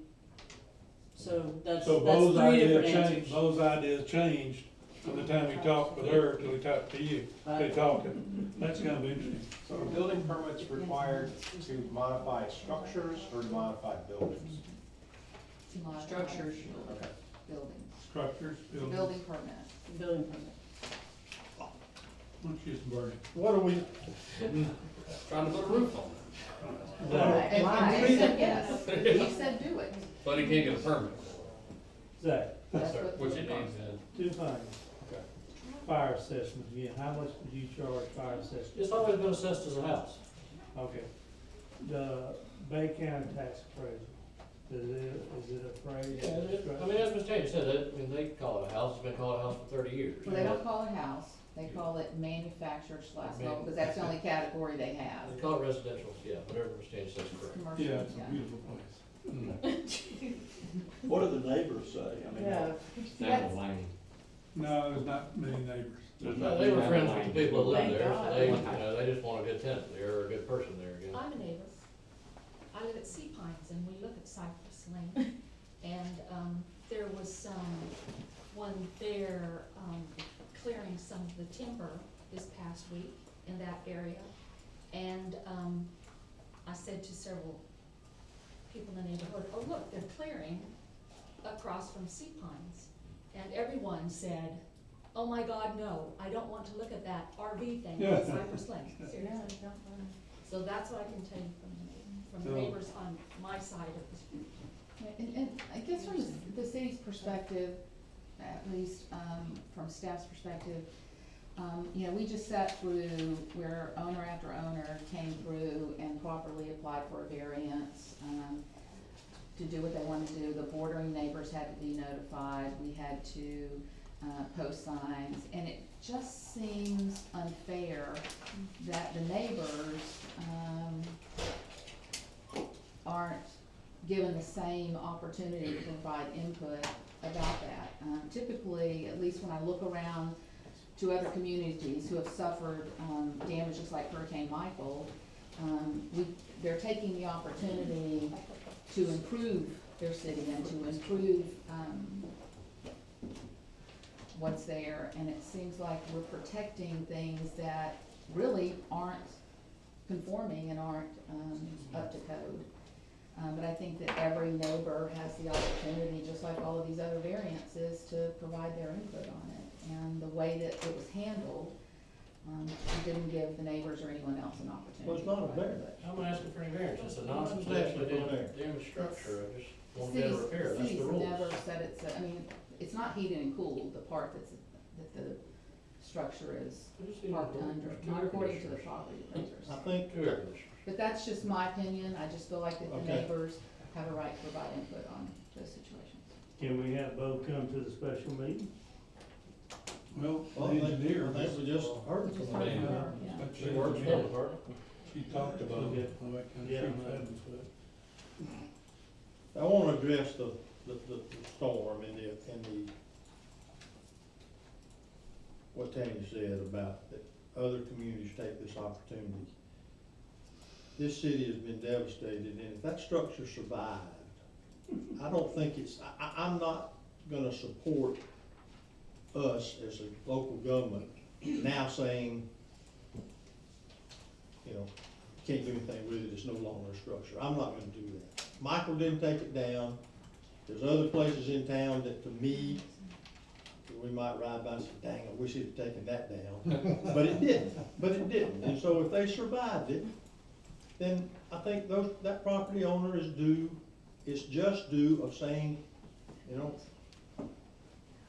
So that's So Bo's three idea different changed, answers. Bo's idea changed from the time he talked with her till he talked to you. They talking. That's kind of interesting. So are building permits required to modify structures or to modify buildings? To modify Structures. Okay. Buildings, Structures, buildings. building permit. Building permit. Why don't you just burn it? What are we, Trying to put a roof on And you said yes, you said do it. but he can't get a permit. Zach, That's what. Which it needs, two things. Okay. Fire assessment, again, how much would you charge fire assessment? It's always been assessed as a house. Okay. The Bay County tax appraisal, is it appraised? I mean, as Mr. Tanner said, they call it a house, it's been called a house for 30 years. Well, they don't call it house, they call it manufactured / mobile, because that's the only category they have. They call it residential, yeah, whatever Mr. Tanner says is correct. Commercial, Yeah, it's a beautiful place. What do the neighbors say? I mean, Yeah. Down the lane. No, there's not many neighbors. There's No, not they were down the friends lane. with the people that live Thank there, so God. they, they just want a good tenant there, or a good person there again. I'm a neighbor. I live at Sea Pines and we look at Cypress Lane. And, there was one there, clearing some of the timber this past week in that area. And, I said to several people in the neighborhood, oh, look, they're clearing across from Sea Pines. And everyone said, oh my God, no, I don't want to look at that RV thing on Cypress Lane. Seriously. So that's what I can tell you from the neighbors on my side of the street. And I guess from the city's perspective, at least, from staff's perspective, you know, we just sat through where owner after owner came through and properly applied for a variance, to do what they wanted to do. The bordering neighbors had to be notified, we had to, post signs, and it just seems unfair that the neighbors, aren't given the same opportunity to provide input about that. Typically, at least when I look around to other communities who have suffered, damages like Hurricane Michael, they're taking the opportunity to improve their city and to improve, what's there, and it seems like we're protecting things that really aren't conforming and aren't, up to code. But I think that every neighbor has the opportunity, just like all of these other variances, to provide their input on it. And the way that it was handled, didn't give the neighbors or anyone else an opportunity. well, it's not a variance. I'm not asking for any variance, it's a non-substantially damaged structure, I just want to get a repair, that's the City's rules. never said it's, I mean, it's not heated and cooled, the part that the structure is parked under, not according to the property appraisers. I think, Two air conditioners. But that's just my opinion, I just feel like that the Okay. neighbors have a right to provide input on those situations. Can we have Bo come to the special meeting? Well, well, the I engineer, think we just heard Just from heard them. from her, yeah. but She works for the department. she talked about Okay. it, all that kind of Yeah. thing. I wanna address the storm and the, what Tanya said about that other communities take this opportunity. This city has been devastated, and if that structure survived, I don't think I'm not gonna support us as a local government now saying, you know, can't do anything with it, it's no longer a structure. I'm not gonna do that. Michael didn't take it down. There's other places in town that, to me, we might ride by and say, dang, I wish he'd taken that down. But it didn't, and so if they survived it, then I think that property owner is due, it's just due of saying, you know,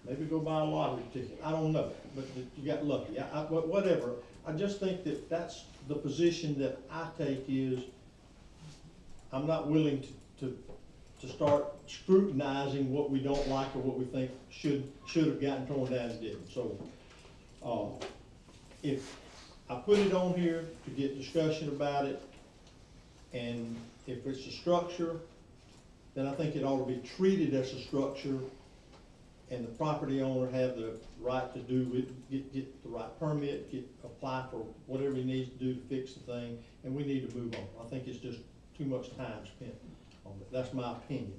maybe go buy a lottery ticket, I don't know, but you got lucky, whatever. I just think that that's the position that I take is, I'm not willing to start scrutinizing what we don't like or what we think should have gotten torn down and didn't. So, if I put it on here to get discussion about it, and if it's a structure, then I think it ought to be treated as a structure, and the property owner have the right to do it, get the right permit, apply for whatever he needs to do to fix the thing, and we need to move on. I think it's just too much time spent on it. That's my opinion.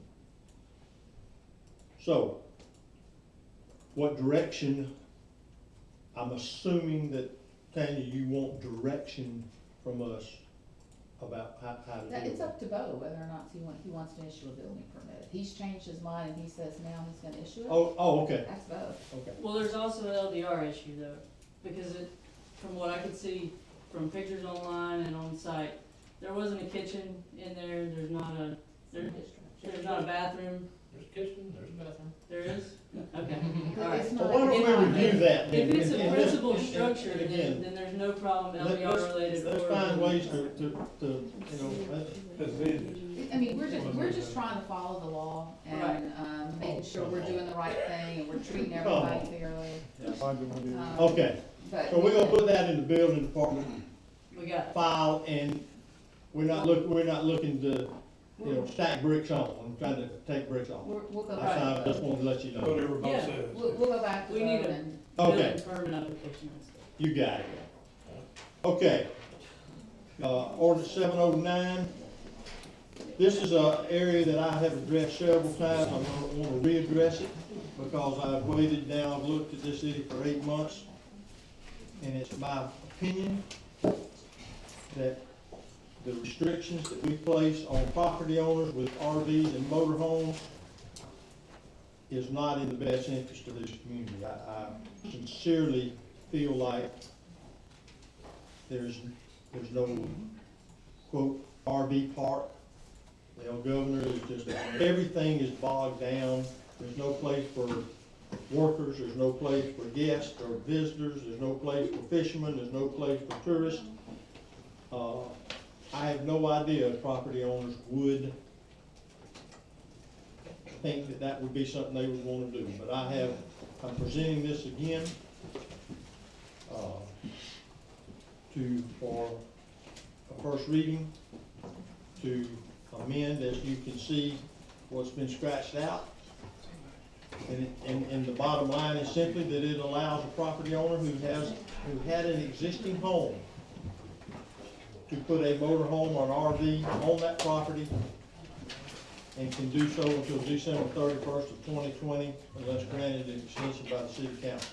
So, what direction, I'm assuming that, Tanya, you want direction from us about how to do it? It's up to Bo whether or not he wants to issue a building permit. If he's changed his mind and he says now he's gonna issue it. Oh, okay. That's Bo. Okay. Well, there's also an LDR issue though, because from what I could see from pictures online and on site, there wasn't a kitchen in there, there's not a bathroom. There's a kitchen, there's a bathroom. There is? Okay, all right. It's Well, not- why don't we review that? If it's a and principal and structure, again, then there's no problem let's- LDR related. Let's or- find ways to, you know, Advantage. I mean, we're just trying to follow the law and, making sure we're doing the right thing and we're treating everybody fairly. okay. But So we're gonna put that in the building department We got it. file, and we're not looking to, you know, stack bricks on, I'm trying to take bricks off. we'll go That's how I back. just wanted to let you know. Whatever Bob Yeah. says. We'll go back to We Bo need a and. Okay. building permit application and stuff. You got it. Okay. Ordinance 709. This is an area that I have addressed several times. I'm gonna want to readdress it because I've waited now, I've looked at this city for 8 months. And it's my opinion that the restrictions that we place on property owners with RVs and motorhomes is not in the best interest of this community. I sincerely feel like there's no, quote, RV park. The governor is just, everything is bogged down. There's no place for workers, there's no place for guests or visitors, there's no place for fishermen, there's no place for tourists. I have no idea if property owners would think that that would be something they would want to do, but I'm presenting this again, for a first reading, to amend, as you can see, what's been scratched out. And the bottom line is simply that it allows a property owner who had an existing home to put a motor home or an RV on that property and can do so until December 31st of 2020 unless granted an extension by the city council.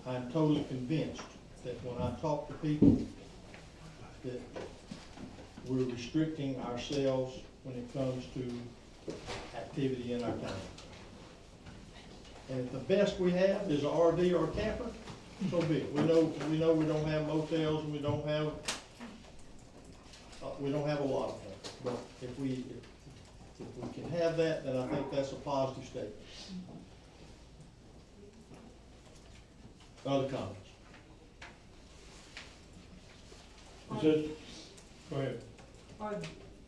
I'm totally convinced that when I talk to people that we're restricting ourselves when it comes to activity in our town. And if the best we have is an RV or a camper, so be it. We know we don't have motels and we don't have a lot of them. But if we can have that, then I think that's a positive statement. Other comments? Is it, go ahead.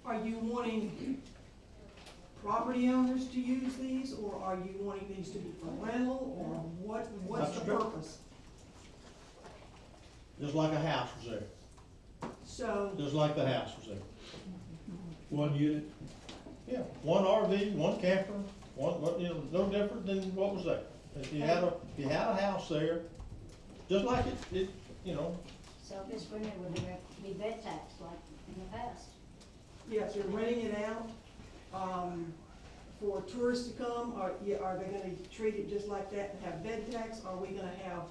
Are you wanting property owners to use these, or are you wanting these to be for rental, or what's the purpose? Just like a house was there. So, Just like the house was there. One unit? Yeah, one RV, one camper, you know, no different than what was there. If you had a house there, just like it, you know, So this one, it would be bed tax like in the past. yes, you're renting it out, for tourists to come, are they gonna treat it just like that and have bed tax? Are we gonna have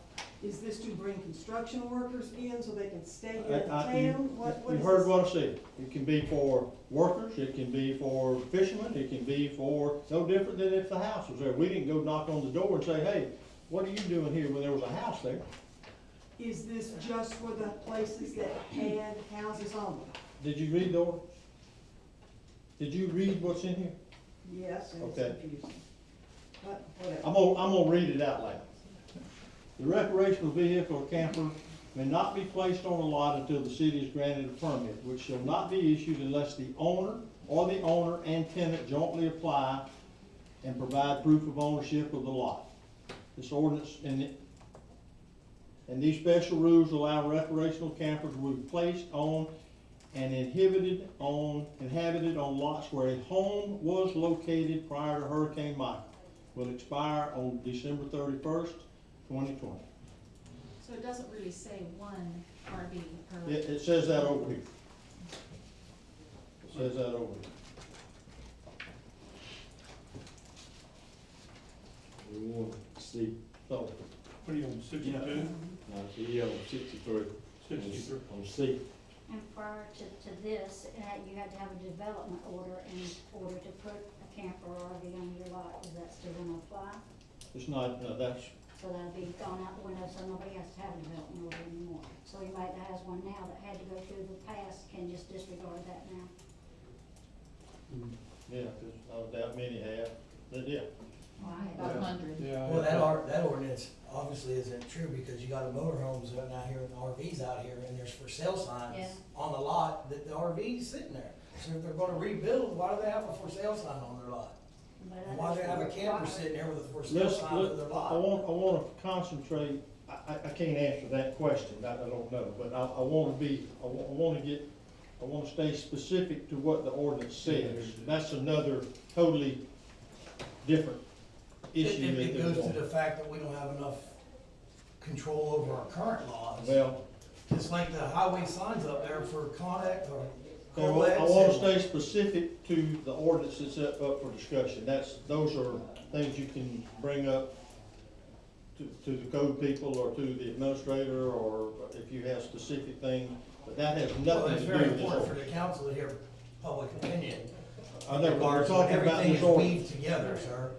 Is this to bring construction workers in so they can stay here in I- town? What You is heard this? what I said. It can be for workers, it can be for fishermen, it can be for, no different than if the house was there. We didn't go knock on the door and say, hey, what are you doing here when there was a house there? Is this just for the places that had houses on them? Did you read the orders? Did you read what's in here? Yes, and it's Okay. confusing. But whatever. I'm gonna read it out loud. The recreational vehicle or camper may not be placed on a lot until the city has granted a permit, which shall not be issued unless the owner or the owner and tenant jointly apply and provide proof of ownership of the lot. This ordinance and these special rules allow recreational campers to be placed on and inhabited on lots where a home was located prior to Hurricane Michael. Will expire on December 31st, 2020. So it doesn't really say one RV per. It says that over here. It says that over here. We want to see, So, What are you on, 62? see on 63. 63. On C. And prior to this, you had to have a development order in order to put a camper or RV on your lot. Is that still gonna apply? it's not, that's, So that'll be gone out the window, so nobody has to have a development order anymore. So anybody that has one now that had to go through the past can just disregard that now. yeah, because I doubt many have, but yeah. About 100. Yeah. Well, that ordinance obviously isn't true because you got the motorhomes out here and the RVs out here and there's for sale signs Yeah. on the lot that the RV's sitting there. So if they're gonna rebuild, why do they have a for sale sign on their lot? But And why do they have a camper sitting there with a for sale Let's, sign for their lot? I want to concentrate, I can't answer that question, I don't know, but I want to stay specific to what the ordinance says. That's another totally different issue. It goes to the fact that we don't have enough control over our current laws. Well, Just like the highway signs up there for Connex or I want to Colex. stay specific to the ordinance that's up for discussion. Those are things you can bring up to the code people or to the administrator, or if you have specific things, but that has Well, nothing it's to do very with this important for ordinance. the council to hear public opinion. I know, but we're Regards to talking about everything this is ordinance. weaved together, sir.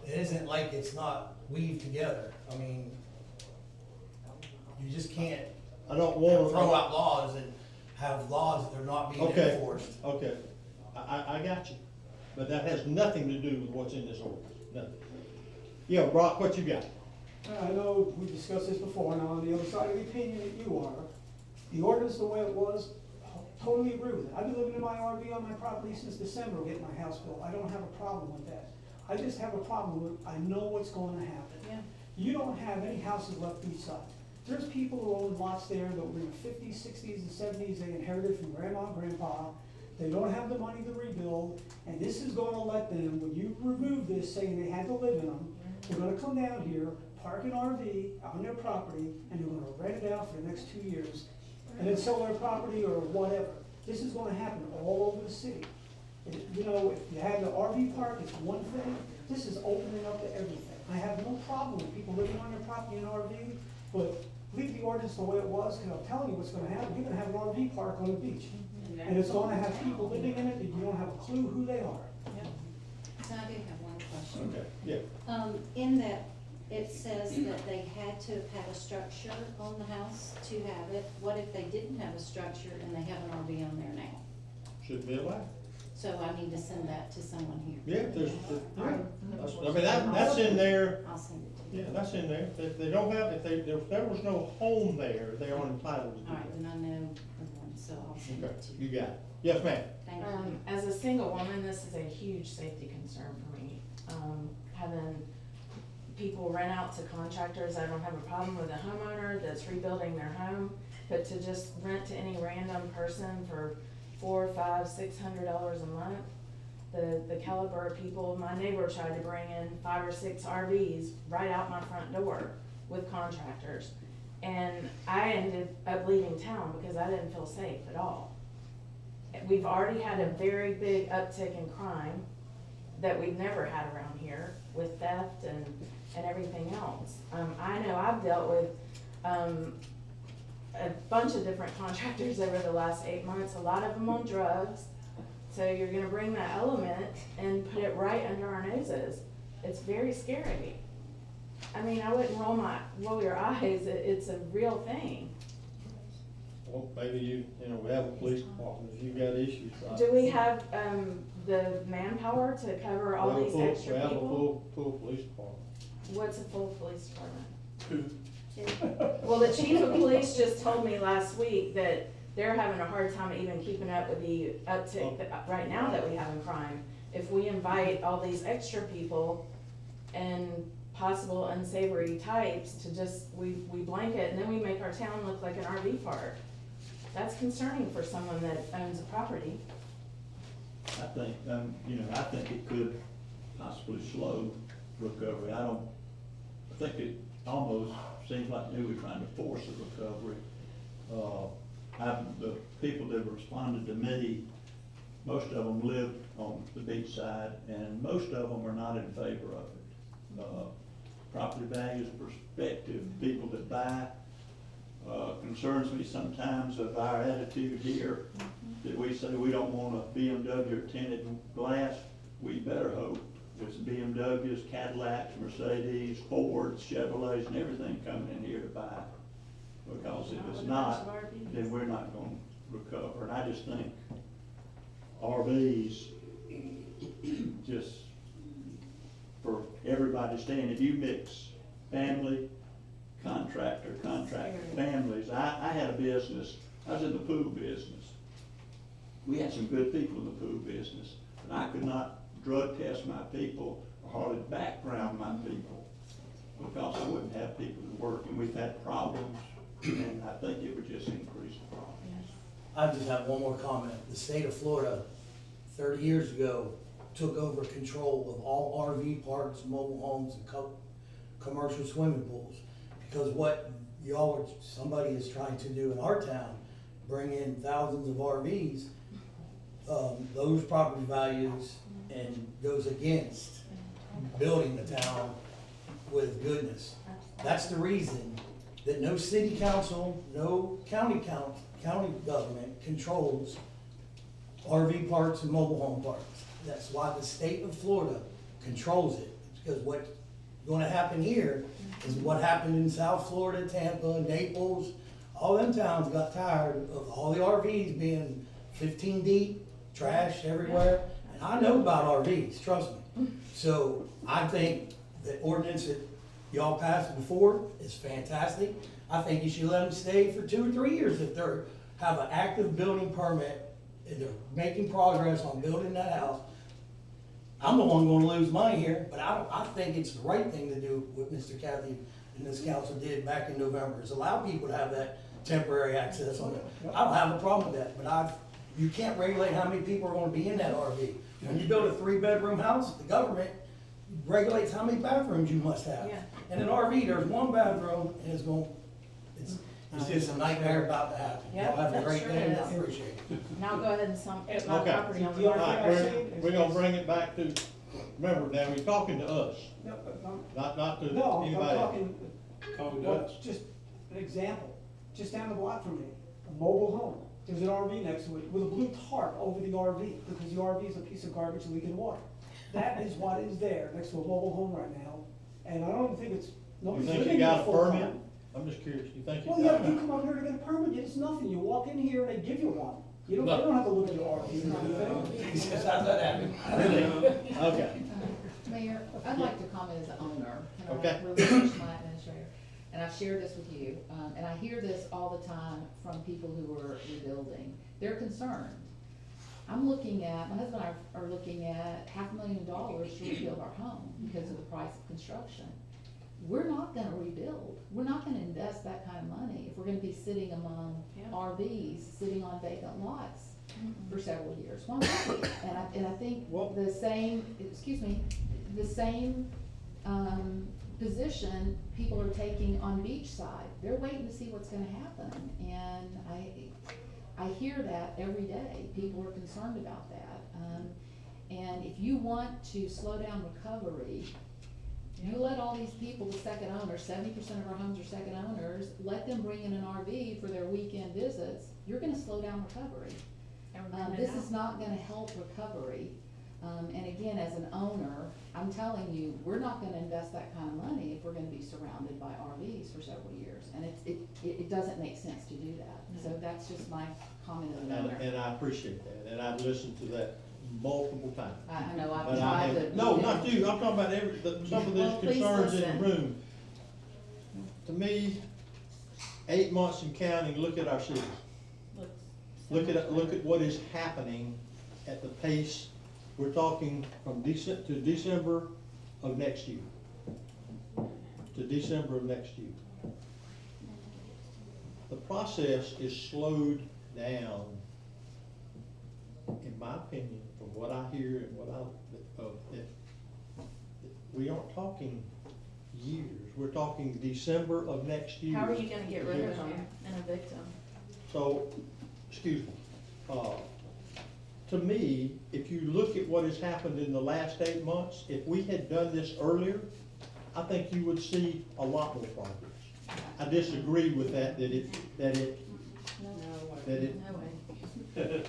It isn't like it's not weaved together. I mean, you just can't I don't want to. throw out laws and have laws that are not being Okay. enforced. Okay, I got you, but that has nothing to do with what's in this ordinance, nothing. Yeah, Brock, what you got? I know we discussed this before, and I'm on the other side of the opinion that you are. The ordinance, the way it was, totally agree with it. I've been living in my RV on my property since December, getting my house built. I don't have a problem with that. I just have a problem with, I know what's gonna happen. Yeah. You don't have any houses left each side. There's people who own lots there that were in the fifties, sixties, and seventies, they inherited from grandma and grandpa. They don't have the money to rebuild, and this is gonna let them, when you remove this, saying they had to live in them, they're gonna come down here, park an RV on their property, and they're gonna rent it out for the next 2 years, and then sell their property or whatever. This is gonna happen all over the city. You know, if you have the RV park, it's one thing, this is opening up to everything. I have no problem with people living on their property in an RV, but leave the ordinance the way it was, because I'm telling you what's gonna happen, you're gonna have an RV park on the beach. And it's gonna have people living in it that you don't have a clue who they are. So I do have one question. Okay, yeah. In that, it says that they had to have a structure on the house to have it. What if they didn't have a structure and they have an RV on there now? Should be allowed. So I need to send that to someone here. Yeah, that's in there, I'll send it to you. yeah, that's in there. If they don't have, if there was no home there, they are entitled to do All right, that. then I know the one, so I'll send Okay, it to you. you got it. Yes, ma'am. Thank you. As a single woman, this is a huge safety concern for me. Having people rent out to contractors, I don't have a problem with a homeowner that's rebuilding their home, but to just rent to any random person for $400, $500, $600 a month, the caliber of people, my neighbor tried to bring in 5 or 6 RVs right out my front door with contractors. And I ended up leaving town because I didn't feel safe at all. We've already had a very big uptick in crime that we've never had around here with theft and everything else. I know I've dealt with a bunch of different contractors over the last 8 months, a lot of them on drugs. So you're gonna bring that element and put it right under our noses. It's very scary. I mean, I wouldn't roll your eyes, it's a real thing. Well, maybe you know, we have a police department, if you've got issues, right? Do we have, the manpower to cover all these extra We have a people? full police department. What's a full police department? Two. Well, the chief of police just told me last week that they're having a hard time even keeping up with the uptick right now that we have in crime. If we invite all these extra people and possible unsavory types to just, we blanket, and then we make our town look like an RV park. That's concerning for someone that owns a property. I think, I think it could possibly slow recovery. I think it almost seems like we were trying to force a recovery. The people that responded to me, most of them live on the beach side, and most of them are not in favor of it. Property values perspective, people that buy, concerns me sometimes of our attitude here, that we say we don't want a BMW or tinted glass. We better hope there's BMWs, Cadillacs, Mercedes, Fords, Chevrolets, and everything coming in here to buy. Because if it's not, then we're not gonna recover. And I just think RVs, just for everybody staying, if you mix family, contractor, families. I had a business, I was in the pool business. We had some good people in the pool business, but I could not drug test my people or hardly background my people because I wouldn't have people to work, and we've had problems, and I think it would just increase the problem. I just have one more comment. The state of Florida, 30 years ago, took over control of all RV parks, mobile homes, and commercial swimming pools. Because what somebody is trying to do in our town, bring in thousands of RVs, those property values, and goes against building the town with goodness. That's the reason that no city council, no county government controls RV parks and mobile home parks. That's why the state of Florida controls it. Because what's gonna happen here is what happened in South Florida, Tampa, Naples. All them towns got tired of all the RVs being 15 deep, trash everywhere. And I know about RVs, trust me. So I think the ordinance that y'all passed before is fantastic. I think you should let them stay for 2 or 3 years if they're have an active building permit and they're making progress on building that house. I'm the one gonna lose money here, but I think it's the right thing to do what Mr. Cathy and this council did back in November, is allow people to have that temporary access on it. I don't have a problem with that, but you can't regulate how many people are gonna be in that RV. When you build a 3-bedroom house, the government regulates how many bathrooms you must have. Yeah. In an RV, there's 1 bathroom, and it's just a nightmare about to happen. Yep, Y'all have a that great sure day, I is. appreciate it. Now go ahead and put my Okay. property on the All right, market. we're gonna bring it back to, remember now, you're talking to us, No, not to no, I'm anybody else. talking, Code well, does. just an example, just down the block from me, a mobile home. There's an RV next to it with a blue tarp over the RV because the RV is a piece of garbage leaking water. That is what is there next to a mobile home right now, and I don't think it's, You nobody's think living you in got it a full permit? time. I'm just curious, you think you Well, got yeah, you a? come out here to get a permit, it's nothing, you walk in here and they give you one. They don't have to look at your RV or anything. How's that happen? Okay, Mayor, I'd like to comment as an owner. Can I Okay. really finish my administrator? And I've shared this with you, and I hear this all the time from people who are rebuilding. They're concerned. I'm looking at, my husband and I are looking at $500,000 to rebuild our home because of the price of construction. We're not gonna rebuild. We're not gonna invest that kind of money if we're gonna be sitting among RVs, sitting on vacant lots for several years. Why would we? And I think the same, the same, position people are taking on beachside. They're waiting to see what's gonna happen, and I hear that every day. People are concerned about that. And if you want to slow down recovery, You let all these people, the second owners, 70% of our homes are second owners, let them bring in an RV for their weekend visits, you're gonna slow down recovery. This is not gonna help recovery. And again, as an owner, I'm telling you, we're not gonna invest that kind of money if we're gonna be surrounded by RVs for several years. And it doesn't make sense to do that. So that's just my comment of an owner. And I appreciate that, and I've listened to that multiple times. I know, I've But I tried have, to. no, not you, I'm talking about some of Well, these please concerns in listen. the room. To me, 8 months and counting, look at our city. Look at what is happening at the pace, we're talking from December of next year. To December of next year. The process is slowed down, in my opinion, from what I hear and what we aren't talking years, we're talking December of next year. How are you gonna get rid of them and evict them? So, excuse me, to me, if you look at what has happened in the last 8 months, if we had done this earlier, I think you would see a lot more progress. I disagree with that, No way.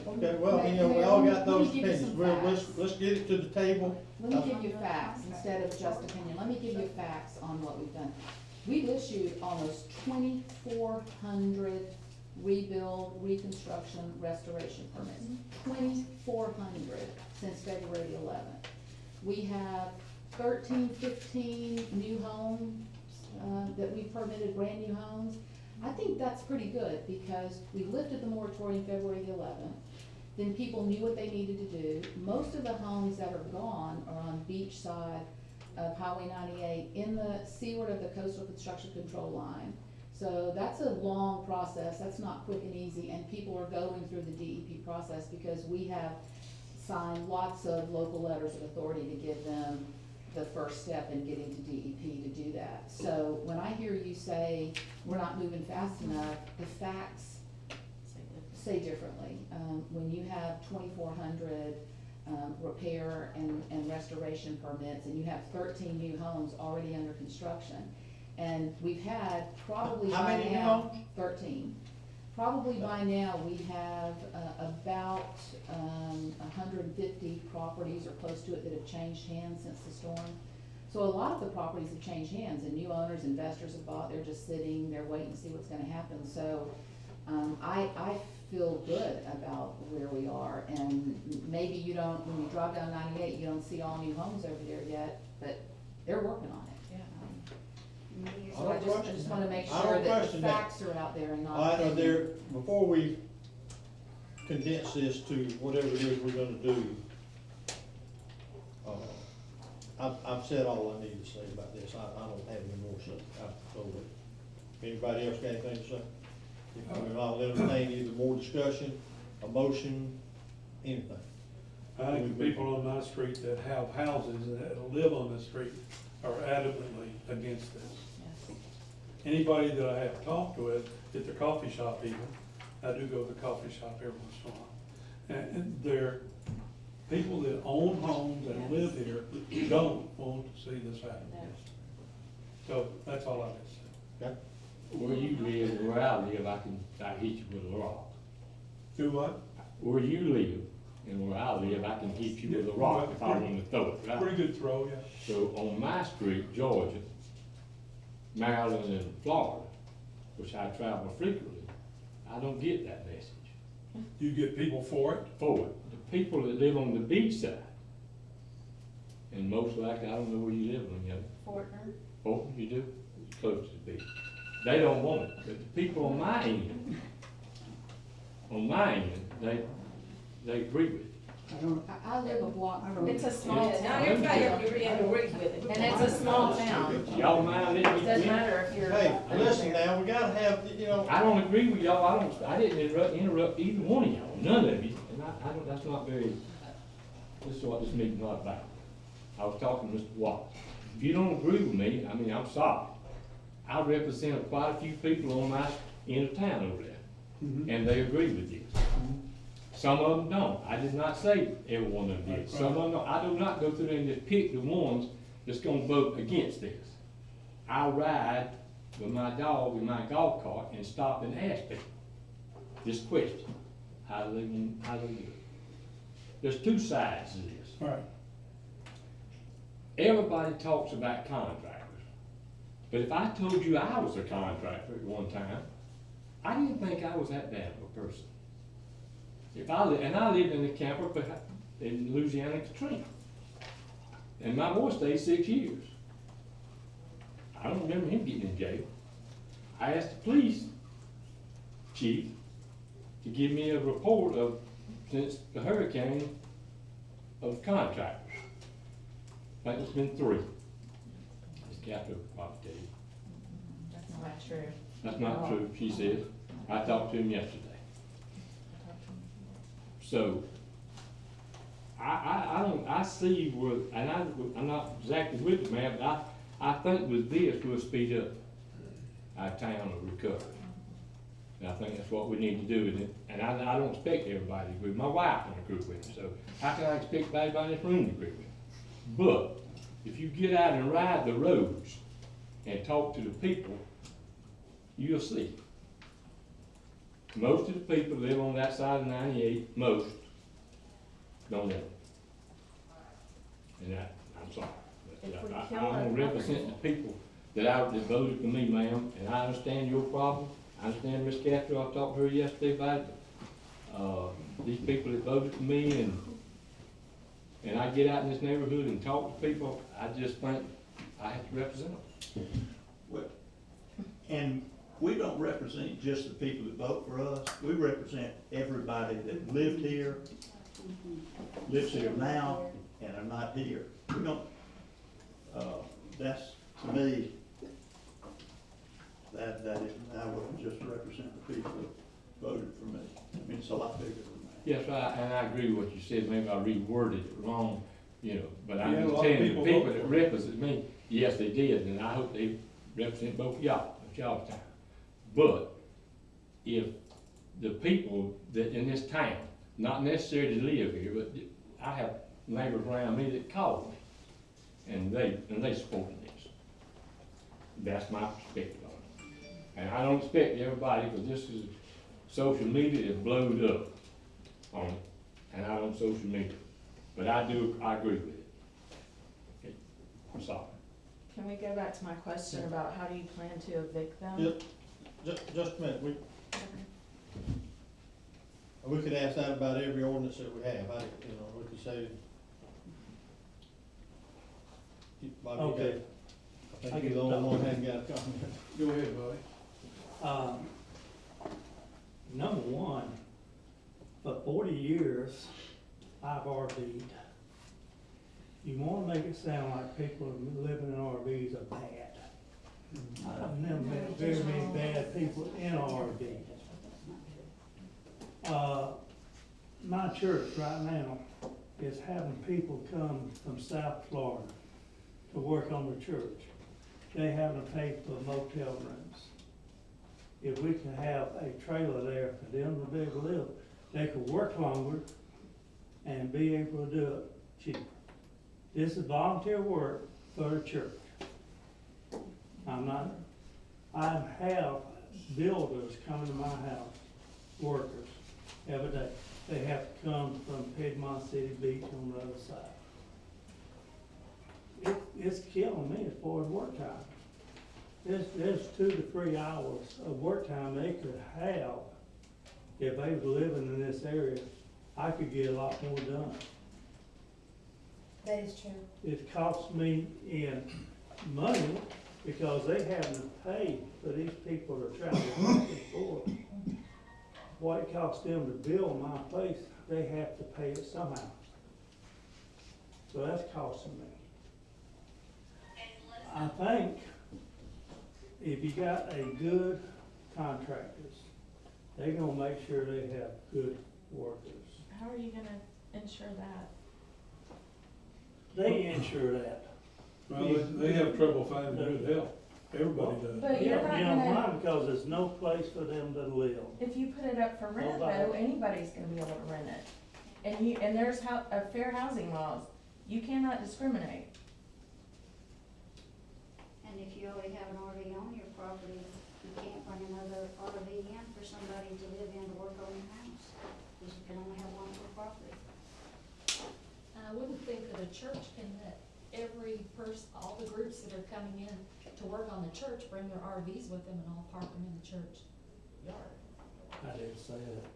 okay, well, you know, we all got those opinions, let's get it to the table. Let me give you facts instead of just opinion. Let me give you facts on what we've done. We've issued almost 2,400 rebuild, reconstruction, restoration permits. 2,400 since February 11th. We have 15 new homes that we permitted, brand new homes. I think that's pretty good because we lifted the moratorium February the 11th. Then people knew what they needed to do. Most of the homes that are gone are on beach side of Highway 98 in the seaward of the coastal construction control line. So that's a long process, that's not quick and easy, and people are going through the DEP process because we have signed lots of local letters of authority to give them the first step in getting to DEP to do that. So when I hear you say we're not moving fast enough, the facts say differently. When you have 2,400 repair and restoration permits, and you have 13 new homes already under construction, and we've had probably How by many now, now? 13. Probably by now, we have about 150 properties or close to it that have changed hands since the storm. So a lot of the properties have changed hands, and new owners, investors have bought, they're just sitting, they're waiting to see what's gonna happen. So I feel good about where we are, and maybe you don't, when you drive down 98, you don't see all new homes over there yet, but they're working on it. So I just wanna make I don't sure that the question that. facts are out there and not. All right, are opinion. there, before we condense this to whatever it is we're gonna do, I've said all I need to say about this, I don't have any more to say, I've told it. Anybody else got anything to say? If I mean, I'll entertain either more discussion, a motion, anything. I think the people on my street that have houses that live on the street are adamantly against this. Anybody that I have talked with at the coffee shop even, I do go to the coffee shop every once in a while. And they're people that own homes and live here don't want to see this happen. So that's all I have to say. Okay. Where you live and where I live, I hit you with a rock. Do what? Where you live and where I live, I can hit you with a rock if I want to throw it, right? Pretty good throw, yeah. So on my street, Georgia, Maryland and Florida, which I travel frequently, I don't get that message. You get people for it? For it. The people that live on the beach side, and most likely, I don't know where you live on, you know. Fortner. Fulton, you do? Close to the beach. They don't want it, but the people on my end, they agree with it. I live a block. It's a small town. Not everybody agrees with it. And it's a small town. Y'all mind letting me Doesn't finish? matter if you're. Hey, listen now, we gotta have, you know. I don't agree with y'all, I didn't interrupt either one of y'all, none of you, and I don't, that's not very, this is what this meeting's not about. I was talking to Mr. Watts. If you don't agree with me, I mean, I'm sorry. I represent quite a few people on my end of town over there, and they agree with this. Some of them don't. I did not say every one of them did. Some of them don't. I do not go through there and just pick the ones that's gonna vote against this. I ride with my dog in my golf cart and stop and ask people this question, how do they live? There's two sides to this. Right. Everybody talks about contractors, but if I told you I was a contractor at one time, I didn't think I was that bad of a person. And I lived in a camper in Louisiana, Katrina, and my boy stayed 6 years. I don't remember him getting in jail. I asked the police chief to give me a report of, since the hurricane, of contractors. I think it's been 3. This captain will probably tell you. That's not true. That's not true, she says. I talked to him yesterday. So, I see where, and I'm not exactly with the man, but I think with this, we'll speed up our town of recovery. And I think that's what we need to do, and I don't expect everybody to agree. My wife don't agree with me, so how can I expect everybody in this room to agree with me? But, if you get out and ride the roads and talk to the people, you'll see. Most of the people that live on that side of 98, most, don't live. And I'm sorry. If we I kill don't our represent the people that voted for me, ma'am, and I understand your problem. I understand Miss Catherine, I talked to her yesterday about it. These people that voted for me, and I get out in this neighborhood and talk to people, I just think I have to represent them. Well, and we don't represent just the people that vote for us, we represent everybody that lived here, lives here now, and are not here. We don't, that's, to me, that is, I wouldn't just represent the people that voted for me. I mean, it's a lot bigger than that. Yes, and I agree with what you said, maybe I reworded it wrong, but You I'm had a just lot of telling you, the people people vote that for it. represent me, yes, they did, and I hope they represent both of y'all, at y'all's time. But if the people that in this town, not necessarily live here, but I have neighbors around me that call me, and they support this. That's my perspective on it. And I don't expect everybody, because this is social media that blowed up on it, and I don't social media. But I agree with it. Okay, I'm sorry. Can we go back to my question about how do you plan to evict them? Yep, just a minute, we could ask that about every ordinance that we have, we could say. Bobby, Okay. I think you're the only one who hadn't got a comment. Go ahead, Bobby. Number one, for 40 years, I've RV'd. You wanna make it sound like people living in RVs are bad. I've never met very many bad people in RVs. My church right now is having people come from South Florida to work on the church. They having to pay for motel rooms. If we can have a trailer there for them to be able to live, they could work longer and be able to do it cheaper. This is volunteer work for the church. I have builders coming to my house, workers, every day. They have to come from Piedmont City Beach on the other side. It's killing me as far as work time. There's 2 to 3 hours of work time they could have if they were living in this area. I could get a lot more done. That is true. It costs me in money because they having to pay for these people to travel back and forth. What it costs them to build my place, they have to pay it somehow. So that's costing me. I think if you got a good contractors, they gonna make sure they have good workers. How are you gonna ensure that? They insure that. Well, they have trouble finding good help. Everybody does. But you're not You know gonna- why? Because there's no place for them to live. If you put it up for rent Nobody. though, anybody's gonna be able to rent it. And there's a fair housing laws. You cannot discriminate. And if you already have an RV on your property, you can't bring another RV in for somebody to live in to work on your house, because you can only have one per property. I wouldn't think that a church can let every person, all the groups that are coming in to work on the church, bring their RVs with them and all park them in the church yard. I didn't say that.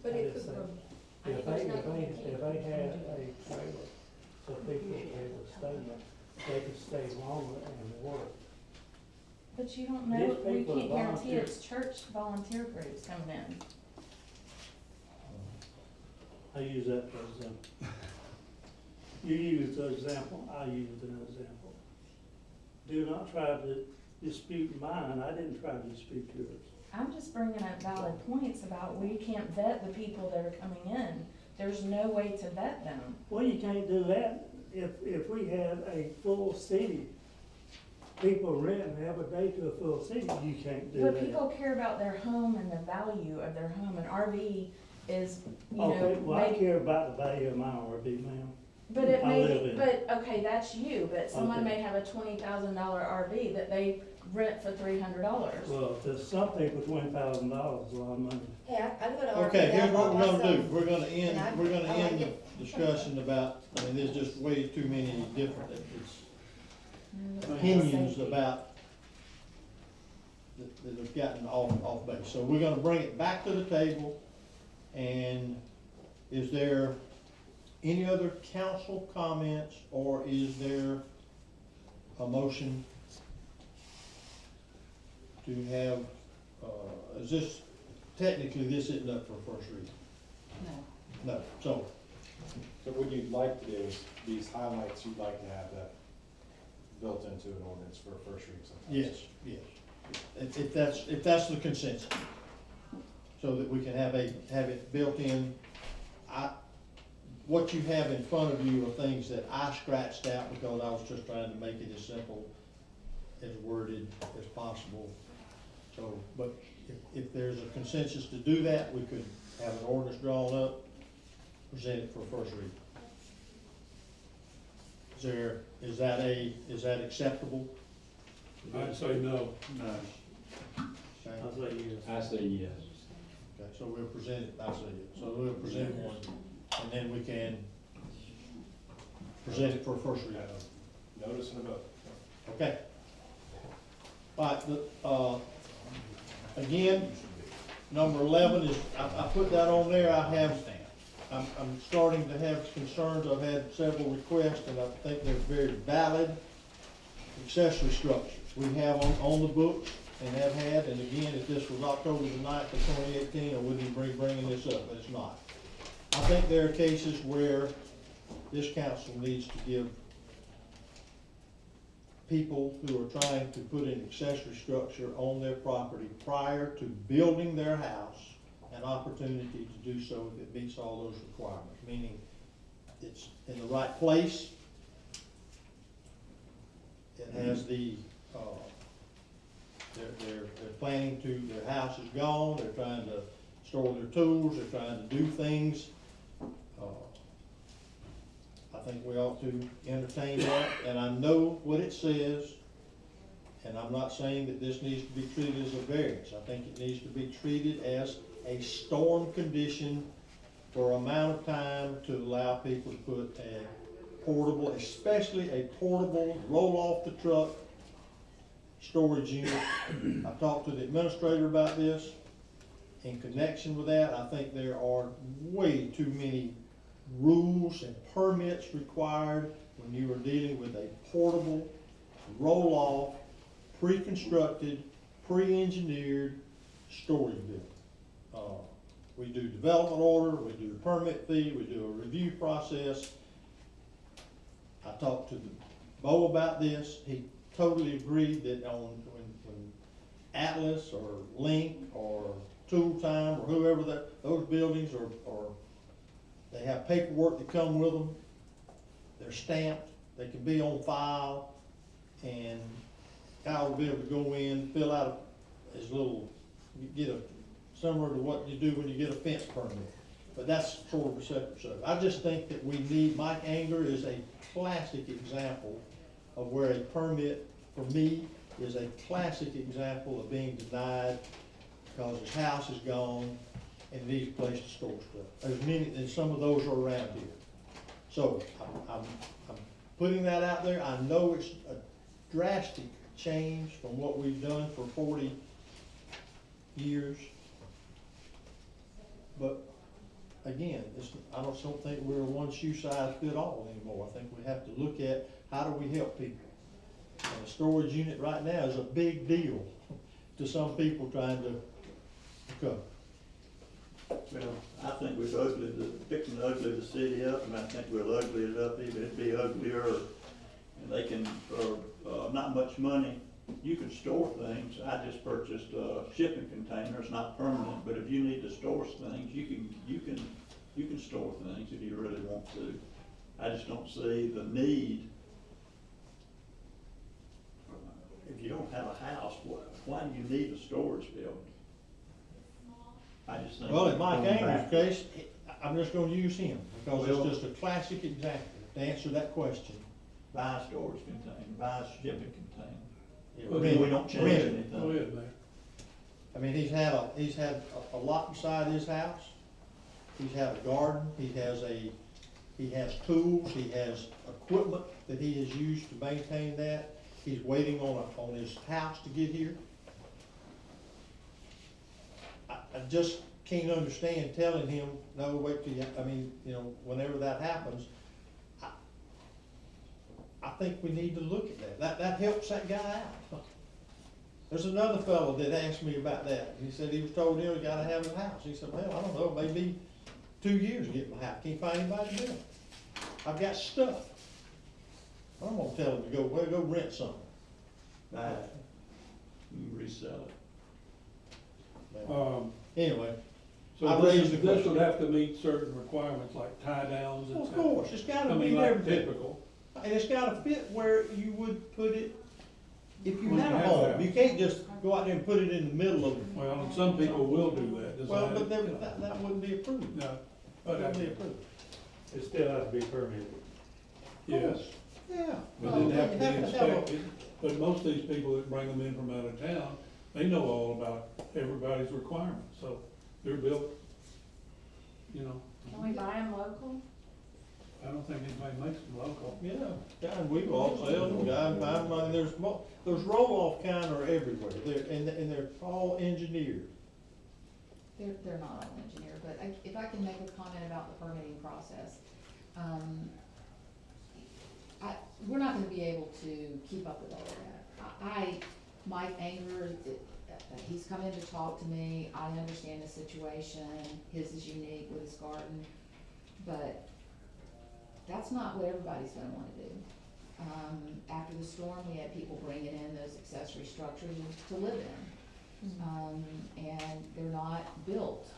But I it didn't could say grow. that. If they had a trailer, so people would be able to stay there, they could stay longer and work. But you don't These know, we people can't are guarantee volunteer. it's church volunteer groups coming in. I use that for example. You use the example, I use an example. Do not try to dispute mine, I didn't try to dispute yours. I'm just bringing up valid points about we can't vet the people that are coming in. There's no way to vet them. Well, you can't do that if we have a full city, people renting every day to a full city, you can't do But that. people care about their home and the value of their home. An RV is, you know, Okay, well, I maybe, care about the value of my RV, ma'am. but it I may live be, in but, okay, that's you, but someone Okay. may have a $20,000 RV that they rent for $300. Well, to some people, $20,000 is a lot of money. Hey, I live in an RV Okay, here's what we're gonna do, myself. we're gonna And I- end, we're gonna I like end it. the discussion about, I mean, there's just way too many different, opinions about, that have gotten off base. So we're gonna bring it back to the table, and is there any other council comments, or is there a motion to have, is this, technically, this isn't up for first reading? No. No, so, So what you'd like to do is, these highlights, you'd like to have that built into an ordinance for a first reading sometimes? yes. If that's the consensus, so that we can have it built in. What you have in front of you are things that I scratched out because I was just trying to make it as simple, as worded as possible. So, but if there's a consensus to do that, we could have an ordinance drawn up, present it for first reading. Is that acceptable? I'd say no. No. I say yes. I say yes. Okay, so we'll present it, I see it, so we'll present one, and then we can present it for a first reading. Notice and a vote. Okay. All right, again, number 11 is, I put that on there, I'm starting to have concerns, I've had several requests, and I think they're very valid. Accessory structures, we have on the books, and have had, and again, if this was October the 9th of 2018, I wouldn't be bringing this up, but it's not. I think there are cases where this council needs to give people who are trying to put an accessory structure on their property prior to building their house an opportunity to do so if it meets all those requirements, meaning it's in the right place, it has the, they're planning to, their house is gone, they're trying to store their tools, they're trying to do things. I think we ought to entertain that, and I know what it says, and I'm not saying that this needs to be treated as a variance. I think it needs to be treated as a storm condition for an amount of time to allow people to put a portable, especially a portable, roll off the truck storage unit. I talked to the administrator about this. In connection with that, I think there are way too many rules and permits required when you are dealing with a portable, roll-off, pre-constructed, pre-engineered storage building. We do development order, we do the permit fee, we do a review process. I talked to Bo about this. He totally agreed that when Atlas or Link or Tool Time or whoever those buildings are, they have paperwork that come with them. They're stamped. They can be on file, and Kyle will be able to go in, fill out his little, get a similar to what you do when you get a fence permit. But that's sort of a separate subject. I just think that we need, Mike Anger is a classic example of where a permit, for me, is a classic example of being denied because his house is gone and needs a place to store stuff. There's many, and some of those are around here. So, I'm putting that out there. I know it's a drastic change from what we've done for 40 years. But again, I don't think we're a one shoe size fit all anymore. I think we have to look at how do we help people. And a storage unit right now is a big deal to some people trying to cover. Well, I think we've fixing to ugly the city up, and I think we'll ugly it up even, it'd be uglier. And they can, for, not much money, you can store things. I just purchased a shipping container, it's not permanent, but if you need to store things, you can store things if you really want to. I just don't see the need. If you don't have a house, why do you need a storage building? I just think. Well, in Mike going Angler's back- case, I'm just gonna use him because Well- it's just a classic example to answer that question. Buy a storage container, buy a shipping container. Yeah, Then we don't change rent it. anything. Go ahead, Mayor. I mean, he's had a lot beside his house. He's had a garden, he has tools, he has equipment that he has used to maintain that. He's waiting on his house to get here. I just can't understand telling him, no, wait till you, I mean, you know, whenever that happens. I think we need to look at that. That helps that guy out. There's another fellow that asked me about that. He said he was told, he gotta have a house. He said, well, I don't know, maybe 2 years to get my house. Can't find anybody to do it. I've got stuff. I'm gonna tell him to go rent something. Buy it, and resell it. Anyway, So I this raised the is, this question. would have to meet certain requirements like tie downs, et Of cetera. course, it's gotta I mean, be like everything. typical. And it's gotta fit where you would put it if you When had you a have home. that. You can't just go out there and put it in the middle of. Well, and some people will do that. Well, but decide, that wouldn't be approved. No, That but, wouldn't be approved. It still has to be permitted. yes, Yeah. but Well, then have to you be have a- inspected. But most of these people that bring them in from out of town, they know all about everybody's requirements, so they're built, you know. Can we buy them local? I don't think anybody makes them local. Yeah, guy in Weaver sells them, guy in Pine Bluff, there's roll-off kind are everywhere, and they're all engineered. They're not all engineered, but if I can make a comment about the permitting process. We're not gonna be able to keep up with all of that. Mike Anger, he's come in to talk to me, I understand the situation, his is unique with his garden, but that's not what everybody's gonna wanna do. After the storm, we had people bringing in those accessory structures to live in. And they're not built,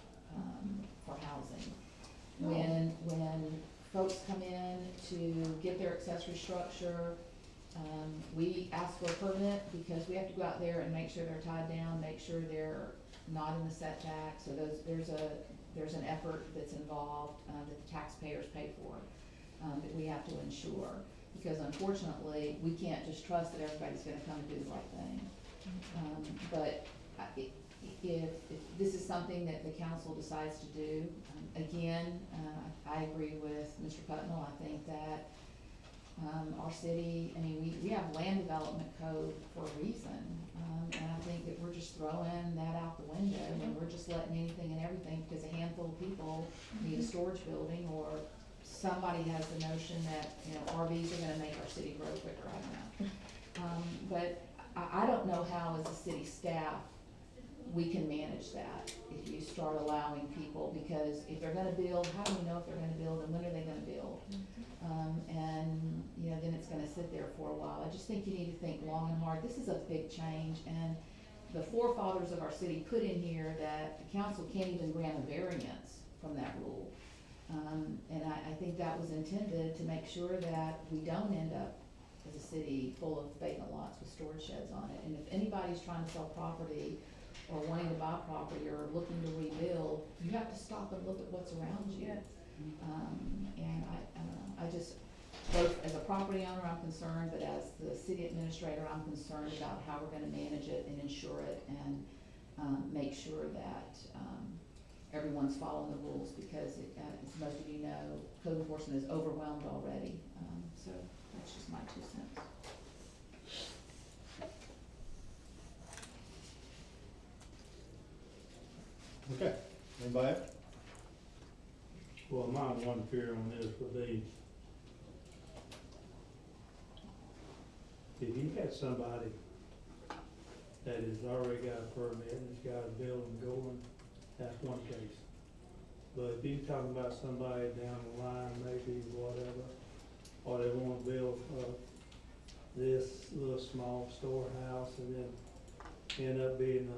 for housing. When folks come in to get their accessory structure, we ask for a permit because we have to go out there and make sure they're tied down, make sure they're not in the setback, so there's an effort that's involved, that the taxpayers pay for, that we have to ensure. Because unfortunately, we can't just trust that everybody's gonna come and do the right thing. But if this is something that the council decides to do, again, I agree with Mr. Putnell. I think that our city, I mean, we have land development code for a reason. And I think that we're just throwing that out the window and we're just letting anything and everything because a handful of people need a storage building or somebody has the notion that, you know, RVs are gonna make our city grow quicker, I don't know. But I don't know how as a city staff, we can manage that if you start allowing people, because if they're gonna build, how do we know if they're gonna build and when are they gonna build? And, you know, then it's gonna sit there for a while. I just think you need to think long and hard. This is a big change, and the forefathers of our city put in here that the council can't even grant a variance from that rule. And I think that was intended to make sure that we don't end up as a city full of vacant lots with storage sheds on it. And if anybody's trying to sell property or wanting to buy property or looking to rebuild, you have to stop and look at what's around you. And I don't know, I just, both as a property owner, I'm concerned, but as the city administrator, I'm concerned about how we're gonna manage it and insure it and, make sure that, everyone's following the rules, because it, as most of you know, code enforcement is overwhelmed already, so that's just my 2 cents. Okay, anybody else? Well, my one fear on this would be, if you had somebody that has already got a permit and has got a building going, that's one case. But if you're talking about somebody down the line, maybe whatever, or they wanna build, this little small storehouse and then end up being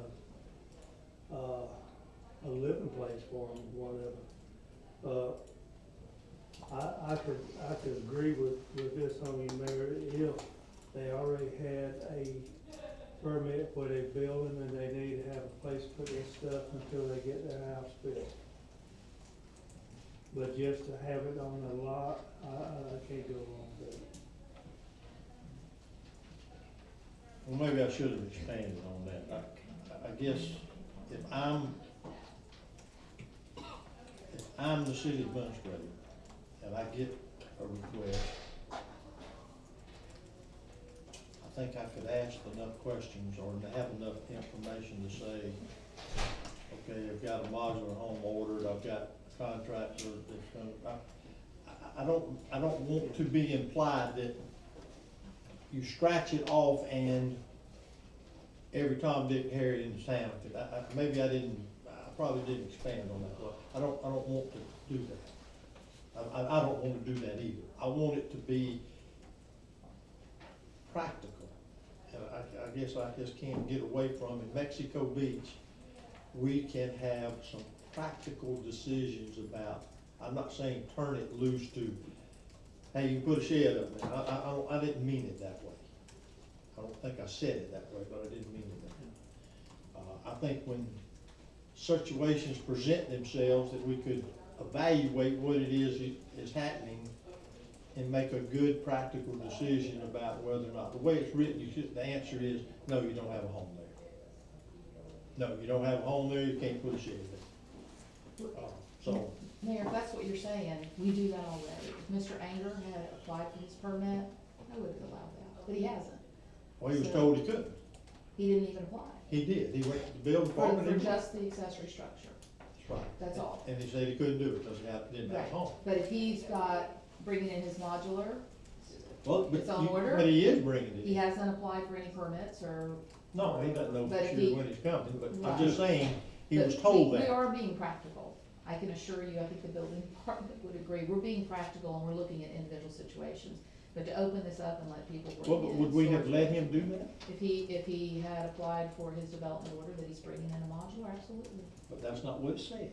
a living place for them, whatever. I could agree with this on you, Mayor, if they already had a permit for their building and they need to have a place to put their stuff until they get their house built. But just to have it on the lot, I can't go along with it. Well, maybe I should have expanded on that. I guess if I'm the city administrator and I get a request, I think I could ask enough questions or have enough information to say, okay, I've got a modular home ordered, I've got a contractor that's gonna, I don't want to be implied that you scratch it off and every Tom, Dick, and Harry in the town, maybe I probably didn't expand on that, but I don't want to do that. I don't want to do that either. I want it to be practical. And I guess I just can't get away from, in Mexico Beach, we can have some practical decisions about, I'm not saying turn it loose to, hey, you put a shed up there. I didn't mean it that way. I don't think I said it that way, but I didn't mean it that way. I think when situations present themselves, that we could evaluate what it is happening and make a good practical decision about whether or not, the way it's written, the answer is, no, you don't have a home there. No, you don't have a home there, you can't put a shed there. So. Mayor, if that's what you're saying, we do that already. If Mr. Anger had applied for his permit, I would have allowed that, but he hasn't. Well, he was told he couldn't. He didn't even apply. He did. He went to the building For department. just the accessory structure. That's right. That's all. And he said he couldn't do it because he didn't have a home. But if he's got, bringing in his modular, Well, but it's on order. But he is bringing it He in. hasn't applied for any permits or. No, he doesn't know But for if sure he- when he's coming, but I'm Right. just saying, he But was told we that. are being practical. I can assure you, I think the building department would agree. We're being practical and we're looking at individual situations. But to open this up and let people Well, bring but in. would we have storage let him do that? If he had applied for his development order that he's bringing in a modular, absolutely. But that's not what it says.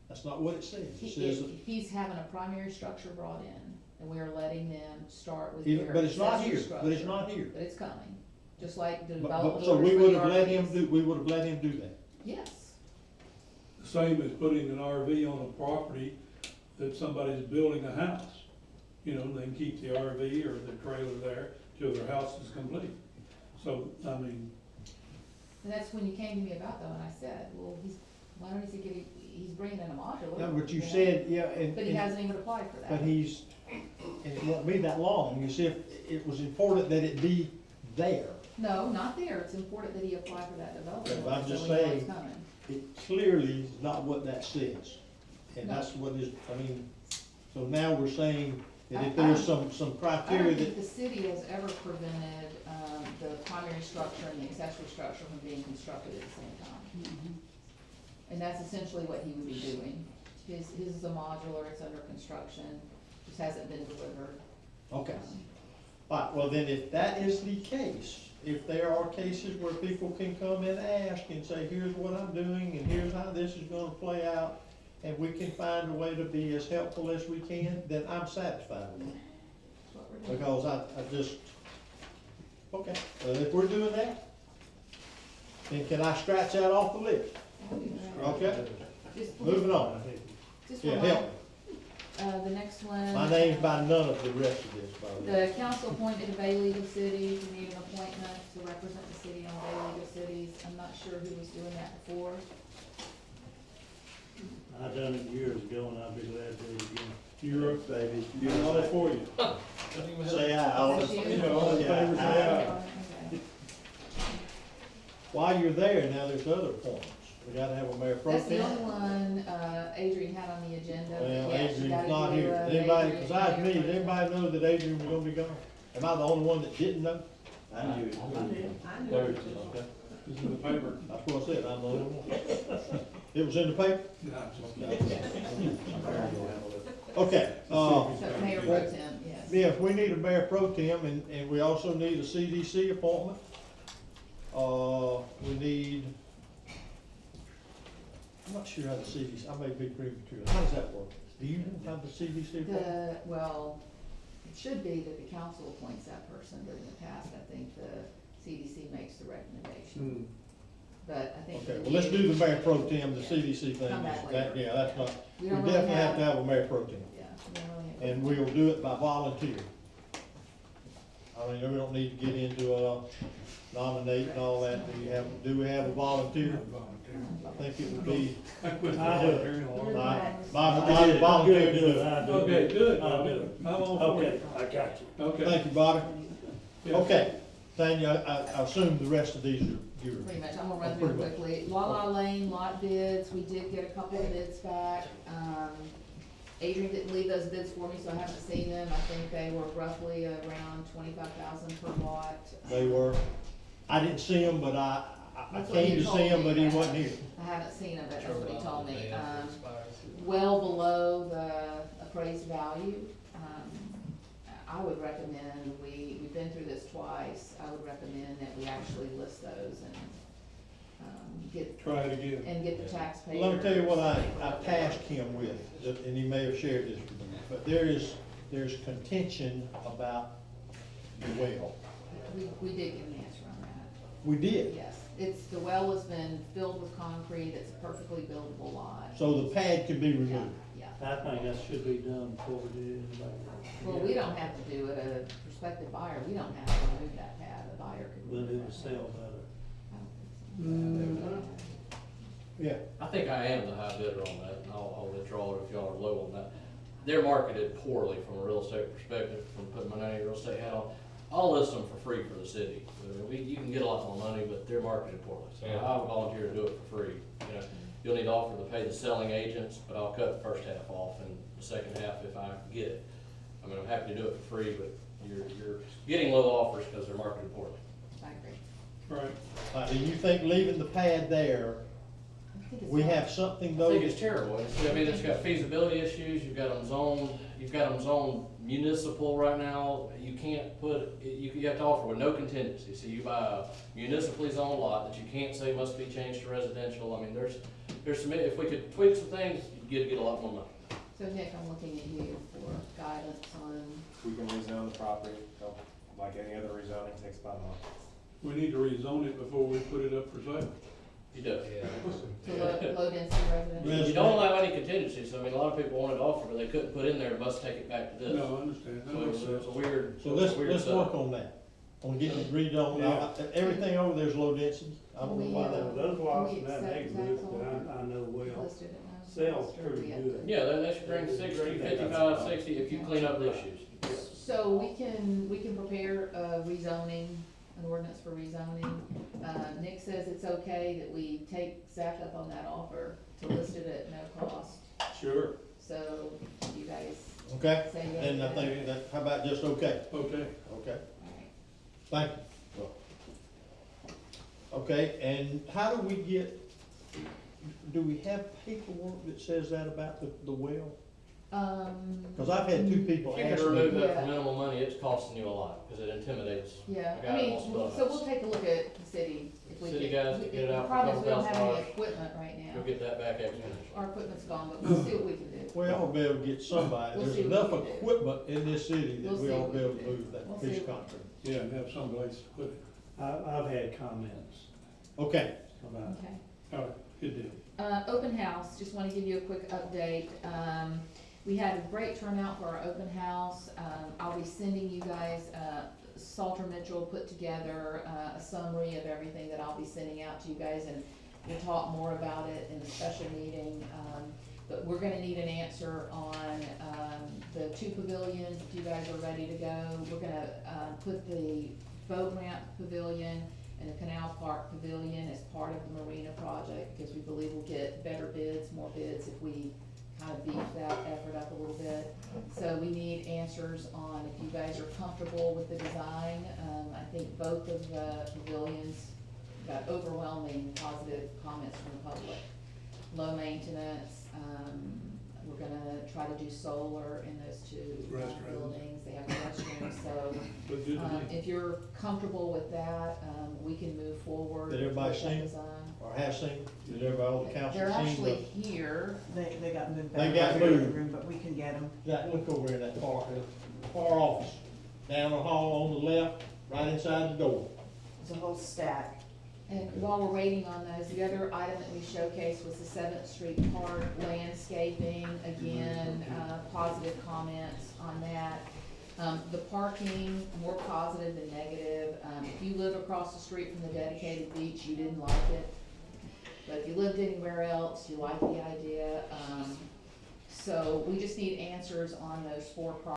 That's not what it says. It He, says, if he's having a primary structure brought in, and we are letting them start with Either- their but it's not accessory here, but it's structure. not here. But it's coming, just like the but, development so orders we for would the have let him RVs. do, we would have let him do that. Yes, The same as putting an RV on a property that somebody's building a house. You know, they can keep the RV or the trailer there till their house is complete. So, I mean, and that's when you came to me about that, and I said, well, why don't he get, he's bringing in a modular. Yeah, but you know? said, yeah, and. But he hasn't even applied for that. But he's, and it won't be that long, you see, if it was important that it be there. No, not there, it's important that he apply for that development. But I'm order, just so we know it's saying- coming. It clearly is not what that says. And No. that's what is, I mean, so now we're saying that if I- there's I- some I criteria don't that, think the city has ever prevented, the primary structure and the accessory structure from being constructed at the same time. And that's essentially what he would be doing. His is a modular, it's under construction, just hasn't been delivered. okay. All right, well then, if that is the case, if there are cases where people can come and ask and say, here's what I'm doing and here's how this is gonna play out, and we can find a way to be as helpful as we can, then I'm satisfied with it. That's what we're doing. Because I just, okay, well, if we're doing that, then can I scratch that off the list? Okay, Just moving on. Just Yeah, remind- help me. the next one. My name's by none of the rest of this, by the way. The council appointed a Bay League of Cities, we need an appointment to represent the city on Bay League of Cities. I'm not sure who was doing that before. I done it years ago and I'll be glad to do it again. You're up, Baby. all for you. Say aye, all in Is that You you? know, all in favor, say aye. Okay. While you're there, now there's other appointments. We gotta have a mayor pro That's the tem. only one, Adrian had on the agenda. but Well, yeah, she Adrian's gotta not do, here. Bay Anybody, League besides me, Mayor does Pro Tem. anybody know that Adrian was gonna be gone? Am I the only one that didn't know? I knew it. I knew Thursday, it. okay. This is in the paper. That's what I said, I'm the only one. It was in the paper? No, Okay, So Mayor Pro Tem, yes. yes, we need a mayor pro tem and we also need a CDC appointment. We need, I'm not sure how the CDC, I may be premature. How does that work? Do you have the CDC appointment? Well, it should be that the council appoints that person, but in the past, I think the CDC makes the recommendation. But I think. Okay, well, let's do the mayor pro tem, the Yeah. CDC thing. Come back That- later. Yeah, that's not, we We don't really definitely have to have a mayor pro tem. Yeah, we don't really have. And we'll do it by volunteer. I mean, we don't need to get into, nominate and all that. Do we have a volunteer? I think it would be, I quit I do it. volunteering a long You're time. next. Bobby volunteer to do it. I do it. Okay, good. I'll do it. I'm all for Okay, it. I got you. Okay. Thank you, Bobby. Yeah. Okay, Tanya, I assume the rest of these are yours. Pretty much, I'm gonna run through it Pretty much. quickly. La La Lane lot bids, we did get a couple of bids back. Adrian didn't leave those bids for me, so I haven't seen them. I think they were roughly around 25,000 per lot. They were, I didn't see them, but I That's what came he to told see them, me, but he but wasn't here. I haven't seen them, but that's what he told me. Well below the appraised value. I would recommend, we've been through this twice, I would recommend that we actually list those and, get, Try it again. and get the taxpayers. Let me tell you what I tasked him with, and he may have shared this with you, but there's contention about the well. We did get an answer on that. We did. Yes, the well has been filled with concrete, it's a perfectly buildable lot. So the pad can be Yeah, removed. yeah. I think that should be done before we do anything. Well, we don't have to do it, a prospective buyer, we don't have to remove that pad, a buyer could But remove it that. would sell better. I don't think so. Yeah, I think I am the high bidder on that, and I'll withdraw it if y'all are low on that. They're marketed poorly from a real estate perspective, from putting my name in real estate hat on. I'll list them for free for the city. You can get a lot more money, but they're marketed poorly, so I'll volunteer to do it for free. You know, you'll need to offer to pay the selling agents, but I'll cut the first half off and the second half if I get it. I mean, I'm happy to do it for free, but you're getting low offers because they're marketed poorly. I agree. Right. do you think leaving the pad there, I think it's we fine. have something I though? think it's terrible. I mean, it's got feasibility issues, you've got them zoned municipal right now. You can't put, you have to offer with no contingency. So you buy a municipally zoned lot that you can't say must be changed to residential. I mean, there's some, if we could tweak some things, you'd get a lot more money. So Nick, I'm looking at you for guidance on, We can rezone the property, like any other rezoning, takes about a month. We need to rezone it before we put it up for sale. You do. to low density residential. You don't allow any contingencies. I mean, a lot of people wanted to offer, but they couldn't put in there, must take it back to this. No, I understand. That So makes it's sense. a weird. So it's a weird let's setup. work on that, on getting it redone. Yeah. Everything over there's low density. I don't know why that. Those lots we in that accept neighborhood tax that on I know well, listed at no sells cost, or pretty we have good. to- Yeah, they should bring 60, 55, 60 if you clean up the issues. So we can prepare a rezoning, an ordinance for rezoning. Nick says it's okay that we take Zach up on that offer to list it at no cost. Sure. So you guys Okay, say yes. then I think that, how about just okay? Okay. Okay, All right. thank you. Okay, and how do we get, do we have paperwork that says that about the well? Cause I've had two people If you ask can remove me. that Yeah. for minimal money, it's costing you a lot, because it intimidates. Yeah, a guy I that mean, wants to build a so house. we'll take a look at the city, if we City can. guys to get it out The for problem is we don't have any $2,000. equipment right now. You'll get that back exponentially. Our equipment's gone, but we'll see what we can do. We ought to be able to get somebody, We'll there's see what enough we can do. equipment in this city that We'll we see ought what to be we able to can do. move that We'll piece see of what- concrete. Yeah, and have someplace to put it. I've had comments Okay, about Okay. All right, good deal. Open house, just wanna give you a quick update. We had a great turnout for our open house. I'll be sending you guys, Salter Mitchell put together, a summary of everything that I'll be sending out to you guys, and we'll talk more about it in the special meeting. But we're gonna need an answer on, the 2 pavilions, if you guys are ready to go. We're gonna, put the boat ramp pavilion and the Canal Park Pavilion as part of the marina project, because we believe we'll get better bids, more bids, if we kind of beef that effort up a little bit. So we need answers on if you guys are comfortable with the design. I think both of the pavilions got overwhelming positive comments from the public. Low maintenance, we're gonna try to do solar in those 2 Restrooms. buildings, they have restrooms, so, But do they- if you're comfortable with that, we can move forward Did with everybody that see? design. Or have seen, did everybody, all the council They're seen actually the, here. They got moved They back got over to the moved. room, but we can get them. Jack, look over in that far office, down the hall on the left, right inside the door. There's a whole stack. And while we're waiting on those, the other item that we showcased was the 7th Street Park landscaping. Again, positive comments on that. The parking, more positive than negative. If you live across the street from the dedicated beach, you didn't like it. But if you lived anywhere else, you like the idea. So we just need answers on those 4 projects.